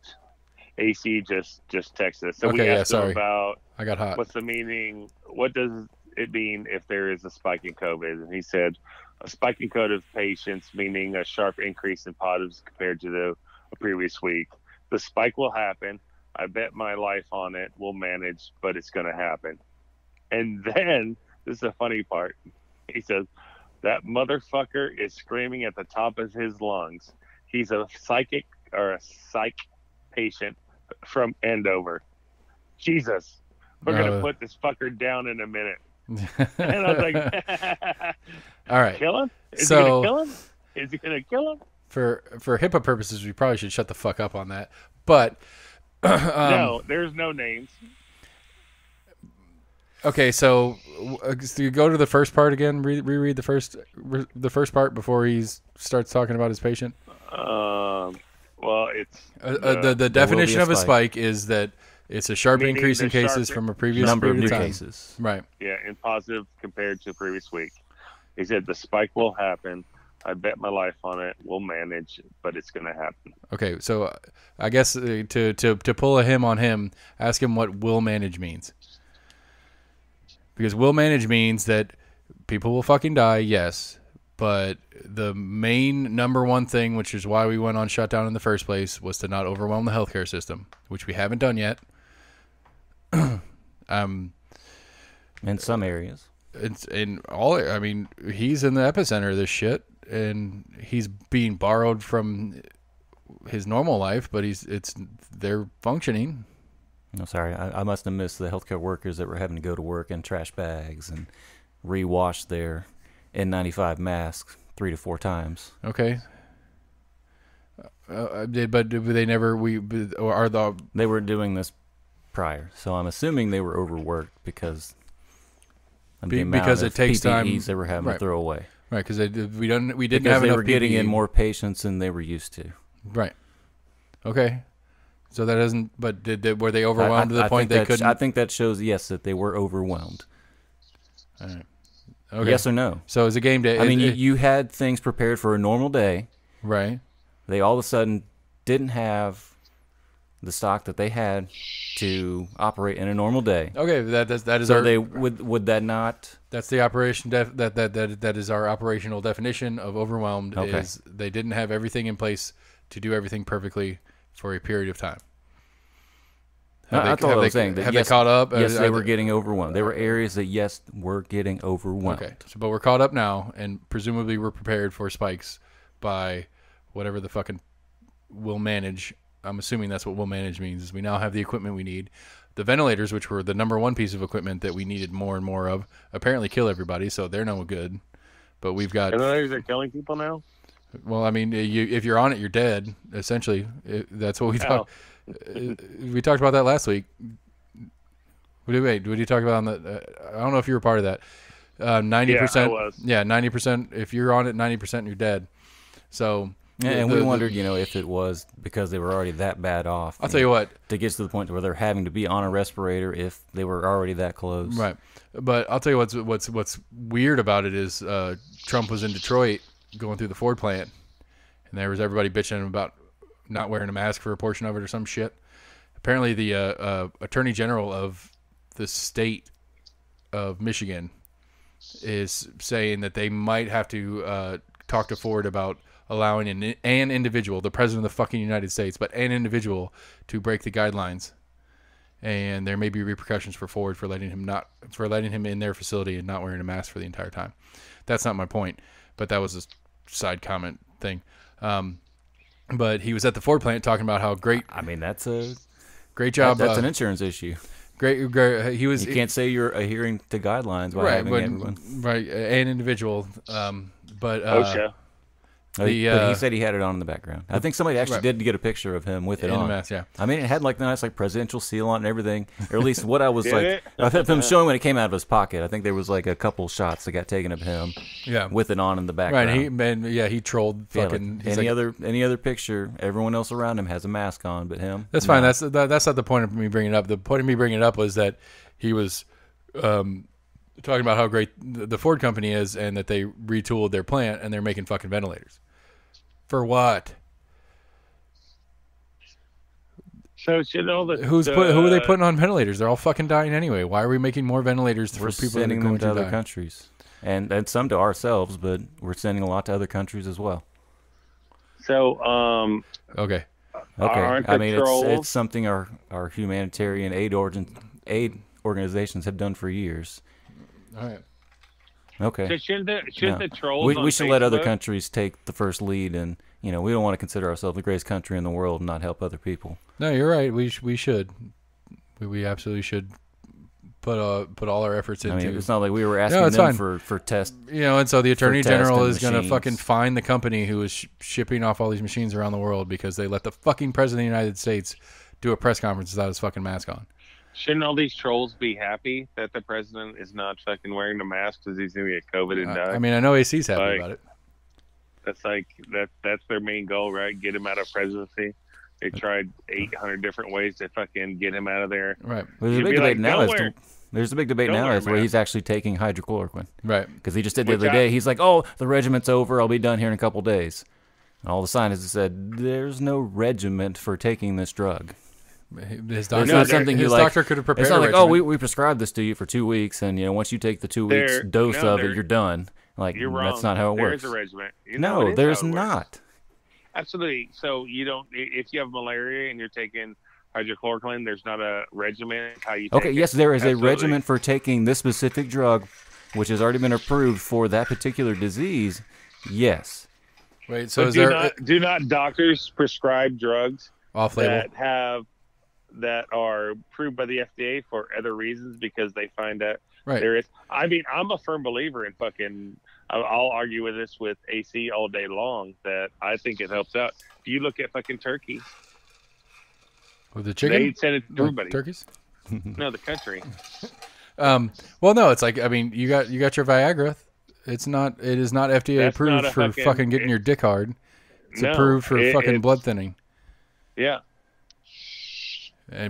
AC just texted us. So okay, we asked him sorry. about I got hot. What's the meaning? What does it mean if there is a spike in COVID? And he said a spike in COVID patients, meaning a sharp increase in positives compared to the previous week. The spike will happen. I bet my life on it. We'll manage, but it's going to happen. And then this is the funny part. He says that motherfucker is screaming at the top of his lungs. He's a psych patient from Andover. Jesus, we're going to put this fucker down in a minute. And I was like, all right. Kill him? Is he going to kill him? Is he going to kill him? For HIPAA purposes, we probably should shut the fuck up on that. But no, there's no names. Okay, so you go to the first part again. Reread the first part before he starts talking about his patient. Well, it's the definition of a spike is that it's a sharp increase in cases from a previous number of new time. cases. Right. Yeah, in positive compared to the previous week. He said the spike will happen. I bet my life on it. We'll manage, but it's going to happen. Okay, so I guess to pull a him on him, ask him what will manage means. Because will manage means that people will fucking die, yes. But the main number one thing, which is why we went on shutdown in the first place, was to not overwhelm the healthcare system, which we haven't done yet. In some areas. It's in all. I mean, he's in the epicenter of this shit, and he's being borrowed from his normal life, but they're functioning. No, sorry, I must have missed the healthcare workers that were having to go to work in trash bags and rewash their N95 masks 3 to 4 times. Okay. But they never? They were doing this prior, so I'm assuming they were overworked because of the amount of it takes PPEs time they were having to throw away. Right, because we didn't because have they enough were getting PPE. in more patients than they were used to. Right. Okay. So that doesn't. But were they overwhelmed to the point they couldn't? I think that shows yes that they were overwhelmed. All right. Okay. Yes or no? So it's a game day. I mean, you had things prepared for a normal day. Right. They all of a sudden didn't have the stock that they had to operate in a normal day. Okay. That is So our. they would that not? That's the operation. That is our operational definition of overwhelmed. Okay. Is they didn't have everything in place to do everything perfectly for a period of time. That's all I was saying. Have they caught up? Yes, they were getting overwhelmed. There were areas that, yes, were getting overwhelmed. Okay, so, but we're caught up now, and presumably we're prepared for spikes by whatever the fucking will manage. I'm assuming that's what will manage means. Is we now have the equipment we need. The ventilators, which were the number one piece of equipment that we needed more and more of, apparently kill everybody, so they're no good. But we've got. Ventilators are killing people now. Well, I mean, if you're on it, you're dead. Essentially, that's what we talked. We talked about that last week. What did you talk about on the? I don't know if you were part of that. 90%. Yeah, I was. Yeah, 90%. If you're on it, 90%, you're dead. So. Yeah, and we wondered, if it was because they were already that bad off. I'll tell you what. To get to the point where they're having to be on a respirator if they were already that close. Right. But I'll tell you what's weird about it is Trump was in Detroit going through the Ford plant, and there was everybody bitching about not wearing a mask for a portion of it or some shit. Apparently, the Attorney General of the state of Michigan is saying that they might have to talk to Ford about allowing an individual, the president of the fucking United States, but an individual to break the guidelines. And there may be repercussions for Ford for letting him in their facility and not wearing a mask for the entire time. That's not my point, but that was a side comment thing. But he was at the Ford plant talking about how great. I mean, that's a great job. That's an insurance issue. Great. He was. You can't say you're adhering to guidelines by having everyone. Right, an individual. But OSHA. But he said he had it on in the background. I think somebody actually did get a picture of him with it on. In a mask, yeah. I mean, it had like the nice presidential seal on it and everything. Or at least what I was Did I thought him showing when it came out of his pocket. I think there was like a couple shots that got taken of him. Yeah. With it on in the background. Right. He trolled fucking. Yeah, any other picture, everyone else around him has a mask on, but him. That's fine. That's not the point of me bringing it up. The point of me bringing it up was that he was talking about how great the Ford company is and that they retooled their plant and they're making fucking ventilators. For what? So should all the who are they putting on ventilators? They're all fucking dying anyway. Why are we making more ventilators for we're people sending that are them going to other die? countries, and some to ourselves, but we're sending a lot to other countries as well. So Okay. Aren't I the mean, trolls- it's something our humanitarian aid organizations have done for years. All right. Okay. so should the trolls We should let other Facebook- countries take the first lead, and we don't want to consider ourselves the greatest country in the world and not help other people. No, you're right. We should. We absolutely should put all our efforts into. I mean, it's not like we were No, asking it's them fine. for test. And so the Attorney test General and is going to machines. fucking fine the company who is shipping off all these machines around the world because they let the fucking President of the United States do a press conference without his fucking mask on. Shouldn't all these trolls be happy that the president is not fucking wearing the mask because he's gonna get COVID and die? I mean, I know AC's happy Like- about it. That's like that's their main goal, right? Get him out of presidency. They tried 800 different ways to fucking get him out of there. Right. There's a You'd big be debate like, now "Don't as to wear- there's a big debate don't now wear a as where mask." he's actually taking hydrochloroquine Right. because he just did the Which other I- day. He's like, "Oh, the regiment's over. I'll be done here in a couple days." And all the scientists said, "There's no regiment for taking this drug." His It's doctor, not something you his like. doctor could have prepared It's not a like, "Oh, regimen. we prescribed this to you for 2 weeks, and once you take the 2 weeks There- dose no, of it, there- you're done." Like You're wrong. that's not how it There works. is a regiment. No, it is there's how it works. not. Absolutely. So you don't. If you have malaria and you're taking hydrochloroquine, there's not a regimen how you. Okay, take yes, it. there is Absolutely. a regimen for taking this specific drug, which has already been approved for that particular disease. Yes. Wait, so But is there do not doctors prescribe drugs off-label? that are approved by the FDA for other reasons because they find that Right. there is. I mean, I'm a firm believer in fucking. I'll argue with this with AC all day long that I think it helps out. If you look at fucking Turkey, With the chicken? they send it to everybody. Turkeys? No, the country. Well, no, it's like, I mean, you got your Viagra. It is not FDA That's approved not a for fucking- fucking getting your dick hard. It's No, approved for fucking it's- blood thinning. Yeah.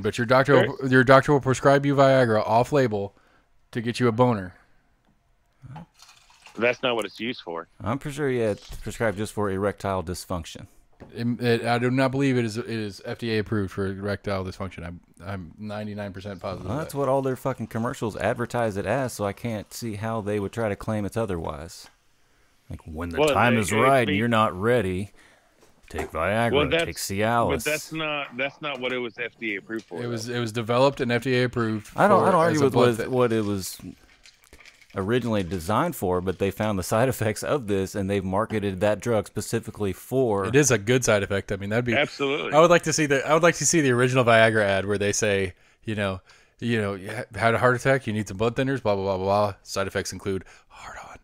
But your doctor will prescribe you Viagra off label to get you a boner. That's not what it's used for. I'm pretty sure it's prescribed just for erectile dysfunction. I do not believe it is FDA approved for erectile dysfunction. I'm 99% positive. Well, that's what all their fucking commercials advertise it as, so I can't see how they would try to claim it's otherwise. Like, when the time is right and you're not ready, take Viagra, take Cialis. But that's not what it was FDA approved for. It was developed and FDA approved. I don't argue with what it was originally designed for, but they found the side effects of this and they've marketed that drug specifically for. It is a good side effect. I mean, that'd be absolutely. I would like to see the original Viagra ad where they say, you had a heart attack, you need some blood thinners, blah blah blah blah. Side effects include hard on,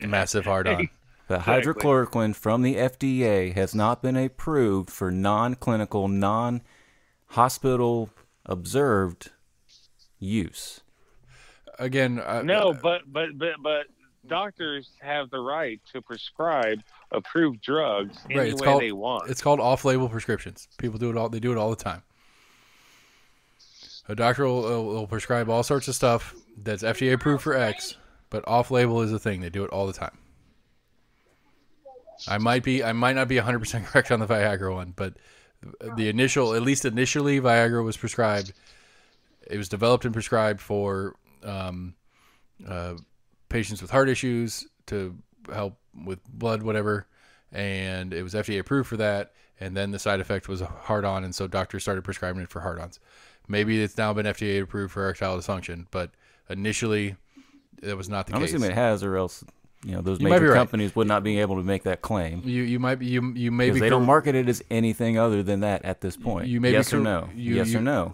massive hard on. The hydrochloroquine from the FDA has not been approved for non-clinical, non-hospital observed use. Again, no, but doctors have the right to prescribe approved drugs any way they want. It's called off-label prescriptions. People do it all. They do it all the time. A doctor will prescribe all sorts of stuff that's FDA approved for X, but off-label is a thing. They do it all the time. I might not be 100% correct on the Viagra one, but at least initially, Viagra was prescribed. It was developed and prescribed for patients with heart issues to help with blood, whatever, and it was FDA approved for that. And then the side effect was hard on, and so doctors started prescribing it for hard ons. Maybe it's now been FDA approved for erectile dysfunction, but initially that was not the case. I'm assuming it has, or else those major companies would not be able to make that claim. You may be because they don't market it as anything other than that at this point. Yes or no? Yes or no?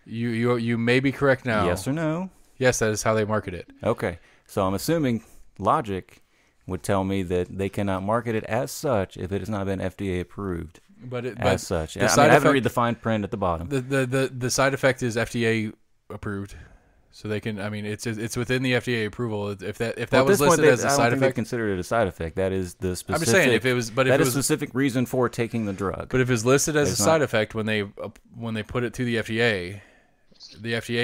You may be correct now. Yes or no? Yes, that is how they market it. Okay, so I'm assuming logic would tell me that they cannot market it as such if it has not been FDA approved. As such, I have to read the fine print at the bottom. The side effect is FDA approved, so they can. I mean, it's within the FDA approval. If that was listed as a side effect, they consider it a side effect. That is the specific. I'm just saying if it was, but if that it is was specific reason for taking the drug. But if it's listed as a side effect when they put it to the FDA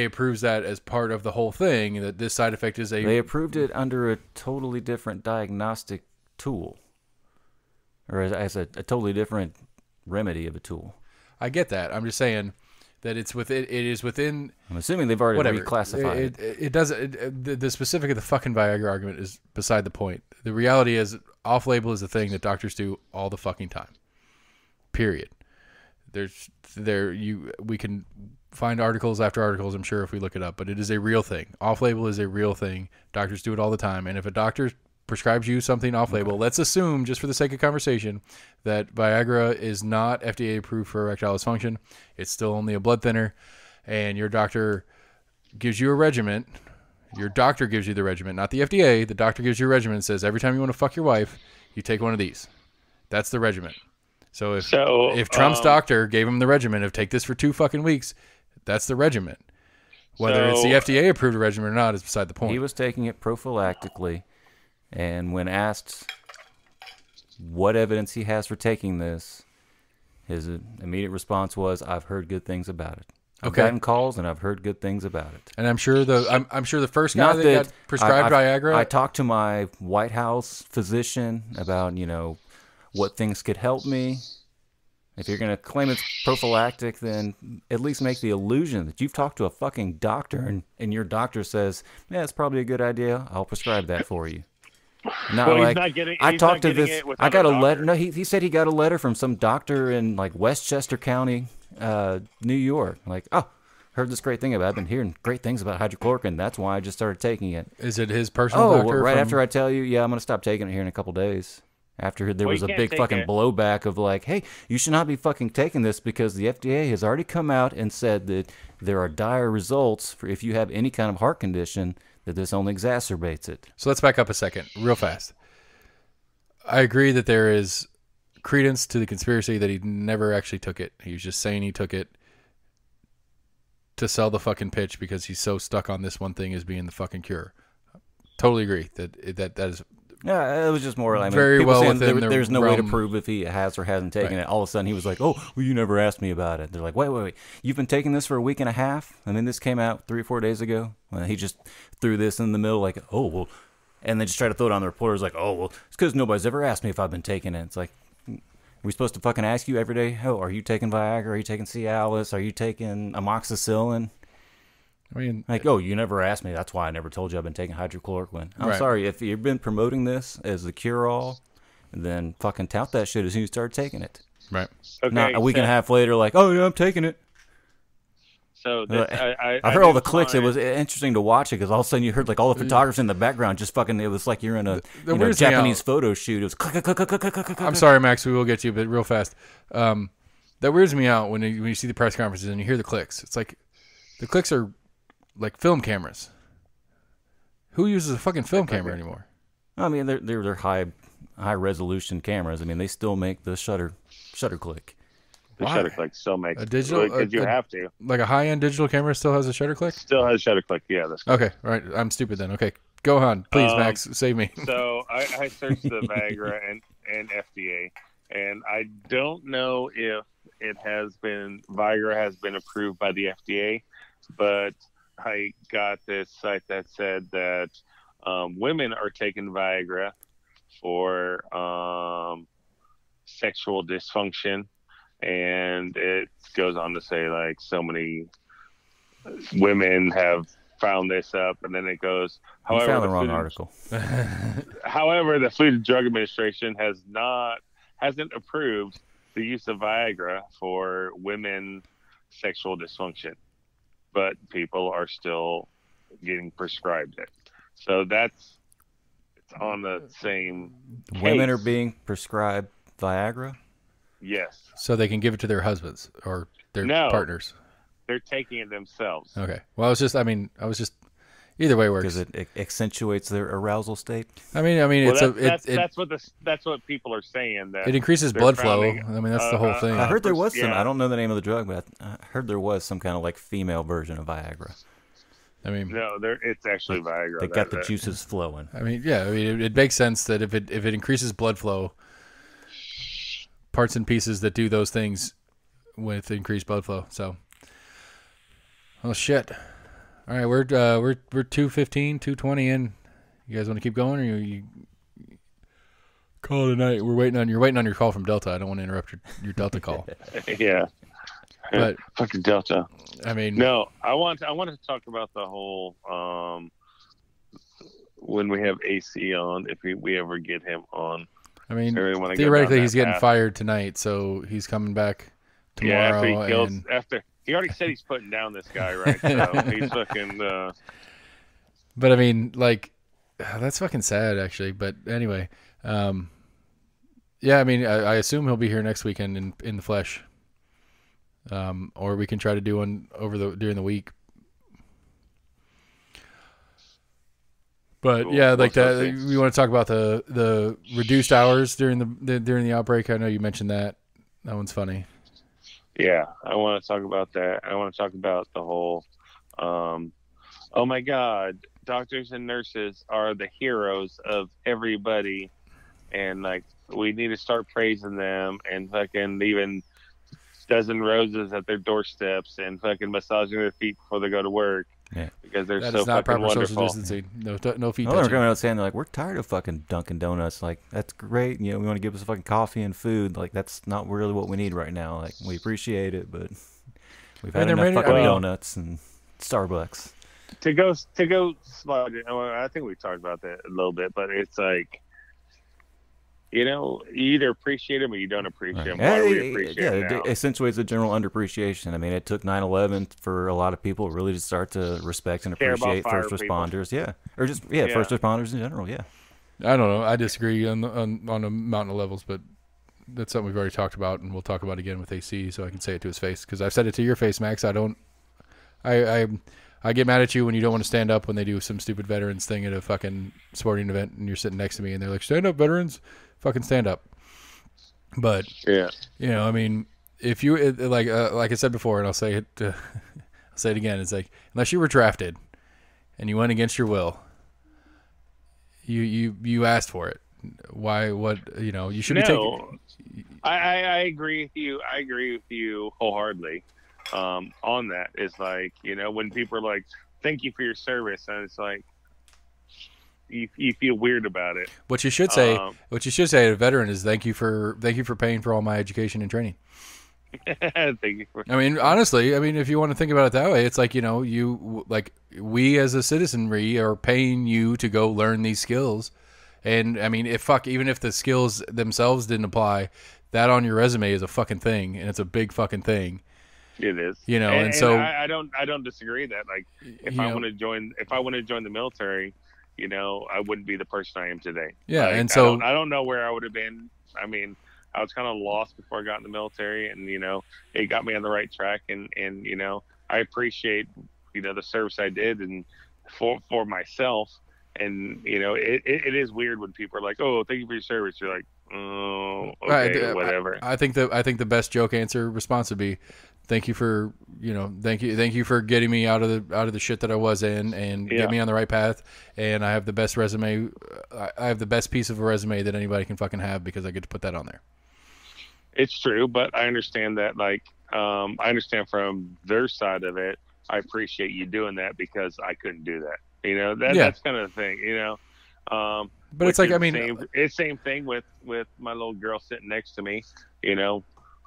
approves that as part of the whole thing. That this side effect is a. They approved it under a totally different diagnostic tool, or as a totally different remedy of a tool. I get that. I'm just saying that it is within. I'm assuming they've already reclassified it. It doesn't. The specific of the fucking Viagra argument is beside the point. The reality is, off-label is a thing that doctors do all the fucking time. Period. We can find articles after articles, I'm sure, if we look it up, but it is a real thing. Off-label is a real thing. Doctors do it all the time, and if a doctor prescribes you something off-label, let's assume, just for the sake of conversation, that Viagra is not FDA approved for erectile dysfunction. It's still only a blood thinner, and your doctor gives you a regimen. Your doctor gives you the regimen, not the FDA. The doctor gives you a regimen and says, every time you want to fuck your wife, you take one of these. That's the regimen. So if Trump's doctor gave him the regimen of take this for 2 fucking weeks, that's the regimen. Whether it's the FDA approved regimen or not is beside the point. He was taking it prophylactically, and when asked what evidence he has for taking this, his immediate response was, "I've heard good things about it. I've gotten calls and I've heard good things about it." And I'm sure the first guy that got prescribed Viagra. I talked to my White House physician about what things could help me. If you're going to claim it's prophylactic, then at least make the illusion that you've talked to a fucking doctor and your doctor says, "Yeah, it's probably a good idea. I'll prescribe that for you." Not well, like I talked to this. I got a letter. No, he said he got a letter from some doctor in like Westchester County, New York. Like, oh, heard this great thing about it. I've been hearing great things about hydrochloroquine. That's why I just started taking it. Is it his personal doctor? Right after I tell you, yeah, I'm going to stop taking it here in a couple days. After there was a big fucking blowback of like, hey, you should not be fucking taking this because the FDA has already come out and said that there are dire results for if you have any kind of heart condition, that this only exacerbates it. So let's back up a second, real fast. I agree that there is credence to the conspiracy that he never actually took it. He was just saying he took it to sell the fucking pitch because he's so stuck on this one thing as being the fucking cure. Totally agree that is Yeah, it was just more. I mean, Very people well saying within there's the no way to realm. prove if he has or hasn't taken Right. it. All of a sudden, he was like, "Oh, well, you never asked me about it." They're like, "Wait, you've been taking this for a week and a half? I mean, this came out 3 or 4 days ago." Well, he just threw this in the middle, like, "Oh, well," and they just try to throw it on the reporters, like, "Oh, well, it's because nobody's ever asked me if I've been taking it." It's like, are we supposed to fucking ask you every day? Oh, are you taking Viagra? Are you taking Cialis? Are you taking amoxicillin? I mean, Like, oh, you never asked me. That's why I never told you I've been taking hydrochloroquine. I'm Right. sorry. If you've been promoting this as the cure-all, then fucking tout that shit as soon as you start taking it. right. Okay, Not a week and a so- half later, like, oh, yeah, I'm taking it. So this, I heard all the did clicks. It find- was interesting to watch it because all of a sudden you heard like all the photographers in the background just fucking. It was like you're in a The you know, weird thing Japanese out- photo shoot. It was click, click, click, click, click, click, click. I'm sorry, Max. We will get you, but real fast. That weirds me out when you see the press conferences and you hear the clicks. It's like the clicks are like film cameras. Who uses a fucking film camera anymore? I mean, they're high resolution cameras. I mean, they still make the shutter click. The Why? shutter click still makes A digital- because you a- have to. Like a high-end digital camera still has a shutter click? Still has shutter click. Yeah, that's Okay, all right. I'm stupid then. Okay, go on, please, Max. Save me. So I searched the Viagra and FDA, and I don't know if Viagra has been approved by the FDA, but I got this site that said that women are taking Viagra for sexual dysfunction, and it goes on to say like so many women have found this up, and then it goes. You However, found the the wrong Food- article. However, the Food and Drug Administration hasn't approved the use of Viagra for women sexual dysfunction, but people are still getting prescribed it. So it's on the same. Women are case. being prescribed Viagra. Yes, So they can give it to their husbands or their No. partners. they're taking it themselves. Okay. Well, I was just. Either way works. Because it accentuates their arousal state. I mean, Well, it's that's what people are saying. That it increases they're blood flow. founding- I mean, that's the whole thing. I heard there was some. yeah. I don't know the name of the drug, but I heard there was some kind of like female version of Viagra. I mean, No, it's actually Viagra. They got the That- juices flowing. yeah. I mean, it makes sense that if it increases blood flow, parts and pieces that do those things with increased blood flow. So, oh shit. All right, we're 2:15, 2:20 in. You guys want to keep going, or you call it a night? You're waiting on your call from Delta. I don't want to interrupt your Delta call. Yeah. But Fucking Delta. I mean, No, I want to talk about the whole when we have AC on, if we ever get him on. I mean, Really wanna go theoretically, down he's that getting path. fired tonight, so he's coming back Yeah, tomorrow. after he kills, and after he already said he's putting down this guy, right? So he's fucking. but I mean, like, that's fucking sad, actually. But anyway, yeah, I mean, I assume he'll be here next weekend in the flesh, or we can try to do one during the week. But Cool. yeah, like What's up, that. Vince? We want to talk about the reduced hours during the outbreak. I know you mentioned that. That one's funny. Yeah, I want to talk about that. I want to talk about the whole. Oh my God, doctors and nurses are the heroes of everybody, and like we need to start praising them and fucking leaving dozen roses at their doorsteps and fucking massaging their feet before they go to work. Yeah. Because they're That so is not fucking proper wonderful. social distancing. No feet Oh, they're touching. coming out saying they're like, we're tired of fucking Dunkin' Donuts. Like, that's great. You know, we want to give us fucking coffee and food. Like, that's not really what we need right now. Like, we appreciate it, but we've had And they're enough ready- fucking well- donuts and Starbucks. To go slide it. Well, I think we talked about that a little bit, but it's like, you know, you either appreciate them or you don't appreciate them. Why do we appreciate yeah, them now? it accentuates a general underappreciation. I mean, it took 9/11 for a lot of people really to start to respect and Care about appreciate fire first people. responders. Yeah, or just Yeah. first responders in general. Yeah. I don't know. I disagree on a mountain of levels, but that's something we've already talked about, and we'll talk about again with AC, so I can say it to his face because I've said it to your face, Max. I get mad at you when you don't want to stand up when they do some stupid veterans thing at a fucking sporting event, and you're sitting next to me, and they're like, "Stand up, veterans! Fucking stand up!" But Yeah. you know, I mean, if you like I said before, and I'll say it, I'll say it again. It's like unless you were drafted and you went against your will, You asked for it. Why? What? You should be taking. I agree with you. I agree with you wholeheartedly. On that, it's like, when people are like, "Thank you for your service," and it's like, you feel weird about it. What you should say to a veteran is, "Thank you for paying for all my education and training." Thank you for. I mean, honestly, if you want to think about it that way, it's like, we as a citizenry are paying you to go learn these skills. And I mean, even if the skills themselves didn't apply, that on your resume is a fucking thing, and it's a big fucking thing. It is. And so I don't disagree that, like, if I want to join the military, I wouldn't be the person I am today. Yeah, like, and so I don't know where I would have been. I mean, I was kind of lost before I got in the military, and it got me on the right track, and I appreciate the service I did, and for myself, and it is weird when people are like, "Oh, thank you for your service." You're like, "Oh, okay, right, whatever." I think the best joke response would be, "Thank you for thank you for getting me out of the shit that I was in, and get me on the right path, and I have the best resume. I have the best piece of a resume that anybody can fucking have, because I get to put that on there." It's true, but I understand that. Like, I understand from their side of it. I appreciate you doing that, because I couldn't do that. That's kind of the thing. But it's like, it's same thing with my little girl sitting next to me.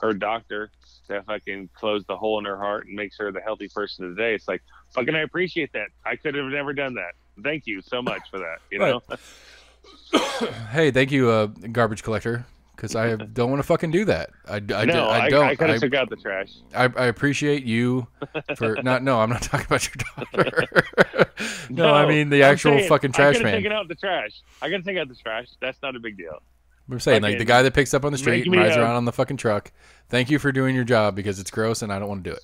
Her doctor that fucking closed the hole in her heart and makes her the healthy person today. It's like, fucking, I appreciate that. I could have never done that. Thank you so much for that. Right. Hey, thank you, garbage collector. Because I don't want to fucking do that. I don't. I could have took out the trash. I appreciate you for not. No, I'm not talking about your daughter. No, I mean the actual fucking trash man. I could have taken out the trash. I got to take out the trash. That's not a big deal. We're saying, like, the guy that picks up on the street and rides around on the fucking truck. Thank you for doing your job, because it's gross and I don't want to do it.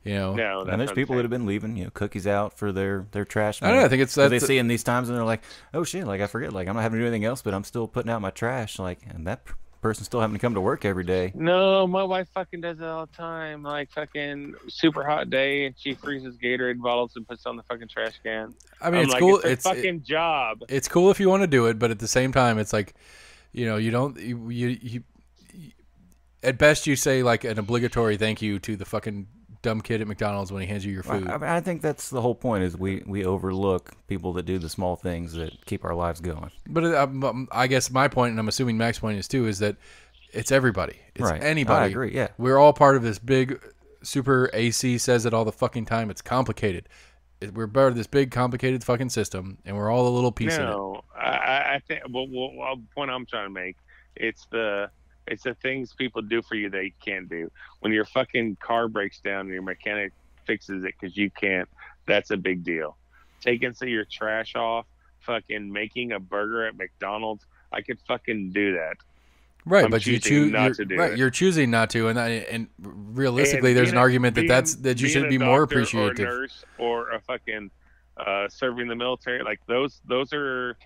No, and there's people that have been leaving, cookies out for their trash. I don't know. I think it's that they see in these times, and they're like, "Oh shit!" Like, I forget. Like, I'm not having to do anything else, but I'm still putting out my trash. Like, and that person's still having to come to work every day. No, my wife fucking does it all the time. Like, fucking super hot day, and she freezes Gatorade bottles and puts it on the fucking trash can. I mean, it's cool. It's a fucking job. It's cool if you want to do it, but at the same time, it's like, you don't. You at best you say like an obligatory thank you to the fucking dumb kid at McDonald's when he hands you your food. I think that's the whole point, is we overlook people that do the small things that keep our lives going. But I guess my point, and I'm assuming Mac's point is too, is that it's everybody. It's anybody. I agree, yeah. We're all part of this big, super, AC says it all the fucking time, it's complicated. We're part of this big, complicated fucking system, and we're all a little piece of it. No, I think, well, the point I'm trying to make, it's the things people do for you they can't do. When your fucking car breaks down and your mechanic fixes it because you can't, that's a big deal. Taking your trash off, fucking making a burger at McDonald's, I could fucking do that. Right, but you choose not to do it. You're choosing not to, and realistically, there's an argument that you should be more appreciative. Or a nurse, or a fucking serving the military, like those are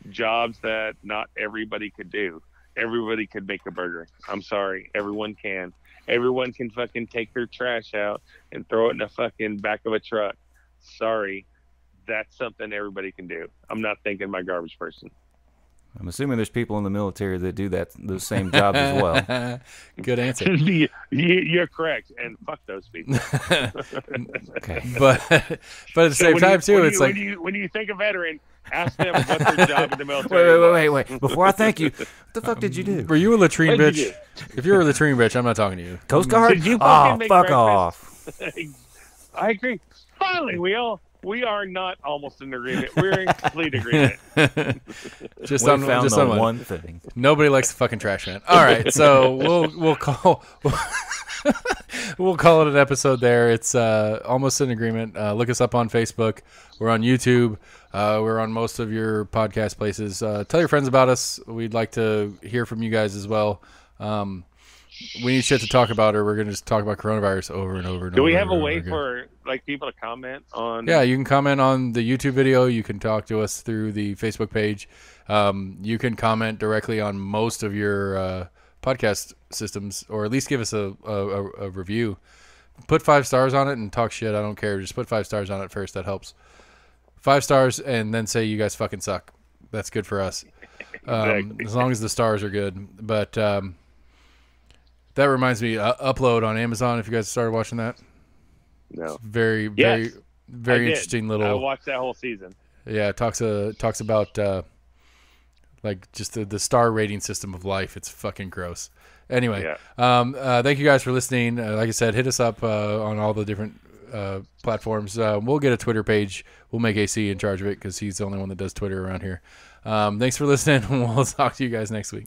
jobs that not everybody could do. Everybody could make a burger. I'm sorry, everyone can. Everyone can fucking take their trash out and throw it in the fucking back of a truck. Sorry, that's something everybody can do. I'm not thinking my garbage person. I'm assuming there's people in the military that do those same jobs as well. Good answer. You're correct, and fuck those people. Okay, but at the same time too, it's like when you think a veteran, ask them what's their job in the military. Wait. Before I thank you, what the fuck did you do? Were you a latrine bitch? If you were a latrine bitch, I'm not talking to you. Coast Guard? Did you fucking make fuck breakfast? off. I agree. Finally, we are not almost in agreement. We're in complete agreement. just on one thing. Nobody likes the fucking trash man. All right, so we'll call it an episode there. It's almost in agreement. Look us up on Facebook. We're on YouTube. We're on most of your podcast places. Tell your friends about us. We'd like to hear from you guys as well. We need shit to talk about, or we're going to just talk about coronavirus over and over and over. Do we have a way for people to comment on? Yeah, you can comment on the YouTube video. You can talk to us through the Facebook page. You can comment directly on most of your podcast systems, or at least give us a review. Put 5 stars on it and talk shit. I don't care. Just put 5 stars on it first. That helps. 5 stars, and then say you guys fucking suck. that's good for us. Exactly. As long as the stars are good. But that reminds me, Upload on Amazon. If you guys started watching that, No. very Yes, very I did. interesting I little. watched that whole season. Yeah, it talks about like just the star rating system of life. It's fucking gross. Anyway, thank you guys for listening. Like I said, hit us up on all the different platforms. We'll get a Twitter page. We'll make AC in charge of it because he's the only one that does Twitter around here. Thanks for listening. We'll talk to you guys next week.